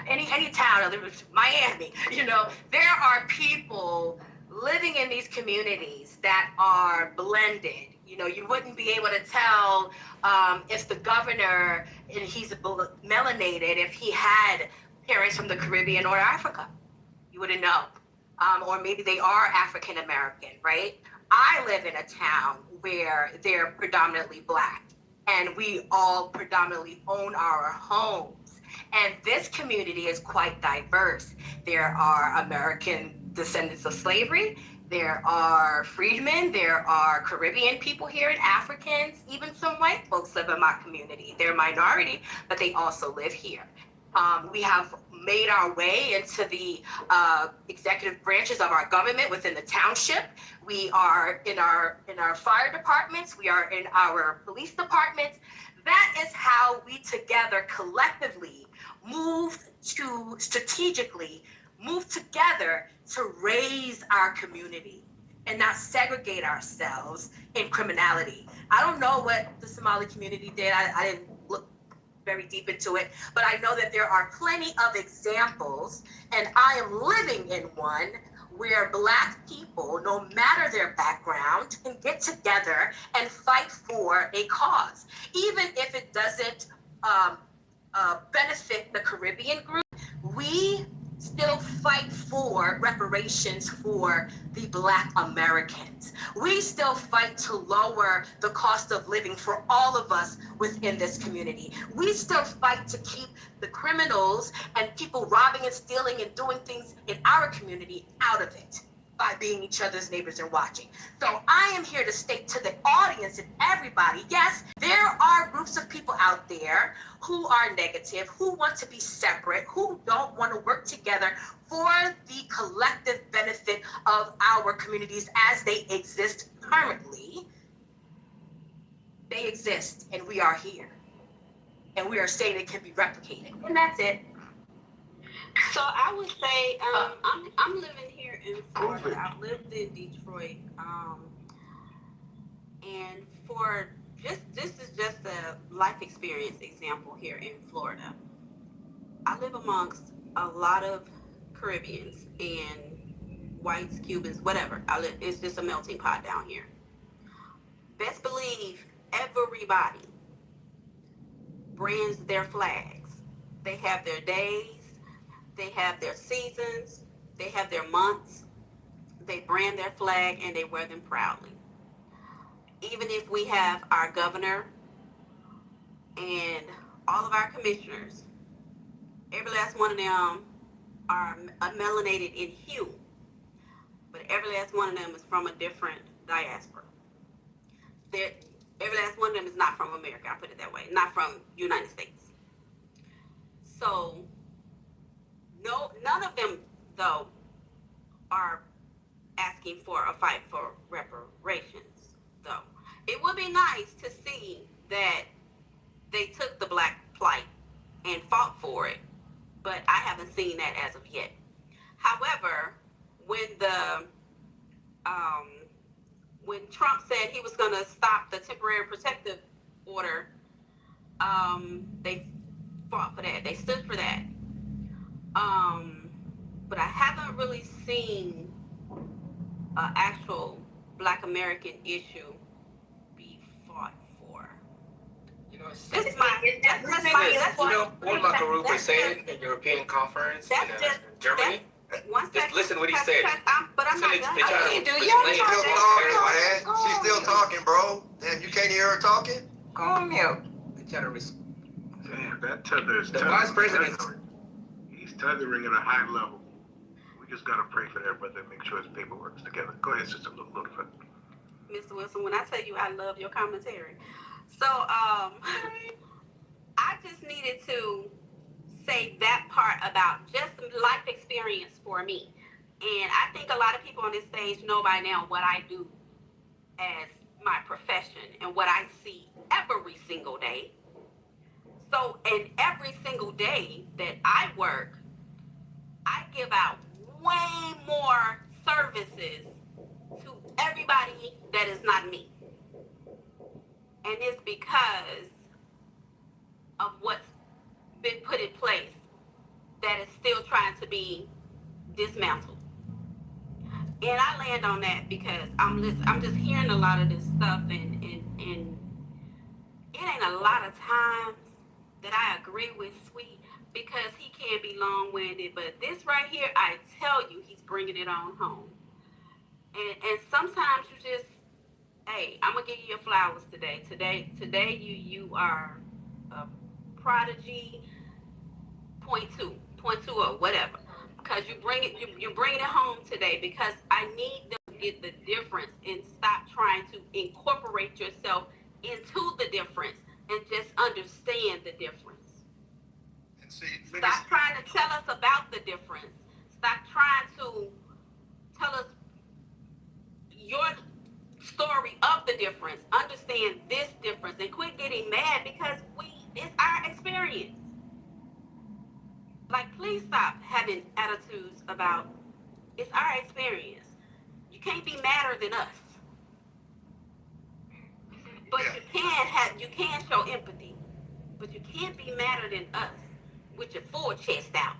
any town, Miami, you know, there are people living in these communities that are blended. You know, you wouldn't be able to tell if the governor, and he's melanated, if he had parents from the Caribbean or Africa. You wouldn't know. Or maybe they are African American, right? I live in a town where they're predominantly Black, and we all predominantly own our homes. And this community is quite diverse. There are American descendants of slavery, there are freedmen, there are Caribbean people here, and Africans, even some white folks live in my community. They're a minority, but they also live here. We have made our way into the executive branches of our government within the township. We are in our fire departments. We are in our police departments. That is how we together collectively strategically move together to raise our community and not segregate ourselves in criminality. I don't know what the Somali community did. I didn't look very deep into it, but I know that there are plenty of examples, and I am living in one where Black people, no matter their background, can get together and fight for a cause. Even if it doesn't benefit the Caribbean group, we still fight for reparations for the Black Americans. We still fight to lower the cost of living for all of us within this community. We still fight to keep the criminals and people robbing and stealing and doing things in our community out of it by being each other's neighbors and watching. So I am here to state to the audience and everybody, yes, there are groups of people out there who are negative, who want to be separate, who don't want to work together for the collective benefit of our communities as they exist currently. They exist, and we are here. And we are saying it can be replicated. And that's it. So I would say I'm living here in Florida. I've lived in Detroit, and for this is just a life experience example here in Florida. I live amongst a lot of Caribbeans and whites, Cubans, whatever. It's just a melting pot down here. Best believe everybody brands their flags. They have their days. They have their seasons, they have their months, they brand their flag and they wear them proudly. Even if we have our governor and all of our commissioners, every last one of them are melanated in hue, but every last one of them is from a different diaspora. Every last one of them is not from America, I'll put it that way, not from United States. So, no, none of them, though, are asking for a fight for reparations, though. It would be nice to see that they took the black plight and fought for it, but I haven't seen that as of yet. However, when Trump said he was going to stop the temporary protective order, they fought for that. They stood for that. But I haven't really seen an actual Black American issue be fought for. You know, That's my. You know what Makarov was saying in European conference in Germany? Just listen to what he said. But I'm not done. She's still talking, man. She's still talking, bro. Damn, you can't hear her talking? Go on mute. Damn, that tether is The vice president. He's tethering at a high level. We just gotta pray for that brother and make sure his paperwork is together. Go ahead, Sister Lucifer. Mr. Wilson, when I tell you I love your commentary. So, I just needed to say that part about just life experience for me. And I think a lot of people on this stage know by now what I do as my profession and what I see every single day. So, and every single day that I work, I give out way more services to everybody that is not me. And it's because of what's been put in place that is still trying to be dismantled. And I land on that because I'm just hearing a lot of this stuff, and it ain't a lot of times that I agree with Sweet, because he can be long-winded, but this right here, I tell you, he's bringing it on home. And sometimes you just, hey, I'm gonna give you your flowers today. Today you are a prodigy, point two or whatever, because you're bringing it home today, because I need them to get the difference and stop trying to incorporate yourself into the difference and just understand the difference. And see, stop trying to tell us about the difference. Stop trying to tell us your story of the difference. Understand this difference and quit getting mad because it's our experience. Like, please stop having attitudes about it's our experience. You can't be madder than us. But you can show empathy. But you can't be madder than us with your full chest out.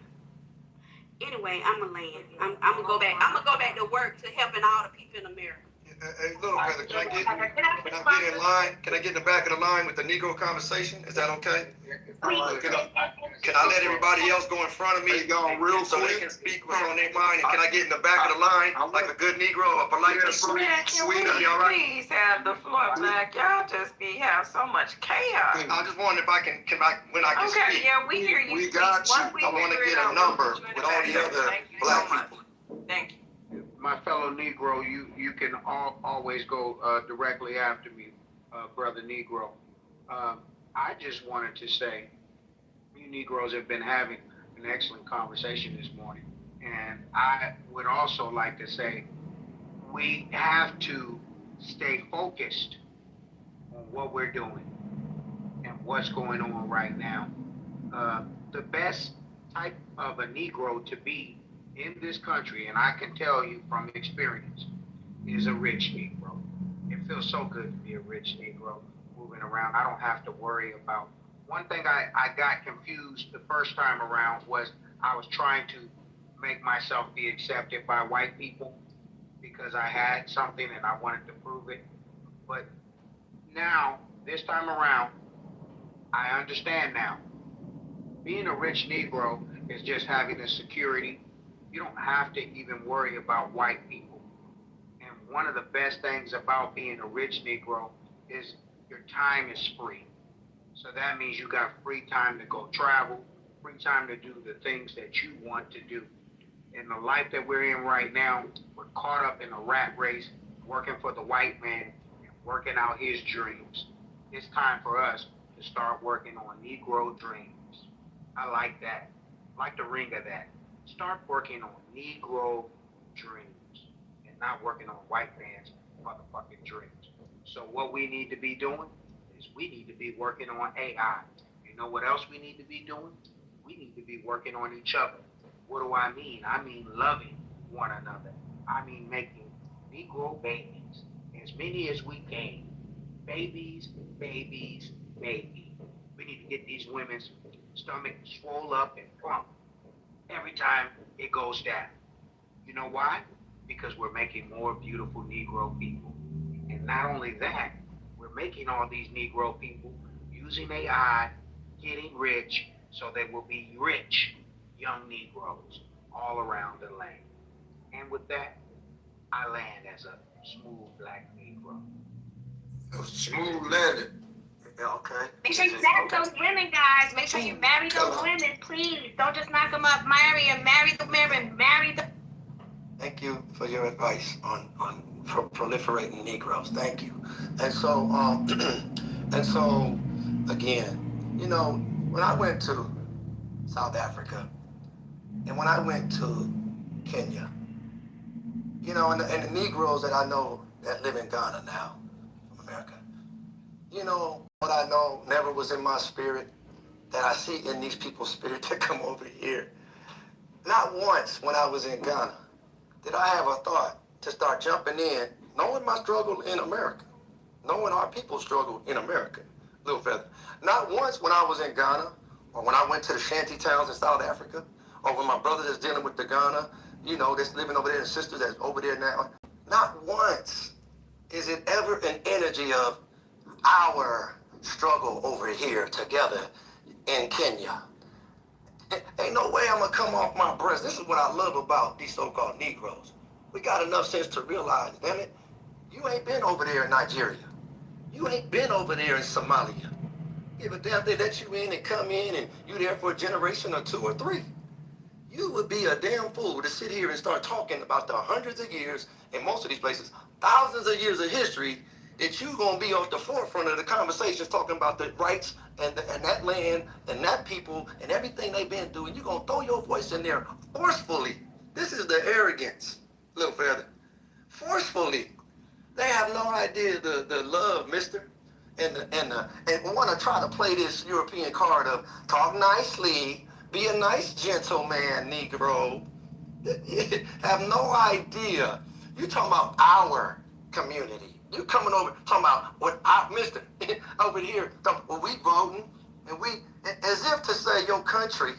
Anyway, I'm gonna land. I'm gonna go back. I'm gonna go back to work to helping all the people in America. Hey, little brother, can I get in line? Can I get in the back of the line with the Negro conversation? Is that okay? Can I let everybody else go in front of me so they can speak what's on their mind? And can I get in the back of the line like a good Negro, a polite Man, can we please have the floor back? Y'all just have so much chaos. I just wondering if I can when I can speak. Okay, yeah, we hear you. We got you. I want to get a number with all the other black people. Thank you. My fellow Negro, you can always go directly after me, Brother Negro. I just wanted to say, you Negroes have been having an excellent conversation this morning. And I would also like to say, we have to stay focused on what we're doing and what's going on right now. The best type of a Negro to be in this country, and I can tell you from experience, is a rich Negro. It feels so good to be a rich Negro moving around. I don't have to worry about. One thing I got confused the first time around was I was trying to make myself be accepted by white people because I had something and I wanted to prove it. But now, this time around, I understand now. Being a rich Negro is just having the security. You don't have to even worry about white people. And one of the best things about being a rich Negro is your time is free. So that means you got free time to go travel, free time to do the things that you want to do. In the life that we're in right now, we're caught up in a rat race, working for the white man, and working out his dreams. It's time for us to start working on Negro dreams. I like that. I like the ring of that. Start working on Negro dreams and not working on white man's motherfucking dreams. So what we need to be doing is we need to be working on AI. You know what else we need to be doing? We need to be working on each other. What do I mean? I mean loving one another. I mean making Negro babies, as many as we can. Babies, babies, babies. We need to get these women's stomach swole up and plump every time it goes down. You know why? Because we're making more beautiful Negro people. And not only that, we're making all these Negro people using AI, getting rich, so they will be rich young Negroes all around the land. And with that, I land as a smooth black Negro. Smooth landing. Yeah, okay. Make sure you marry those women, guys. Make sure you marry those women, please. Don't just knock them up. Marry them. Marry the women. Marry the... Thank you for your advice on proliferating Negroes. Thank you. And so, again, you know, when I went to South Africa and when I went to Kenya, you know, and the Negroes that I know that live in Ghana now, America, you know, what I know never was in my spirit that I see in these people's spirit to come over here. Not once when I was in Ghana did I have a thought to start jumping in, knowing my struggle in America, knowing our people's struggle in America, Little Feather. Not once when I was in Ghana, or when I went to the shanty towns in South Africa, or when my brother that's dealing with the Ghana, you know, that's living over there, and sisters that's over there now. Not once is it ever an energy of our struggle over here together in Kenya. Ain't no way I'm gonna come off my breast. This is what I love about these so-called Negroes. We got enough sense to realize, damn it, you ain't been over there in Nigeria. You ain't been over there in Somalia. Give a damn they let you in and come in and you there for a generation or two or three. You would be a damn fool to sit here and start talking about the hundreds of years, in most of these places, thousands of years of history, that you gonna be off the forefront of the conversations talking about the rights and that land and that people and everything they've been through, and you're gonna throw your voice in there forcefully. This is the arrogance, Little Feather. Forcefully. They have no idea the love, mister. And want to try to play this European card of talk nicely, be a nice gentleman, Negro. Have no idea. You talking about our community. You coming over talking about what I, mister, over here, well, we voting, and we, as if to say your country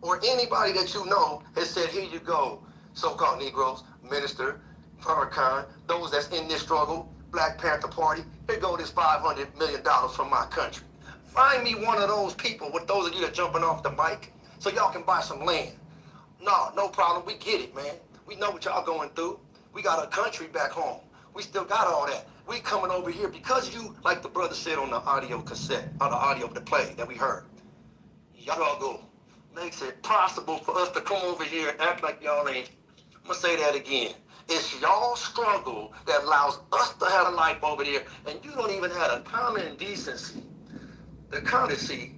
or anybody that you know has said, here you go, so-called Negroes, Minister, Farrakhan, those that's in this struggle, Black Panther Party, here go this $500 million from my country. Find me one of those people, with those of you that jumping off the mic, so y'all can buy some land. No problem, we get it, man. We know what y'all going through. We got a country back home. We still got all that. We coming over here because you, like the brother said on the audio cassette, on the audio of the play that we heard, y'all makes it possible for us to come over here and act like y'all ain't. I'm gonna say that again. It's y'all struggle that allows us to have a life over there, and you don't even have a common decency, the courtesy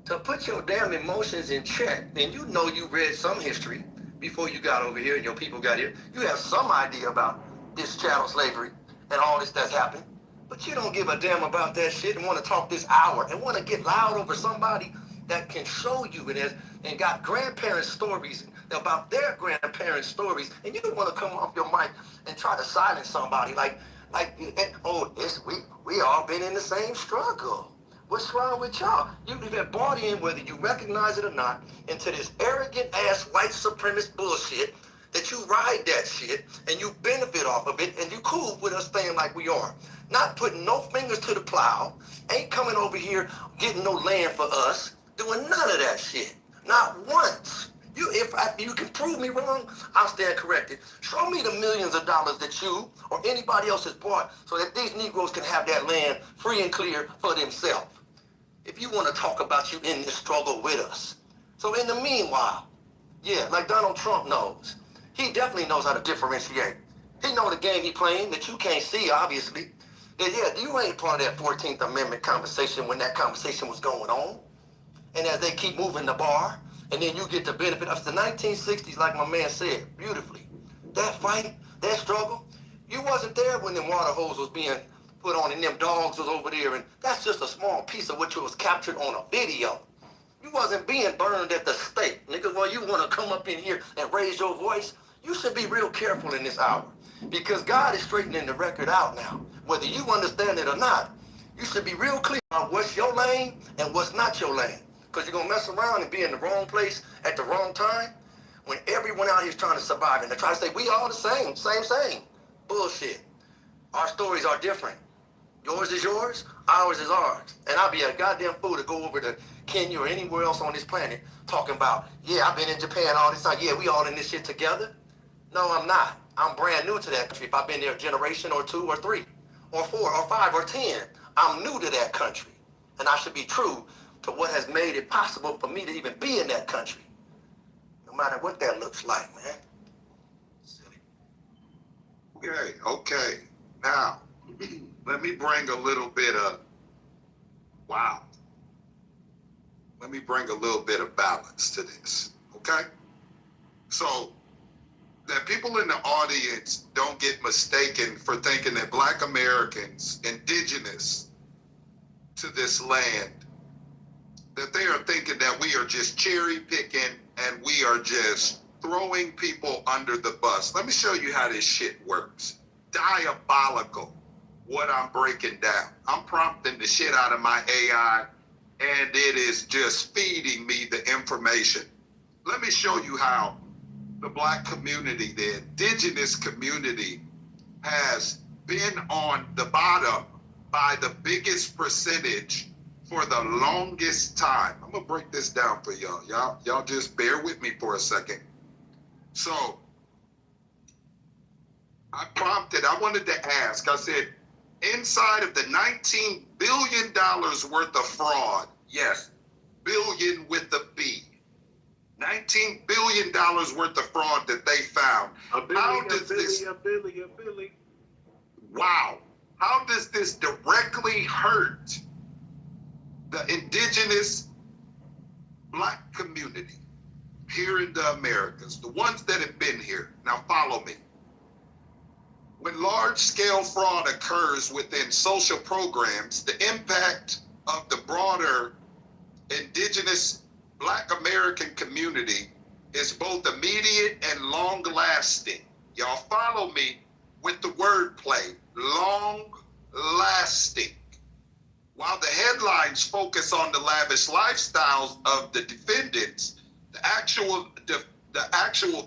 to put your damn emotions in check. And you know you read some history before you got over here and your people got here. You have some idea about this chattel slavery and all this that's happened, but you don't give a damn about that shit and want to talk this hour and want to get loud over somebody that can show you and got grandparent stories about their grandparents' stories, and you don't want to come off your mic and try to silence somebody like we all been in the same struggle. What's wrong with y'all? You've been bought in, whether you recognize it or not, into this arrogant ass white supremacist bullshit that you ride that shit and you benefit off of it and you cool with us staying like we are. Not putting no fingers to the plow, ain't coming over here getting no land for us, doing none of that shit. Not once. If you can prove me wrong, I'll stand corrected. Show me the millions of dollars that you or anybody else has bought so that these Negroes can have that land free and clear for themselves. If you want to talk about you in this struggle with us. So in the meanwhile, yeah, like Donald Trump knows, he definitely knows how to differentiate. He know the game he playing that you can't see, obviously. That, yeah, you ain't part of that 14th Amendment conversation when that conversation was going on. And as they keep moving the bar, and then you get the benefit of the 1960s, like my man said beautifully. that fight, that struggle. You wasn't there when them water hoses was being put on and them dogs was over there, and that's just a small piece of what was captured on a video. You wasn't being burned at the stake. Nigga, well, you want to come up in here and raise your voice? You should be real careful in this hour, because God is straightening the record out now. Whether you understand it or not, you should be real clear on what's your lane and what's not your lane. Because you're going to mess around and be in the wrong place at the wrong time when everyone out here is trying to survive. And they try to say, we all the same. Bullshit. Our stories are different. Yours is yours, ours is ours. And I'd be a goddamn fool to go over to Kenya or anywhere else on this planet talking about, yeah, I've been in Japan all this time. Yeah, we all in this shit together. No, I'm not. I'm brand new to that country. If I've been there a generation or 2 or 3 or 4 or 5 or 10, I'm new to that country. And I should be true to what has made it possible for me to even be in that country. No matter what that looks like, man. Okay. Now, let me bring a little bit of, wow. Let me bring a little bit of balance to this, okay? So, that people in the audience don't get mistaken for thinking that Black Americans, indigenous to this land, that they are thinking that we are just cherry picking and we are just throwing people under the bus. Let me show you how this shit works. Diabolical, what I'm breaking down. I'm prompting the shit out of my AI and it is just feeding me the information. Let me show you how the Black community, the indigenous community, has been on the bottom by the biggest percentage for the longest time. I'm gonna break this down for y'all. Y'all just bear with me for a second. So, I wanted to ask, I said, inside of the $19 billion worth of fraud, yes, billion with a B, $19 billion worth of fraud that they found. Wow. How does this directly hurt the indigenous Black community here in the Americas, the ones that have been here? Now follow me. When large-scale fraud occurs within social programs, the impact of the broader indigenous Black American community is both immediate and long-lasting. Y'all follow me with the wordplay, long-lasting. While the headlines focus on the lavish lifestyles of the defendants, the actual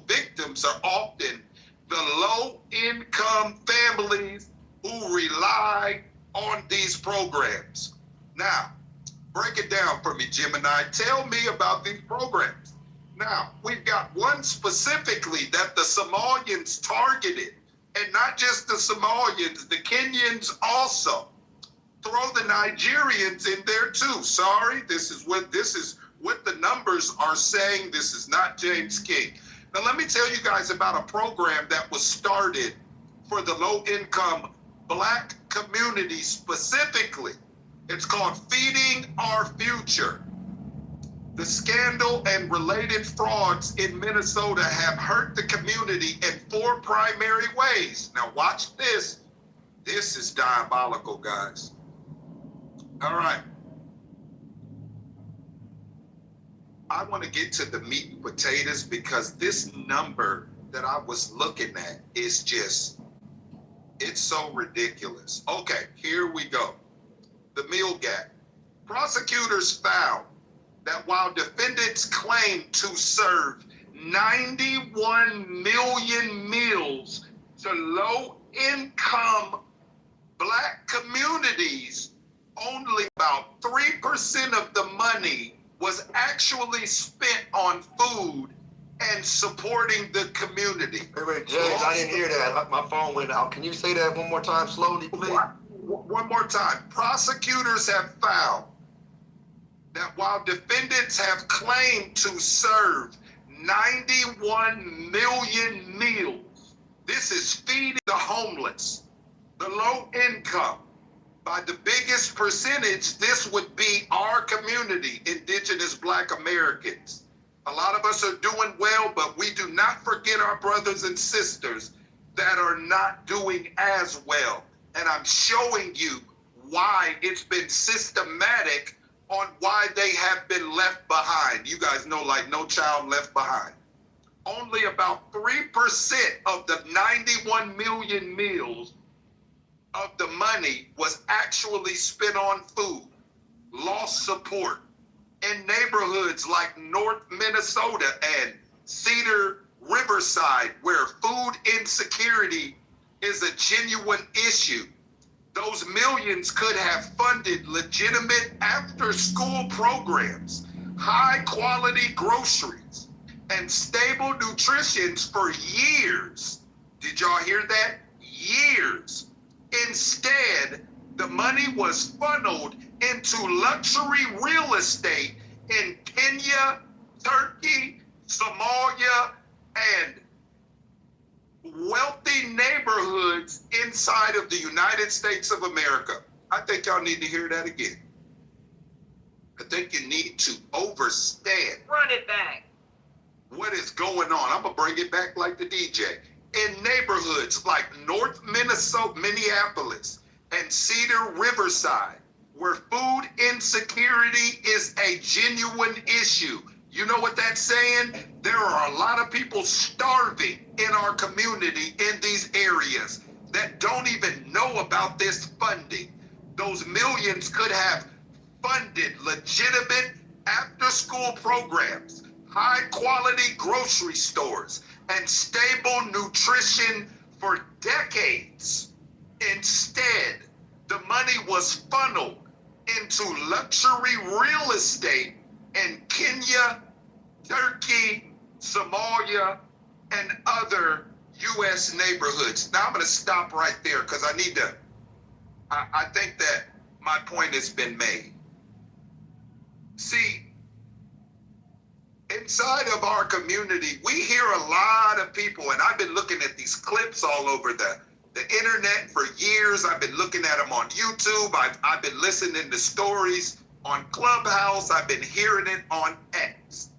victims are often the low-income families who rely on these programs. Now, break it down for me, Gemini. Tell me about these programs. Now, we've got one specifically that the Somalians targeted, and not just the Somalians, the Kenyans also. Throw the Nigerians in there too. Sorry, this is what the numbers are saying. This is not James King. Now, let me tell you guys about a program that was started for the low-income Black community specifically. It's called Feeding Our Future. The scandal and related frauds in Minnesota have hurt the community in 4 primary ways. Now, watch this. This is diabolical, guys. All right. I want to get to the meat and potatoes because this number that I was looking at is just, it's so ridiculous. Okay, here we go. The meal gap. Prosecutors found that while defendants claim to serve 91 million meals to low-income Black communities, only about 3% of the money was actually spent on food and supporting the community. Wait, James, I didn't hear that. My phone went out. Can you say that one more time slowly, please? One more time. Prosecutors have found that while defendants have claimed to serve 91 million meals, this is feeding the homeless, the low income. By the biggest percentage, this would be our community, indigenous Black Americans. A lot of us are doing well, but we do not forget our brothers and sisters that are not doing as well. And I'm showing you why it's been systematic on why they have been left behind. You guys know, like No Child Left Behind. Only about 3% of the 91 million meals of the money was actually spent on food. Lost support in neighborhoods like North Minnesota and Cedar Riverside, where food insecurity is a genuine issue. Those millions could have funded legitimate after-school programs, high-quality groceries, and stable nutrition for years. Did y'all hear that? Years. Instead, the money was funneled into luxury real estate in Kenya, Turkey, Somalia, and wealthy neighborhoods inside of the United States of America. I think y'all need to hear that again. I think you need to understand. Run it back. What is going on? I'm gonna bring it back like the DJ. In neighborhoods like North Minneapolis and Cedar Riverside, where food insecurity is a genuine issue. You know what that's saying? There are a lot of people starving in our community in these areas that don't even know about this funding. Those millions could have funded legitimate after-school programs, high-quality grocery stores, and stable nutrition for decades. Instead, the money was funneled into luxury real estate in Kenya, Turkey, Somalia, and other U.S. neighborhoods. Now I'm going to stop right there because I think that my point has been made. See, inside of our community, we hear a lot of people, and I've been looking at these clips all over the internet for years. I've been looking at them on YouTube. I've been listening to stories on Clubhouse. I've been hearing it on X.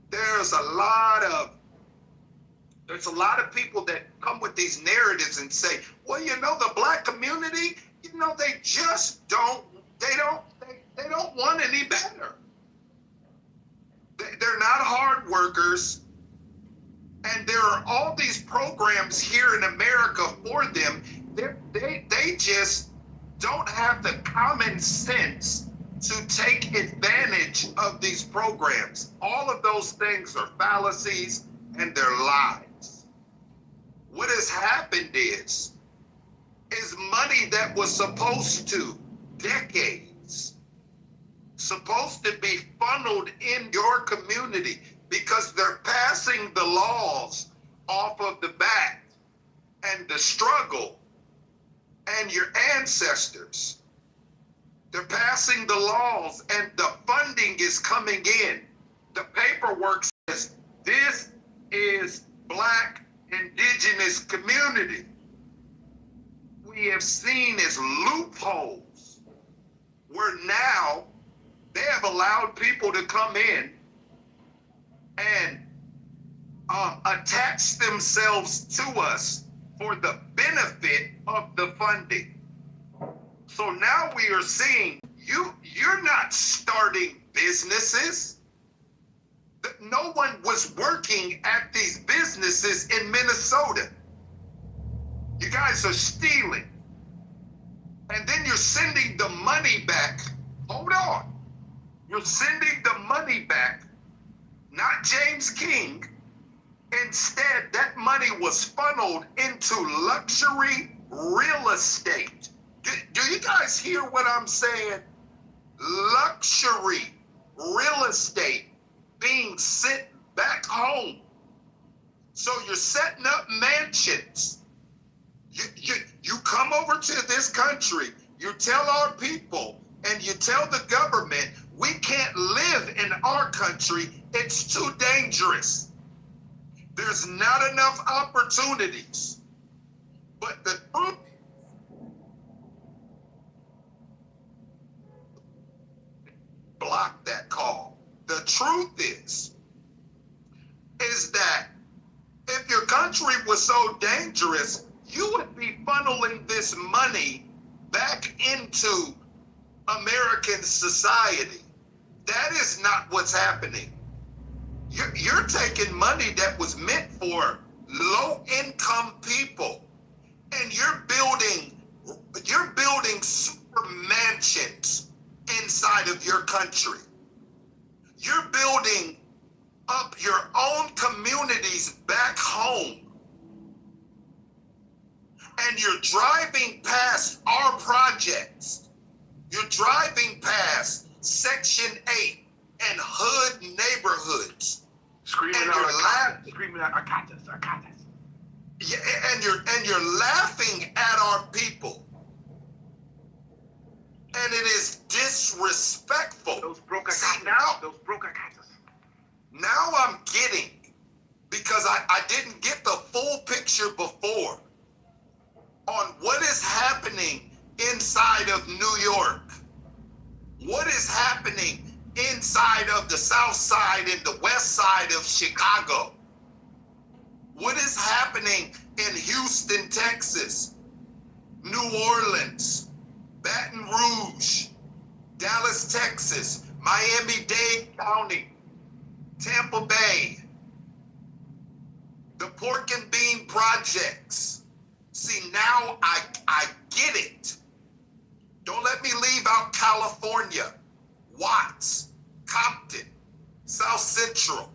There's a lot of people that come with these narratives and say, well, you know, the black community, you know, they just don't want any better. They're not hard workers. And there are all these programs here in America for them. They just don't have the common sense to take advantage of these programs. All of those things are fallacies and they're lies. What has happened is money that was supposed to, decades, supposed to be funneled in your community because they're passing the laws off of the back and the struggle and your ancestors. They're passing the laws and the funding is coming in. The paperwork says this is Black indigenous community. We have seen as loopholes where now they have allowed people to come in and attach themselves to us for the benefit of the funding. So now we are seeing you're not starting businesses. No one was working at these businesses in Minnesota. You guys are stealing. And then you're sending the money back. Hold on. You're sending the money back, not James King. Instead, that money was funneled into luxury real estate. Do you guys hear what I'm saying? Luxury real estate being sent back home. So you're setting up mansions. You come over to this country, you tell our people, and you tell the government, we can't live in our country, it's too dangerous. There's not enough opportunities. But the truth, block that call. The truth is, country was so dangerous, you would be funneling this money back into American society. That is not what's happening. You're taking money that was meant for low-income people, and you're building super mansions inside of your country. You're building up your own communities back home. And you're driving past our projects. You're driving past Section 8 and hood neighborhoods. Screaming out, Arcatas. Yeah, and you're laughing at our people. And it is disrespectful. Those broke Arcatas. Now I'm getting, because I didn't get the full picture before, on what is happening inside of New York. What is happening inside of the South Side and the West Side of Chicago? What is happening in Houston, Texas, New Orleans, Baton Rouge, Dallas, Texas, Miami-Dade County, Tampa Bay, the pork and bean projects. See, now I get it. Don't let me leave out California, Watts, Compton, South Central.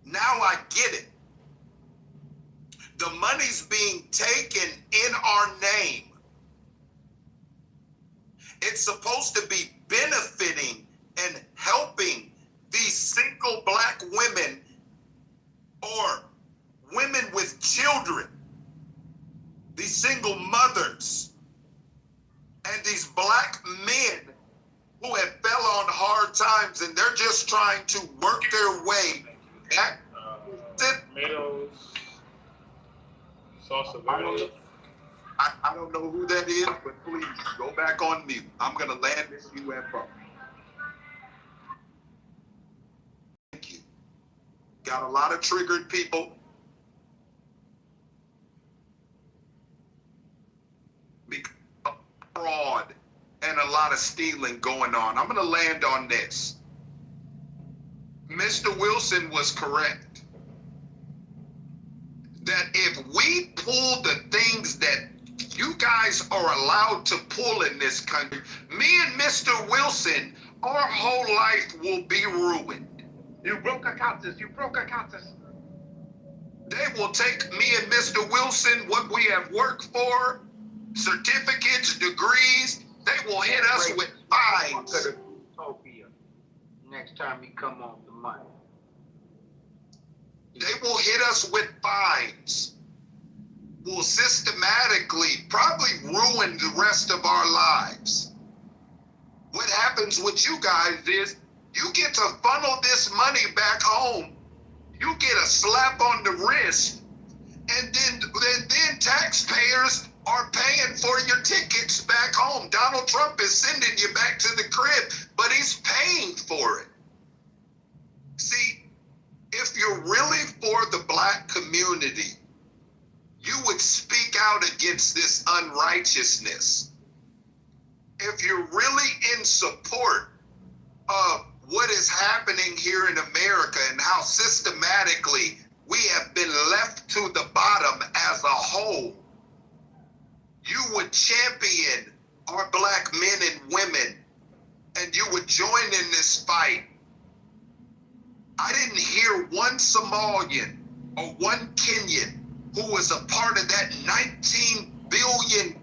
Now I get it. The money's being taken in our name. It's supposed to be benefiting and helping these single black women or women with children, these single mothers, and these black men who have fell on hard times, and they're just trying to work their way back. Tomatoes, salsa verde. I don't know who that is, but please go back on mute. I'm going to land this UFO. Thank you. Got a lot of triggered people. Because of fraud and a lot of stealing going on. I'm going to land on this. Mr. Wilson was correct. That if we pull the things that you guys are allowed to pull in this country, me and Mr. Wilson, our whole life will be ruined. You broke Arcatas. They will take me and Mr. Wilson, what we have worked for, certificates, degrees, they will hit us with fines. Utopia. Next time you come on the mic. They will hit us with fines. Will systematically probably ruin the rest of our lives. What happens with you guys is you get to funnel this money back home. You get a slap on the wrist, and then taxpayers are paying for your tickets back home. Donald Trump is sending you back to the crib, but he's paying for it. See, if you're really for the black community, you would speak out against this unrighteousness. If you're really in support of what is happening here in America and how systematically we have been left to the bottom as a whole, you would champion our black men and women, and you would join in this fight. I didn't hear one Somalian or one Kenyan who was a part of that $19 billion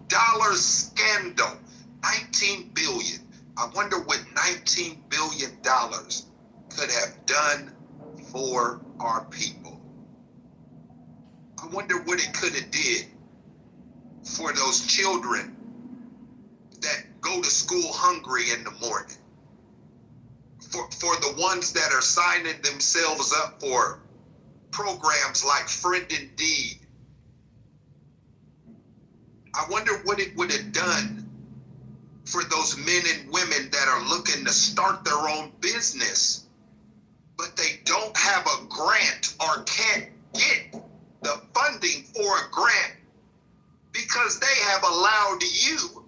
scandal. $19 billion. I wonder what $19 billion could have done for our people. I wonder what it could have did for those children that go to school hungry in the morning. For the ones that are signing themselves up for programs like Friend Indeed. I wonder what it would have done for those men and women that are looking to start their own business, but they don't have a grant or can't get the funding for a grant because they have allowed you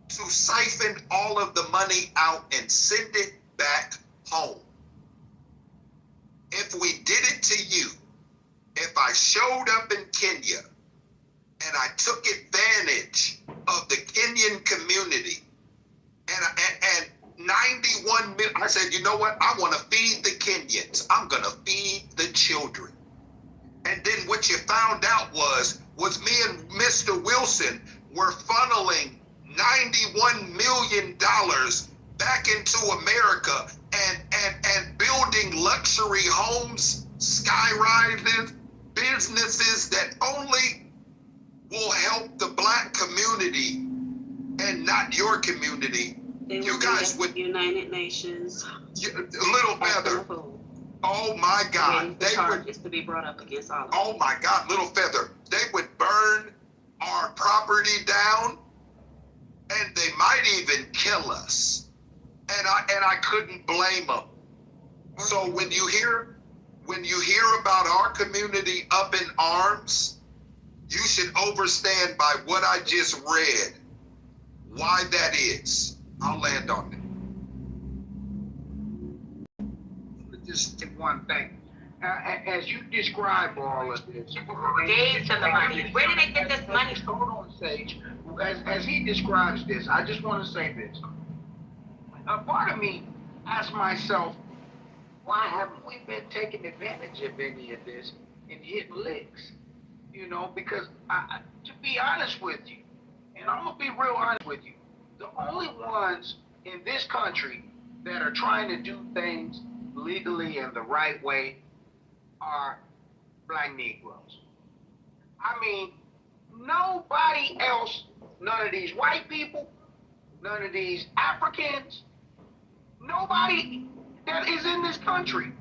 to siphon all of the money out and send it back home. If we did it to you, if I showed up in Kenya and I took advantage of the Kenyan community and 91 million, I said, you know what? I want to feed the Kenyans. I'm going to feed the children. And then what you found out was me and Mr. Wilson were funneling $91 million back into America and building luxury homes, skyrises, businesses that only will help the Black community and not your community. You guys would United Nations. Little Feather. Oh my God. They charges to be brought up against all of them. Oh my God, Little Feather. They would burn our property down and they might even kill us. And I couldn't blame them. So when you hear about our community up in arms, you should understand by what I just read why that is. I'll land on it. Just one thing. As you describe all of this, Gave them the money. Where did they get this money? Hold on, Sage. As he describes this, I just want to say this. A part of me asks myself, why haven't we been taking advantage of any of this and hitting licks? You know, because to be honest with you, and I'm going to be real honest with you, the only ones in this country that are trying to do things legally and the right way are Black Negroes. I mean, nobody else, none of these white people, none of these Africans, nobody that is in this country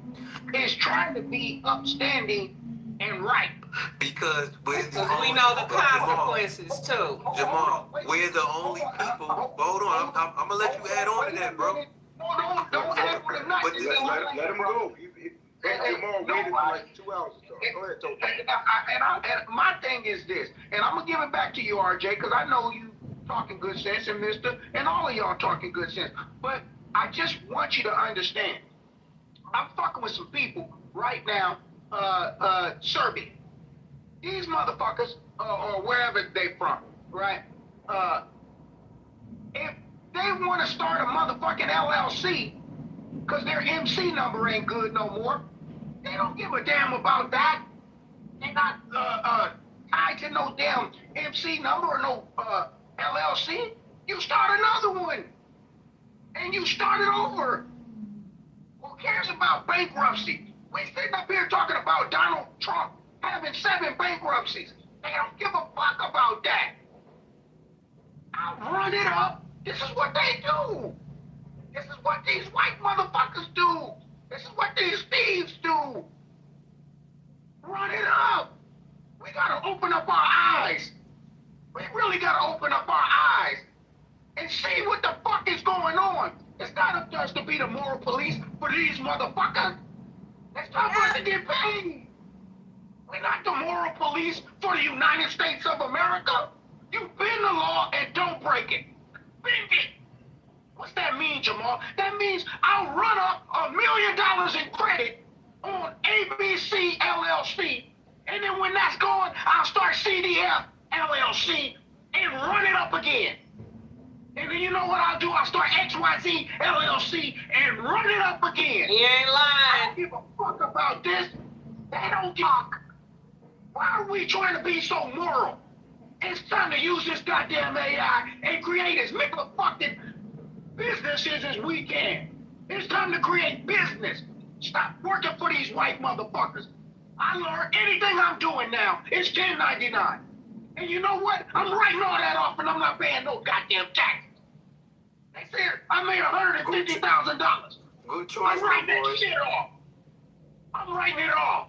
is trying to be upstanding and right. Because we know the consequences too. Jamal, we're the only people. Hold on, I'm gonna let you add on to that, bro. Don't add on to nothing. Let him go. Jamal waited for like 2 hours to talk. Go ahead, Toby. And my thing is this, and I'm gonna give it back to you, RJ, because I know you talking good sense, and Mister, and all of y'all talking good sense. But I just want you to understand, I'm fucking with some people right now, Serbia. These motherfuckers, or wherever they from, right? If they want to start a motherfucking LLC, because their MC number ain't good no more, they don't give a damn about that. They not tied to no damn MC number or no LLC. You start another one, and you start it over. Who cares about bankruptcy? We're sitting up here talking about Donald Trump having 7 bankruptcies. They don't give a fuck about that. I'll run it up. This is what they do. This is what these white motherfuckers do. This is what these thieves do. Run it up. We gotta open up our eyes. We really gotta open up our eyes and see what the fuck is going on. It's not up to us to be the moral police for these motherfuckers. It's time for us to get paid. We're not the moral police for the United States of America. You bend the law and don't break it. Bend it. What's that mean, Jamal? That means I'll run up $1 million in credit on ABC LLC, and then when that's gone, I'll start CDF LLC and run it up again. And then you know what I'll do? I'll start XYZ LLC and run it up again. He ain't lying. I don't give a fuck about this. They don't talk. Why are we trying to be so moral? It's time to use this goddamn AI and create as many fucking businesses as we can. It's time to create business. Stop working for these white motherfuckers. I learned anything I'm doing now. It's 1099. And you know what? I'm writing all that off and I'm not paying no goddamn taxes. They said I made $150,000. Good choice, I'm writing my boy. that shit off. I'm writing it off.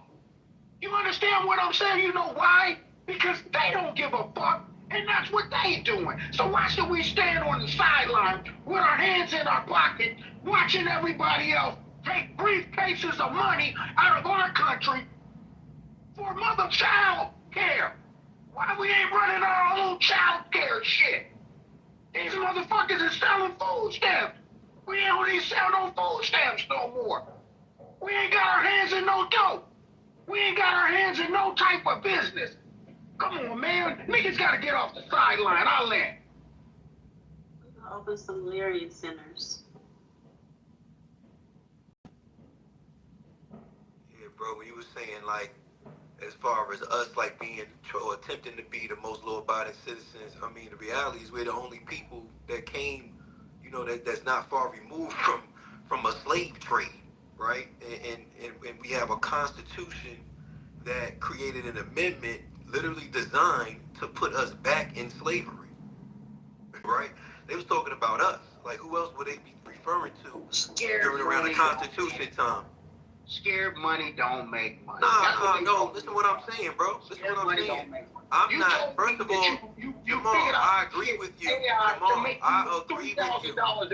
You understand what I'm saying? You know why? Because they don't give a fuck, and that's what they doing. So why should we stand on the sideline with our hands in our pocket, watching everybody else take briefcases of money out of our country for mother child care. Why we ain't running our own child care shit? These motherfuckers is selling food stamps. We don't even sell no food stamps no more. We ain't got our hands in no dough. We ain't got our hands in no type of business. Come on, man. Niggas gotta get off the sideline. I'll land. Open some Lyrian centers. Yeah, bro, when you were saying, like, as far as us, like, being or attempting to be the most law-abiding citizens, I mean, the reality is we're the only people that came, you know, that's not far removed from a slave trade, right? And we have a constitution that created an amendment literally designed to put us back in slavery, right? They was talking about us. Like, who else would they be referring to during around the Constitution time? Scared money don't make money. No, listen to what I'm saying, bro. Listen to what I'm saying. I'm not, first of all, Jamal, I agree with you. Jamal, I agree with you. Jamal,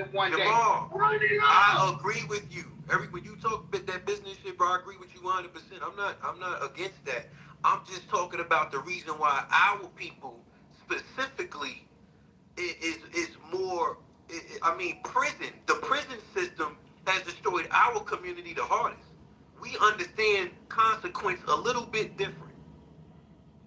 I agree with you. When you talk about that business shit, bro, I agree with you 100%. I'm not against that. I'm just talking about the reason why our people specifically is more, I mean, prison. The prison system has destroyed our community the hardest. We understand consequence a little bit different.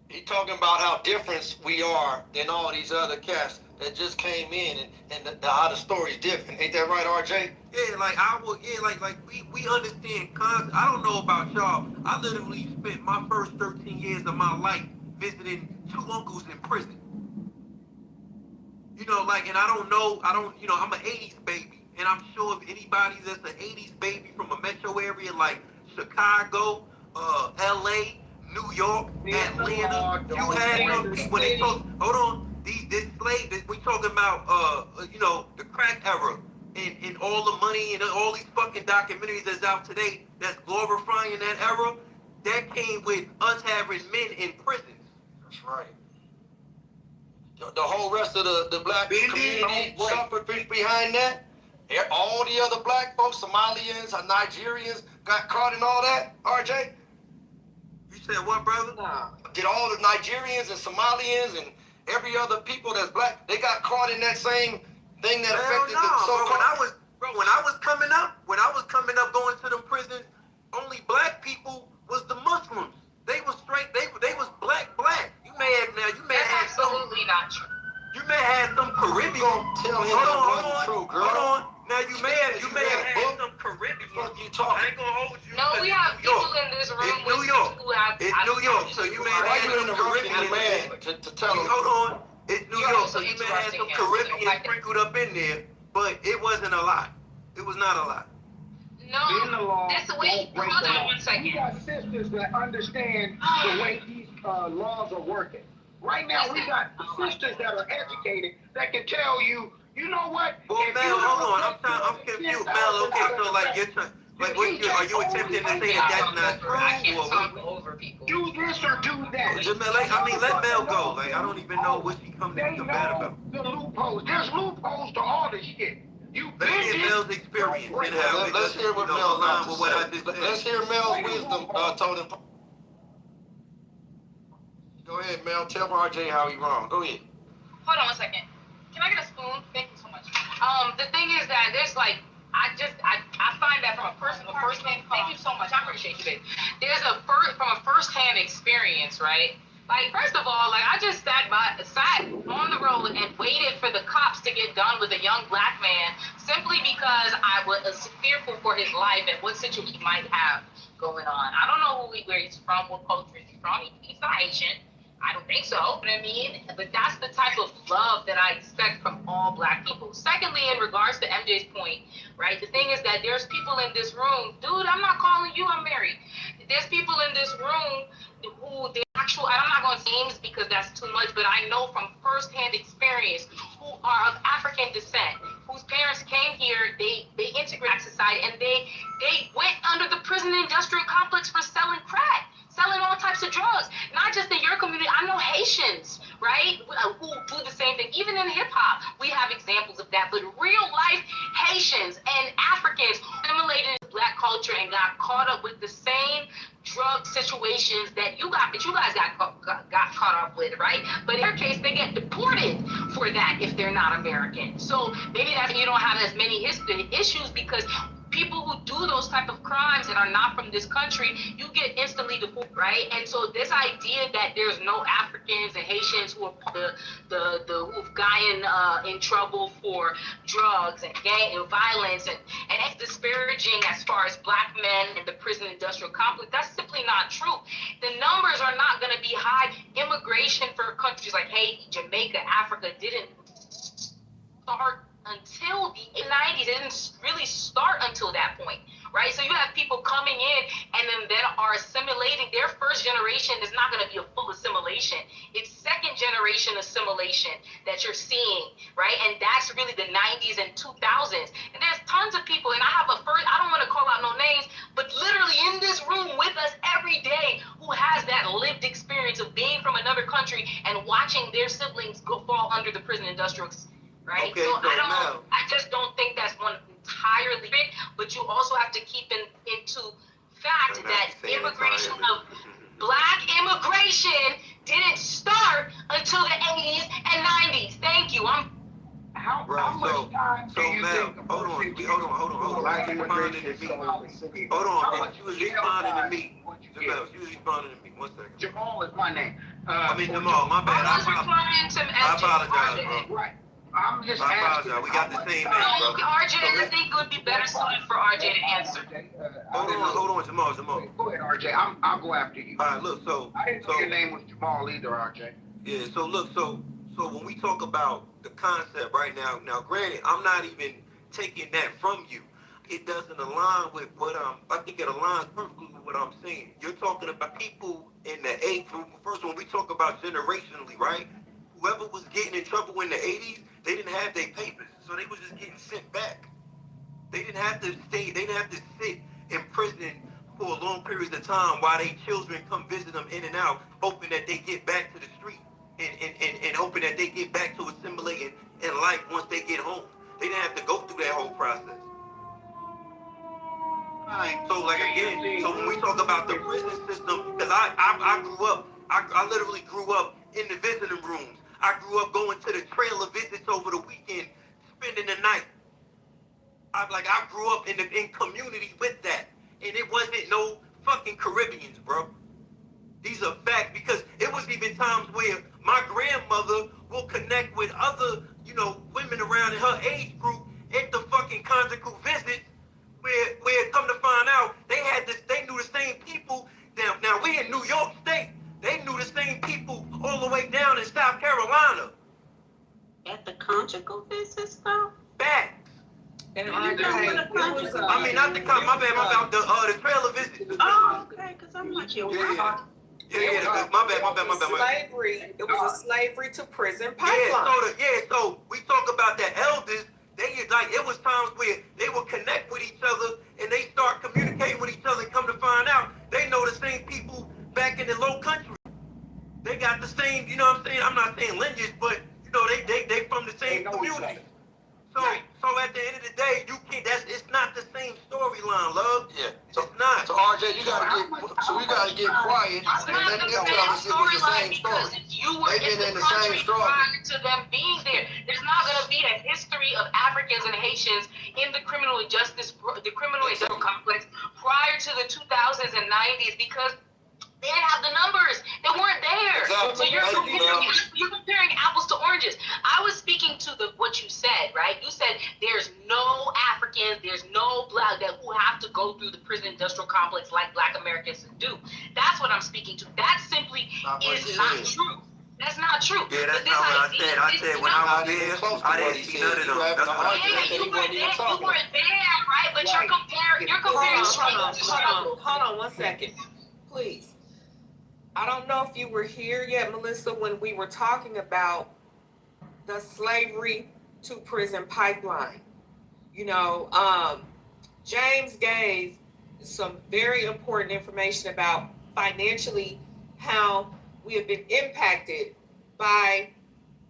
He talking about how different we are than all these other cats that just came in and how the story's different. Ain't that right, RJ? Yeah, like we understand I don't know about y'all. I literally spent my first 13 years of my life visiting 2 uncles in prison. You know, like, and I'm an 80s baby. And I'm sure if anybody that's an 80s baby from a metro area like Chicago, LA, New York, Atlanta, you had them when they talk, hold on, this slave, we talking about, the crack era and all the money and all these fucking documentaries that's out today that's glorifying that era, that came with us having men in prisons. That's right. The whole rest of the black community suffered behind that. All the other black folks, Somalians, Nigerians, got caught in all that, RJ? You said what, brother? Nah. Did all the Nigerians and Somalians and every other people that's black, they got caught in that same thing that affected the so-called... When I was coming up going to them prisons, only black people was the Muslims. They was straight, they was black. You may have absolutely not true. You may have some Caribbean. Hold on. Now you may have had some Caribbean. What you talking? I ain't gonna hold you. No, we have people in this room. It's New York. It's New York. So you may have had some Caribbean man to tell him. Hold on. It's New York. So you may have some Caribbean sprinkled up in there, but it wasn't a lot. It was not a lot. No, that's the way. Hold on 1 second. You got sisters that understand the way these laws are working. Right now, we got sisters that are educated that can tell you, you know what? Well, Mel, hold on. I'm confused. Mel, okay, so like you're trying, are you attempting to say that that's not true? I can't talk over people. Do this or do that. Let Mel go. Like, I don't even know what she comes in combat about. The loopholes. There's loopholes to all this shit. Let's hear Mel's experience and how let's hear what Mel has to say. Let's hear Mel's wisdom told him. Go ahead, Mel. Tell RJ how he wrong. Go ahead. Hold on 1 second. Can I get a spoon? Thank you so much. The thing is that there's like, I find that from a first-hand, thank you so much. I appreciate you, babe. There's from a first-hand experience, right? Like, first of all, like, I just sat on the road and waited for the cops to get done with a young black man simply because I was fearful for his life and what situation he might have going on. I don't know where he's from, what culture he's from. He's not Haitian. I don't think so, but that's the type of love that I expect from all black people. Secondly, in regards to MJ's point, right, the thing is that there's people in this room, dude, I'm not calling you, I'm married. There's people in this room who the actual, and I'm not going to say names because that's too much, but I know from firsthand experience who are of African descent, whose parents came here, they integrated society, and they went under the prison industrial complex for selling crack, selling all types of drugs. Not just in your community, I know Haitians, right, who do the same thing. Even in hip hop, we have examples of that, but real life Haitians and Africans assimilated in black culture and got caught up with the same drug situations that you guys got caught up with, right? But in their case, they get deported for that if they're not American. So maybe that's you don't have as many issues because people who do those type of crimes that are not from this country, you get instantly deported, right? And so this idea that there's no Africans and Haitians who are who've gotten in trouble for drugs and gang and violence and it's disparaging as far as black men in the prison industrial complex. That's simply not true. The numbers are not going to be high. Immigration for countries like Haiti, Jamaica, Africa didn't start until the 90s. It didn't really start until that point, right? So you have people coming in and then are assimilating. Their first generation is not going to be a full assimilation. It's second generation assimilation that you're seeing, right? And that's really the 90s and 2000s. And there's tons of people, and I don't want to call out no names, but literally in this room with us every day who has that lived experience of being from another country and watching their siblings fall under the prison industrial, right? Okay, so so I just don't think that's one entirely big, but you also have to keep into fact that immigration of black immigration didn't start until the 80s and 90s. Thank you. How much time do you think hold on. black immigration is Hold on, you was responding to me. Jamel, you was responding to me. 1 second. Jamal is my name. I mean, Jamal, my bad. I apologize, bro. Right. I'm just I asking. apologize. We got the same name, bro. RJ, I think it would be better suited for RJ to answer. Hold on, Jamal. Go ahead, RJ. I'll go after you. All right, look, so I didn't know your name was Jamal either, RJ. Yeah, so look, so when we talk about the concept right now, granted, I'm not even taking that from you. It doesn't align with what I think it aligns perfectly with what I'm saying. You're talking about people in the 80s. First, when we talk about generationally, right? Whoever was getting in trouble in the 80s, they didn't have their papers, so they was just getting sent back. They didn't have to stay. They didn't have to sit in prison for long periods of time while their children come visit them in and out, hoping that they get back to the street and hoping that they get back to assimilating in life once they get home. They didn't have to go through that whole process. So like again, so when we talk about the prison system, because I grew up, I literally grew up in the visiting rooms. I grew up going to the trailer visits over the weekend, spending the night. I grew up in community with that. And it wasn't no fucking Caribbeans, bro. These are facts, because it was even times where my grandmother will connect with other, women around in her age group at the fucking conjugal visits, where come to find out they knew the same people. Now we in New York State. They knew the same people all the way down in South Carolina. At the conjugal visits, though? Facts. And I mean, not the my bad, the trailer visits. Oh, okay, because I'm like, my bad. Slavery. It was a slavery to prison pipeline. So we talk about the elders. It was times where they would connect with each other and they start communicating with each other and come to find out they know the same people back in the low country. They got the same, you know what I'm saying? I'm not saying lineage, but they from the same community. So at the end of the day, it's not the same storyline, love. Yeah. So it's not. So RJ, we gotta get quiet and let them tell us it was the same story. They've been in the same story prior to them being there. There's not gonna be a history of Africans and Haitians in the criminal industrial complex prior to the 2000s and 90s because they didn't have the numbers. They weren't there. Exactly. So you're comparing apples to oranges. I was speaking to what you said, right? You said there's no Africans, there's no black who have to go through the prison industrial complex like black Americans do. That's what I'm speaking to. That simply is not true. That's not true. Yeah, that's not what I said. I said when I was there, I didn't see none of them. That's what I said. You weren't there, right? But you're comparing struggle to struggle. Hold on 1 second, please. I don't know if you were here yet, Melissa, when we were talking about the slavery to prison pipeline. James gave some very important information about financially how we have been impacted by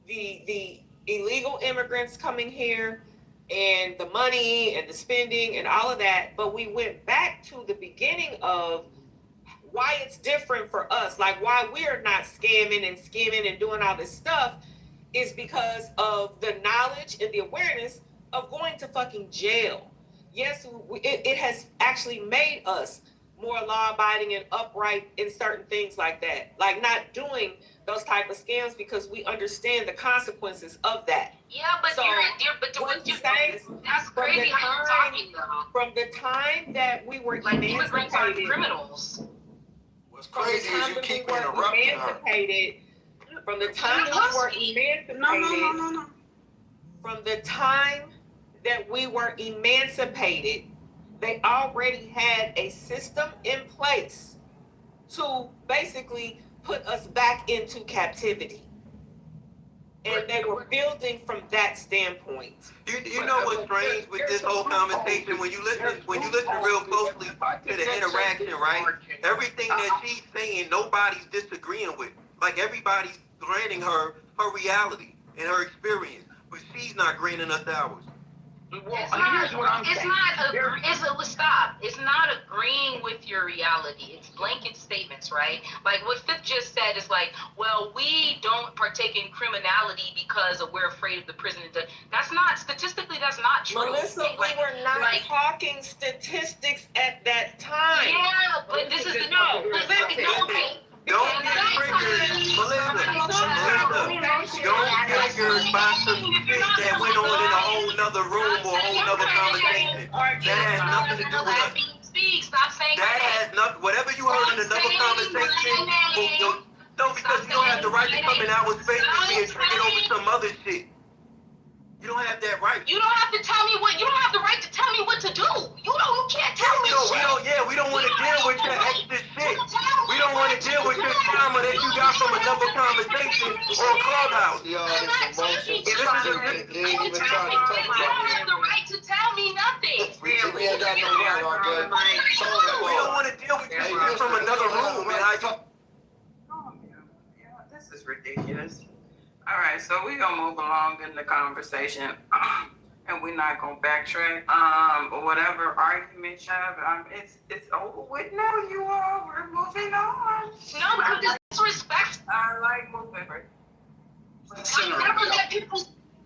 the illegal immigrants coming here and the money and the spending and all of that. But we went back to the beginning of why it's different for us, like why we're not scamming and skimming and doing all this stuff, is because of the knowledge and the awareness of going to fucking jail. Yes, it has actually made us more law-abiding and upright in certain things like that, like not doing those type of scams because we understand the consequences of that. Yeah, but So, that's crazy how you're talking though. From the time that we were Like immigrants are emancipated, criminals. What's crazy is you keep interrupting her. From the time that we were emancipated, from the time that we were emancipated, they already had a system in place to basically put us back into captivity. And they were building from that standpoint. You know what's strange with this whole conversation? When you listen real closely to the interaction, right? Everything that she's saying, nobody's disagreeing with. Like everybody's granting her reality and her experience, but she's not granting us ours. Stop. It's not agreeing with your reality. It's blanket statements, right? Like what Fifth just said is like, well, we don't partake in criminality because we're afraid of the prison. That's not, statistically, that's not true. Melissa, we were not talking statistics at that time. Yeah, but this is the no. Don't get triggered, Melissa, don't get triggered by some shit that went on in a whole nother room or a whole nother conversation. That has nothing to do with us. That has nothing, whatever you heard in another conversation, no, because you don't have the right to come in our space and being triggered over some other shit. You don't have that right. You don't have to tell me what, you don't have the right to tell me what to do. You can't tell me shit. We don't want to deal with your extra shit. We don't want to deal with your trauma that you got from another conversation or Clubhouse. You don't have the right to tell me nothing. We don't want to deal with your shit from another room, man. This is ridiculous. All right, so we're going to move along in the conversation, and we're not going to backtrack. Whatever argument you have, it's over with now, you all. We're moving on. No, because it's respect. I like moving.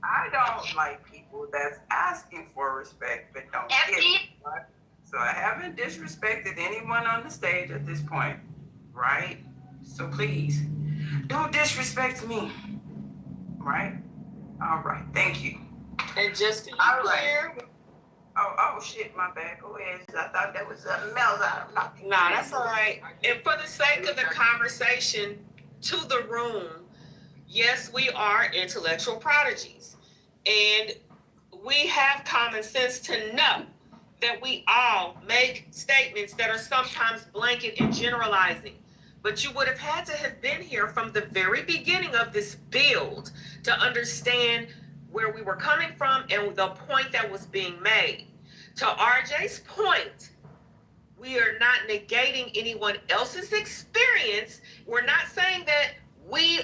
I don't like people that's asking for respect, but don't get it. Right? So I haven't disrespected anyone on the stage at this point, right? So please, don't disrespect me. Right? All right. Thank you. And just to be clear. Oh shit, my bad. Go ahead. I thought that was something else. Nah, that's all right. And for the sake of the conversation to the room, yes, we are intellectual prodigies. And we have common sense to know that we all make statements that are sometimes blanket and generalizing. But you would have had to have been here from the very beginning of this build to understand where we were coming from and the point that was being made. To RJ's point, we are not negating anyone else's experience. We're not saying that we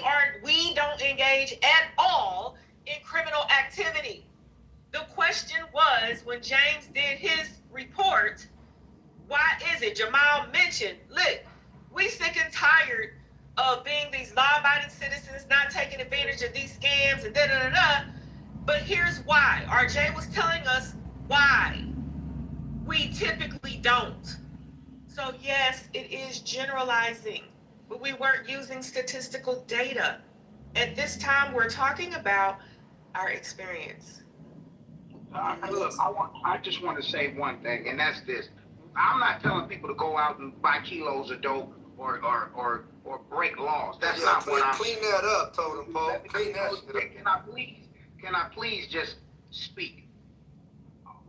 don't engage at all in criminal activity. The question was, when James did his report, why is it? Jamal mentioned, look, we sick and tired of being these law-abiding citizens, not taking advantage of these scams and da-da-da-da. But here's why. RJ was telling us why we typically don't. So yes, it is generalizing, but we weren't using statistical data. At this time, we're talking about our experience. Look, I just want to say one thing, and that's this. I'm not telling people to go out and buy kilos of dope or break laws. That's not what I'm saying. Clean that up, Totem Pole. Clean that shit up. Can I please just speak?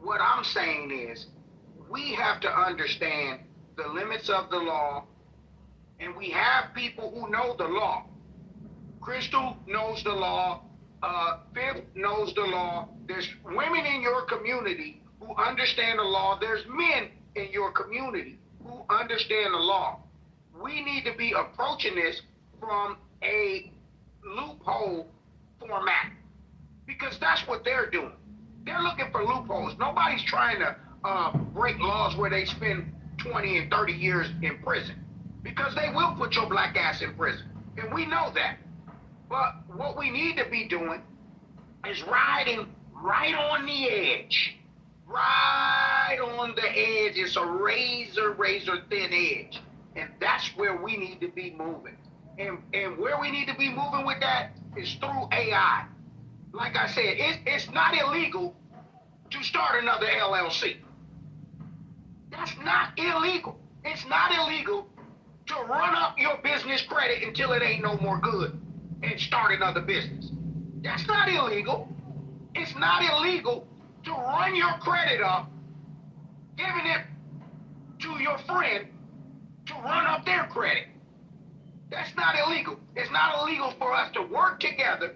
What I'm saying is, we have to understand the limits of the law, and we have people who know the law. Crystal knows the law. Fifth knows the law. There's women in your community who understand the law. There's men in your community who understand the law. We need to be approaching this from a loophole format, because that's what they're doing. They're looking for loopholes. Nobody's trying to break laws where they spend 20 and 30 years in prison. because they will put your black ass in prison. And we know that. But what we need to be doing is riding right on the edge. Right on the edge. It's a razor thin edge. And that's where we need to be moving. And where we need to be moving with that is through AI. Like I said, it's not illegal to start another LLC. That's not illegal. It's not illegal to run up your business credit until it ain't no more good and start another business. That's not illegal. It's not illegal to run your credit up, giving it to your friend to run up their credit. That's not illegal. It's not illegal for us to work together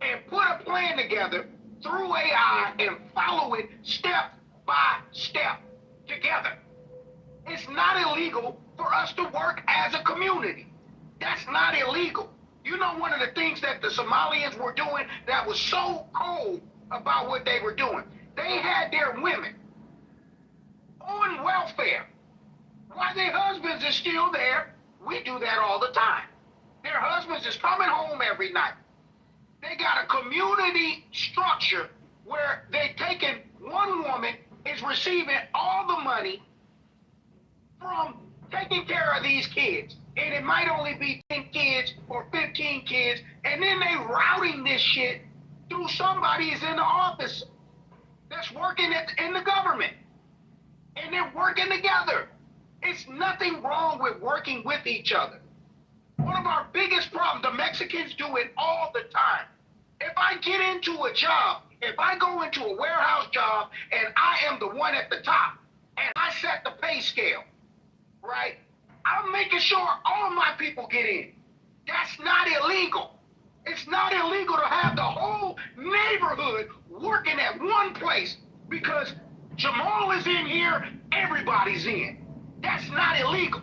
and put a plan together through AI and follow it step by step together. It's not illegal for us to work as a community. That's not illegal. You know, one of the things that the Somalians were doing that was so cold about what they were doing, they had their women on welfare while their husbands are still there. We do that all the time. Their husbands is coming home every night. They got a community structure where they taking one woman is receiving all the money from taking care of these kids. And it might only be 10 kids or 15 kids. And then they routing this shit through somebody who's in the office that's working in the government. And they're working together. It's nothing wrong with working with each other. One of our biggest problems, the Mexicans do it all the time. If I get into a job, if I go into a warehouse job and I am the one at the top and I set the pay scale, right? I'm making sure all my people get in. That's not illegal. It's not illegal to have the whole neighborhood working at one place because Jamal is in here, everybody's in. That's not illegal.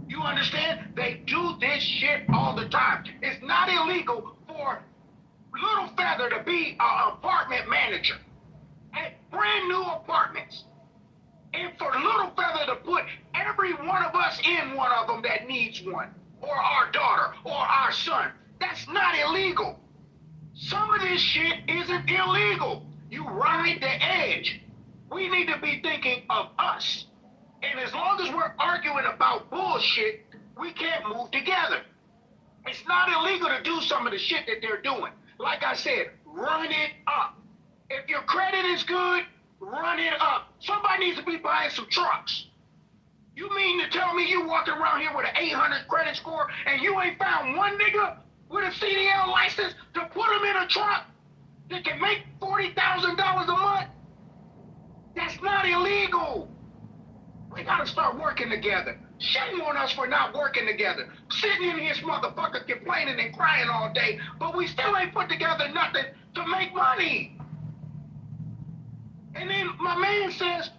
You understand? They do this shit all the time. It's not illegal for Little Feather to be an apartment manager at brand new apartments. And for Little Feather to put every one of us in one of them that needs one, or our daughter, or our son. That's not illegal. Some of this shit isn't illegal. You ride the edge. We need to be thinking of us. And as long as we're arguing about bullshit, we can't move together. It's not illegal to do some of the shit that they're doing. Like I said, run it up. If your credit is good, run it up. Somebody needs to be buying some trucks. You mean to tell me you walking around here with an 800 credit score and you ain't found one nigga with a CDL license to put him in a truck that can make $40,000 a month? That's not illegal. We gotta start working together. Shame on us for not working together. Sitting in this motherfucker complaining and crying all day, but we still ain't put together nothing to make money. And then my man says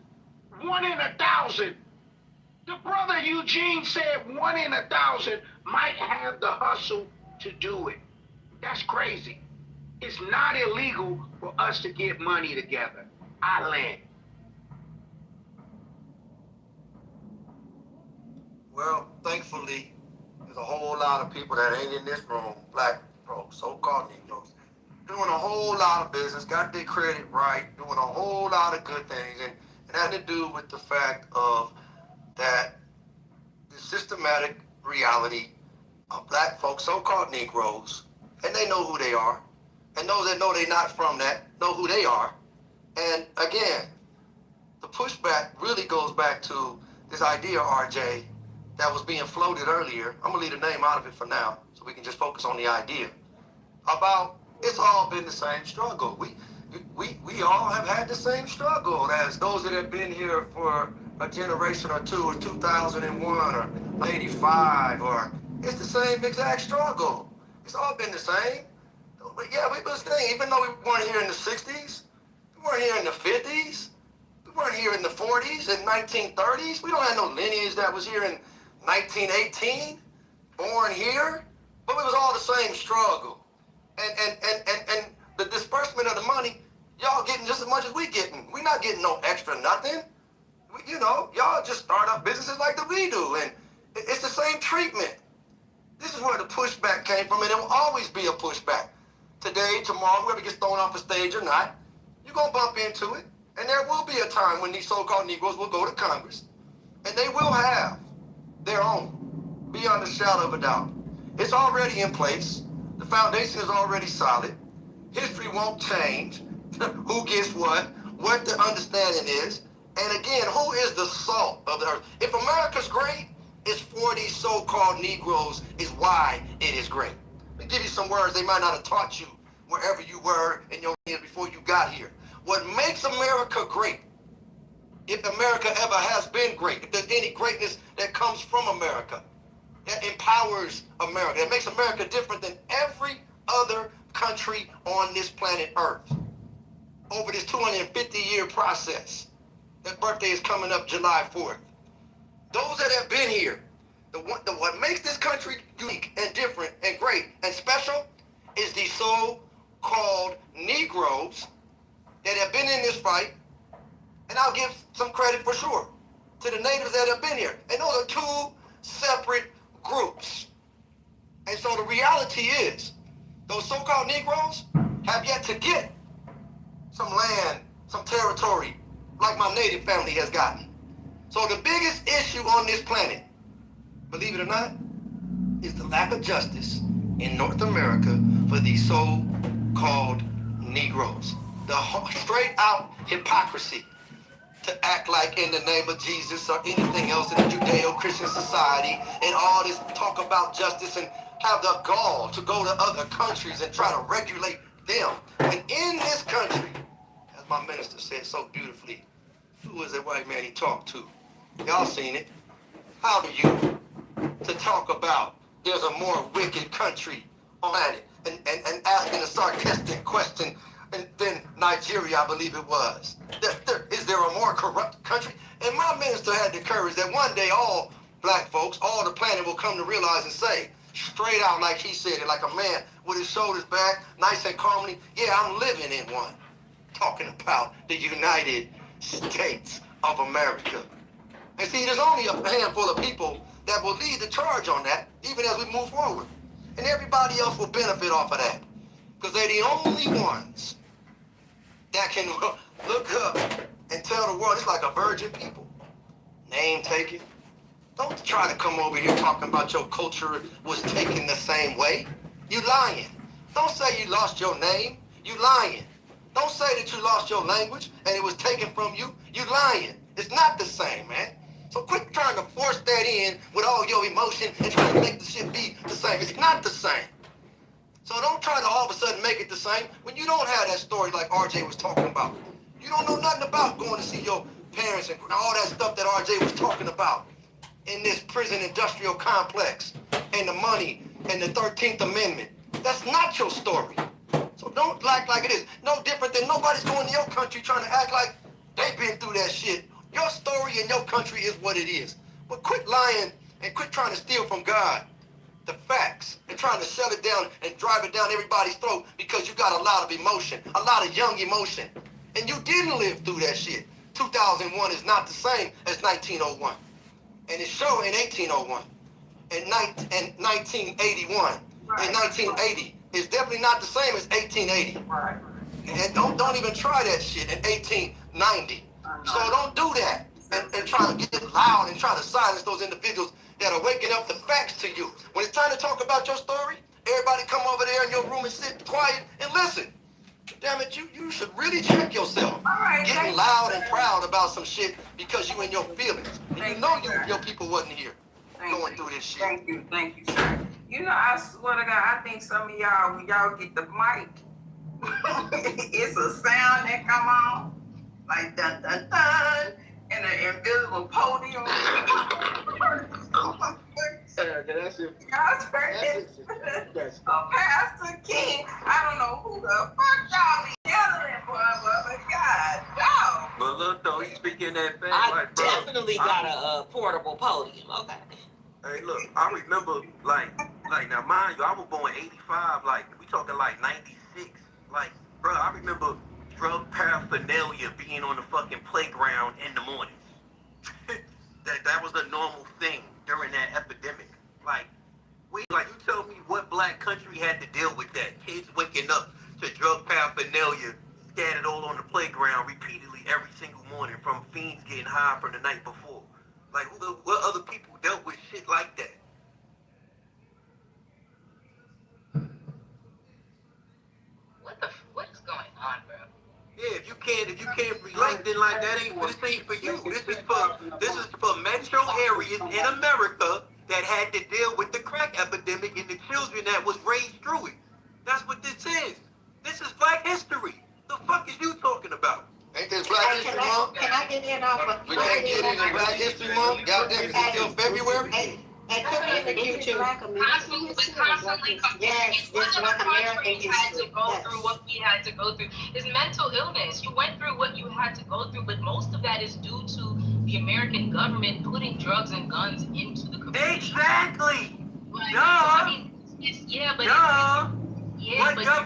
1 in 1,000. The brother Eugene said 1 in 1,000 might have the hustle to do it. That's crazy. It's not illegal for us to get money together. I land. Well, thankfully, there's a whole lot of people that ain't in this room, black folks, so-called Negroes, doing a whole lot of business, got their credit right, doing a whole lot of good things, and it had to do with the fact of that the systematic reality of black folks, so-called Negroes, and they know who they are, and those that know they're not from that know who they are. And again, the pushback really goes back to this idea, RJ, that was being floated earlier. I'm gonna leave the name out of it for now, so we can just focus on the idea about it's all been the same struggle. We all have had the same struggle as those that have been here for a generation or two, or 2001, or 85, or it's the same exact struggle. It's all been the same. But yeah, we been staying, even though we weren't here in the 60s, we weren't here in the 50s, we weren't here in the 40s and 1930s. We don't have no lineage that was here in 1918, born here, but it was all the same struggle. And the disbursement of the money, y'all getting just as much as we getting. We not getting no extra nothing. You know, y'all just start up businesses like that we do. And it's It's the same treatment. This is where the pushback came from, and there will always be a pushback. Today, tomorrow, whoever gets thrown off the stage or not, you're going to bump into it. And there will be a time when these so-called Negroes will go to Congress, and they will have their own, beyond a shadow of a doubt. It's already in place. The foundation is already solid. History won't change. Who gets what the understanding is. And again, who is the salt of the earth? If America's great, it's for these so-called Negroes is why it is great. Let me give you some words they might not have taught you wherever you were in your years before you got here. What makes America great, if America ever has been great, if there's any greatness that comes from America, that empowers America, that makes America different than every other country on this planet Earth. Over this 250-year process, that birthday is coming up July 4th. Those that have been here, what makes this country unique and different and great and special is the so-called Negroes that have been in this fight, and I'll give some credit for sure to the natives that have been here. And those are two separate groups. And so the reality is, those so-called Negroes have yet to get some land, some territory, like my native family has gotten. So the biggest issue on this planet, believe it or not, is the lack of justice in North America for these so-called Negroes. The straight out hypocrisy to act like in the name of Jesus or anything else in the Judeo-Christian society and all this talk about justice and have the gall to go to other countries and try to regulate them. When in this country, as my minister said so beautifully, who was that white man he talked to? Y'all seen it. How do you to talk about there's a more wicked country on the planet and asking a sarcastic question than Nigeria, I believe it was. Is there a more corrupt country? And my minister had the courage that one day all black folks, all the planet will come to realize and say, straight out like he said it, like a man with his shoulders back, nice and calmly, yeah, I'm living in one. Talking about the United States of America. And see, there's only a handful of people that will lead the charge on that, even as we move forward. And everybody else will benefit off of that. Because they're the only ones that can look up and tell the world it's like a virgin people. Name taking. Don't try to come over here talking about your culture was taken the same way. You lying. Don't say you lost your name. You lying. Don't say that you lost your language and it was taken from you. You lying. It's not the same, man. So quit trying to force that in with all your emotion and trying to make the shit be the same. It's not the same. So don't try to all of a sudden make it the same when you don't have that story like RJ was talking about. You don't know nothing about going to see your parents and all that stuff that RJ was talking about in this prison industrial complex and the money and the 13th Amendment. That's not your story. So don't act like it is. No different than nobody's going to your country trying to act like they've been through that shit. Your story in your country is what it is. But quit lying and quit trying to steal from God the facts and trying to shut it down and drive it down everybody's throat because you got a lot of emotion, a lot of young emotion. And you didn't live through that shit. 2001 is not the same as 1901. And it's shown in 1801 and 1981 and 1980 is definitely not the same as 1880. Right. And don't even try that shit in 1890. So don't do that and try to get loud and try to silence those individuals that are waking up the facts to you. When it's time to talk about your story, everybody come over there in your room and sit quiet and listen. Damn it, you should really check yourself. Getting loud and proud about some shit because you in your feelings. And you know your people wasn't here going through this shit. Thank you, sir. You know, I swear to God, I think some of y'all, when y'all get the mic, it's a sound that come on, like dun dun dun, and an invisible podium. That's it. Y'all heard it. Pastor King. I don't know who the fuck y'all be yelling for, but God, no. But look though, he speaking that thing I like, bro, definitely got a portable podium. Okay. Hey, look, I remember, like now, mind you, I was born 85, like, we talking like 96. Like, bro, I remember drug paraphernalia being on the fucking playground in the morning. that was a normal thing during that epidemic. Like you tell me what black country had to deal with that? Kids waking up to drug paraphernalia scattered all on the playground repeatedly every single morning from fiends getting high from the night before. Like, what other people dealt with shit like that? What is going on, bro? Yeah, if you can't relate, then like that ain't this ain't for you. This is for metro areas in America that had to deal with the crack epidemic and the children that was raised through it. That's what this is. This is Black history. The fuck is you talking about? Ain't this Black History Month? Can I get in off of? We can't get in the Black History Month? Goddamn, is it still February? And put me in the queue too. Constantly Yes, it's Black American history. Had to go through what we had to go through. It's mental illness. You went through what you had to go through, but most of that is due to the American government putting drugs and guns into the community. Exactly. Like, No. I mean,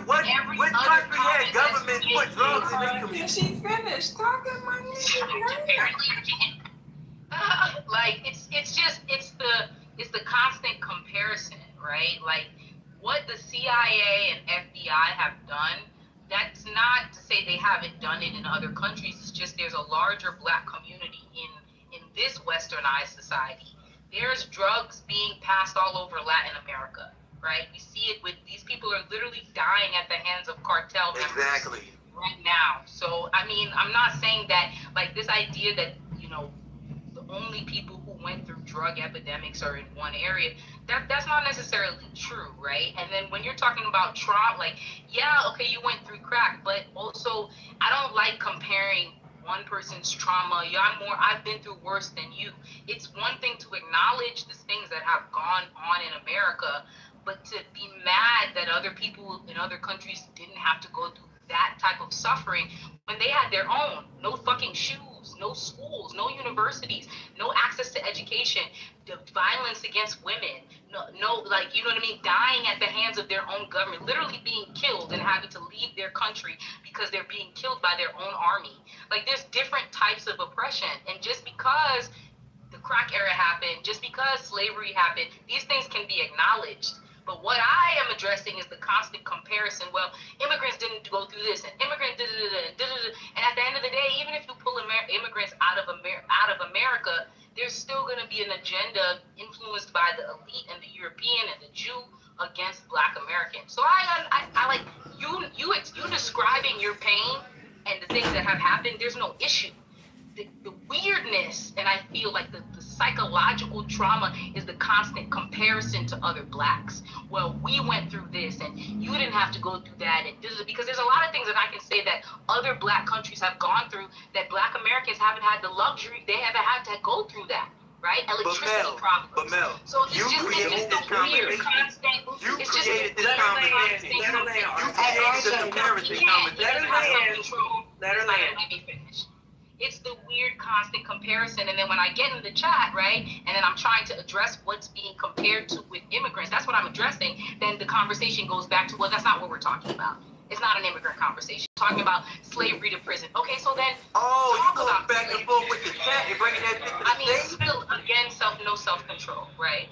what country had government put drugs in the community? Can she finish talking, my nigga? Like it's the constant comparison, right? Like what the CIA and FBI have done, that's not to say they haven't done it in other countries. It's just there's a larger black community in this westernized society. There's drugs being passed all over Latin America, right? We see it with these people are literally dying at the hands of cartel members right now. So I mean, I'm not saying that like this idea that, you know, the only people who went through drug epidemics are in one area, that's not necessarily true, right? And then when you're talking about trauma, like, yeah, okay, you went through crack, but also I don't like comparing one person's trauma. Yeah, I've been through worse than you. It's one thing to acknowledge the things that have gone on in America, but to be mad that other people in other countries didn't have to go through that type of suffering when they had their own. No fucking shoes, no schools, no universities, no access to education, the violence against women, no, like, you know what I mean, dying at the hands of their own government, literally being killed and having to leave their country because they're being killed by their own army. Like, there's different types of oppression, and just because the crack era happened, just because slavery happened, these things can be acknowledged. But what I am addressing is the constant comparison. Well, immigrants didn't go through this, and immigrants and at the end of the day, even if you pull immigrants out of America, there's still going to be an agenda influenced by the elite and the European and the Jew against Black Americans. So I like you describing your pain and the things that have happened. There's no issue. The weirdness, and I feel like the psychological trauma is the constant comparison to other blacks. Well, we went through this and you didn't have to go through that, and this is because there's a lot of things that I can say that other black countries have gone through that Black Americans haven't had the luxury, they haven't had to go through that, right? Electricity problems. But Mel, so it's just a weird constant. You created this conversation. You created the comparison conversation. Let me finish. It's the weird constant comparison, and then when I get in the chat, right, and then I'm trying to address what's being compared to with immigrants, that's what I'm addressing, then the conversation goes back to, well, that's not what we're talking about. It's not an immigrant conversation. We're talking about slavery to prison. Okay, so then talk about back and forth with the chat and bringing that shit to the I mean, still, again, no self-control, right?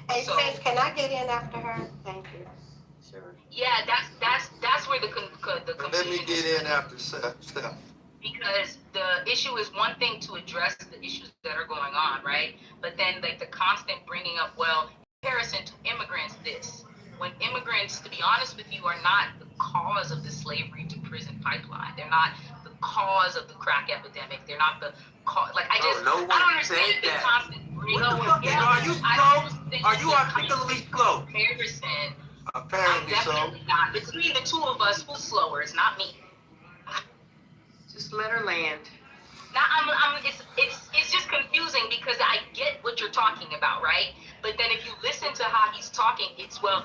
Hey, so, sis, can I get in after her? Thank you. Sure. Yeah, that's where the confusion. Let me get in after Steph. Because the issue is one thing to address the issues that are going on, right? But then like the constant bringing up, well, in comparison to immigrants, when immigrants, to be honest with you, are not the cause of the slavery to prison pipeline. They're not the cause of the crack epidemic. They're not the cause. Like, I don't understand the constant bringing up. Are you slow? Are you articulately slow? Comparison. Apparently so. Definitely not. Between the two of us, who's slower? It's not me. Just let her land. Now, it's just confusing because I get what you're talking about, right? But then if you listen to how he's talking, it's, well,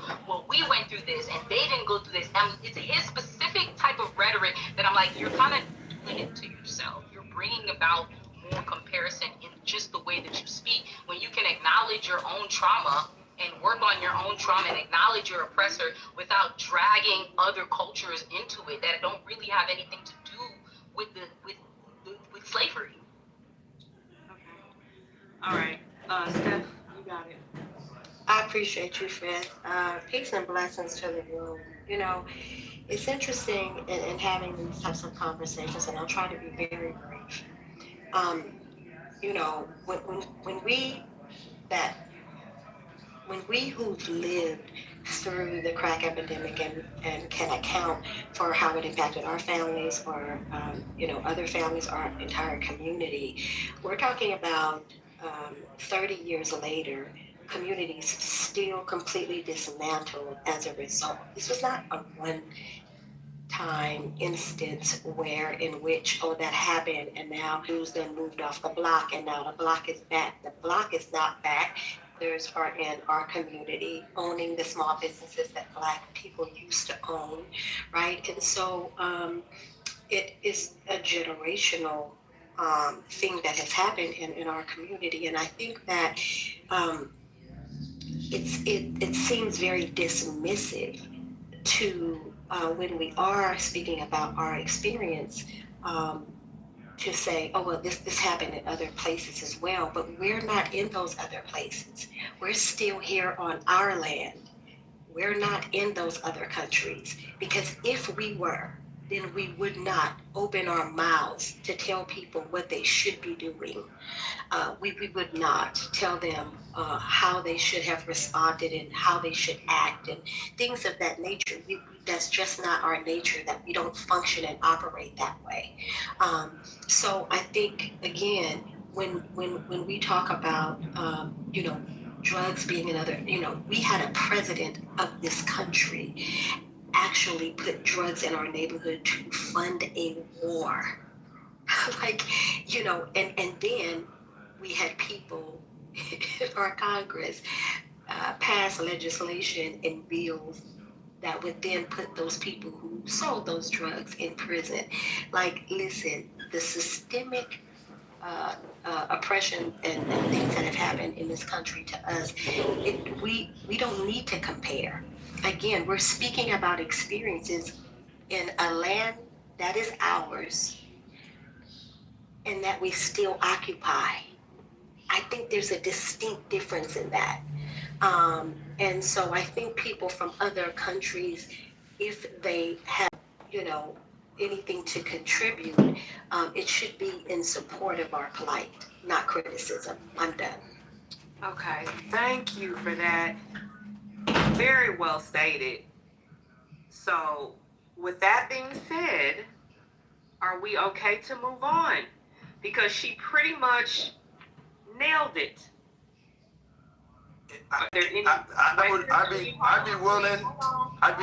we went through this and they didn't go through this. It's his specific type of rhetoric that I'm like, you're kind of doing it to yourself. You're bringing about more comparison in just the way that you speak, when you can acknowledge your own trauma and work on your own trauma and acknowledge your oppressor without dragging other cultures into it that don't really have anything to do with slavery. Okay. All right. Steph, you got it. I appreciate you, Fred. Peace and blessings to the room. You know, it's interesting in having these types of conversations, and I'll try to be very brief. Um, you know, when we who've lived through the crack epidemic and can account for how it impacted our families or, other families, our entire community, we're talking about 30 years later, communities still completely dismantled as a result. This was not a one-time instance in which, that happened and now Jews then moved off the block and now the block is back. The block is not back. Others are in our community owning the small businesses that Black people used to own, right? And so it is a generational thing that has happened in our community. And I think that it seems very dismissive to when we are speaking about our experience, to say, oh, well, this happened in other places as well, but we're not in those other places. We're still here on our land. We're not in those other countries, because if we were, then we would not open our mouths to tell people what they should be doing. We would not tell them how they should have responded and how they should act and things of that nature. That's just not our nature, that we don't function and operate that way. So I think, again, when we talk about, drugs being another, we had a president of this country actually put drugs in our neighborhood to fund a war. And then we had people in our Congress pass legislation and bills that would then put those people who sold those drugs in prison. Listen, the systemic oppression and things that have happened in this country to us, we don't need to compare. Again, we're speaking about experiences in a land that is ours and that we still occupy. I think there's a distinct difference in that. And so I think people from other countries, if they have, anything to contribute, it should be in support of our plight, not criticism. I'm done. Okay, thank you for that. Very well stated. So, with that being said, are we okay to move on? Because she pretty much nailed it. I'd be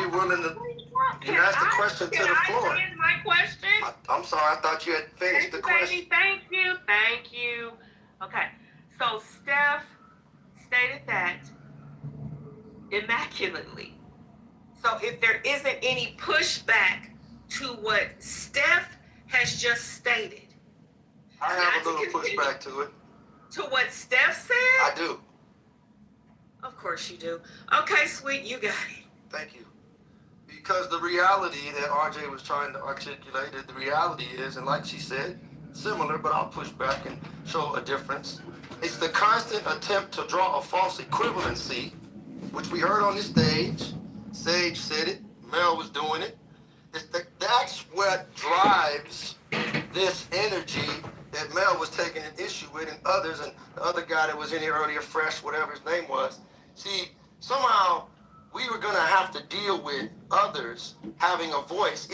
willing to. You asked the question to the floor. Can I finish my question? I'm sorry, I thought you had finished the question. Thank you. Okay, so Steph stated that immaculately. So if there isn't any pushback to what Steph has just stated, I have a little pushback to it. To what Steph said? I do. Of course you do. Okay, sweet, you got it. Thank you. Because the reality that RJ was trying to articulate, the reality is, and like she said, similar, but I'll push back and show a difference. It's the constant attempt to draw a false equivalency, which we heard on the stage. Sage said it. Mel was doing it. That's what drives this energy that Mel was taking an issue with, and others, and the other guy that was in here earlier, Fresh, whatever his name was. See, somehow we were going to have to deal with others having a voice.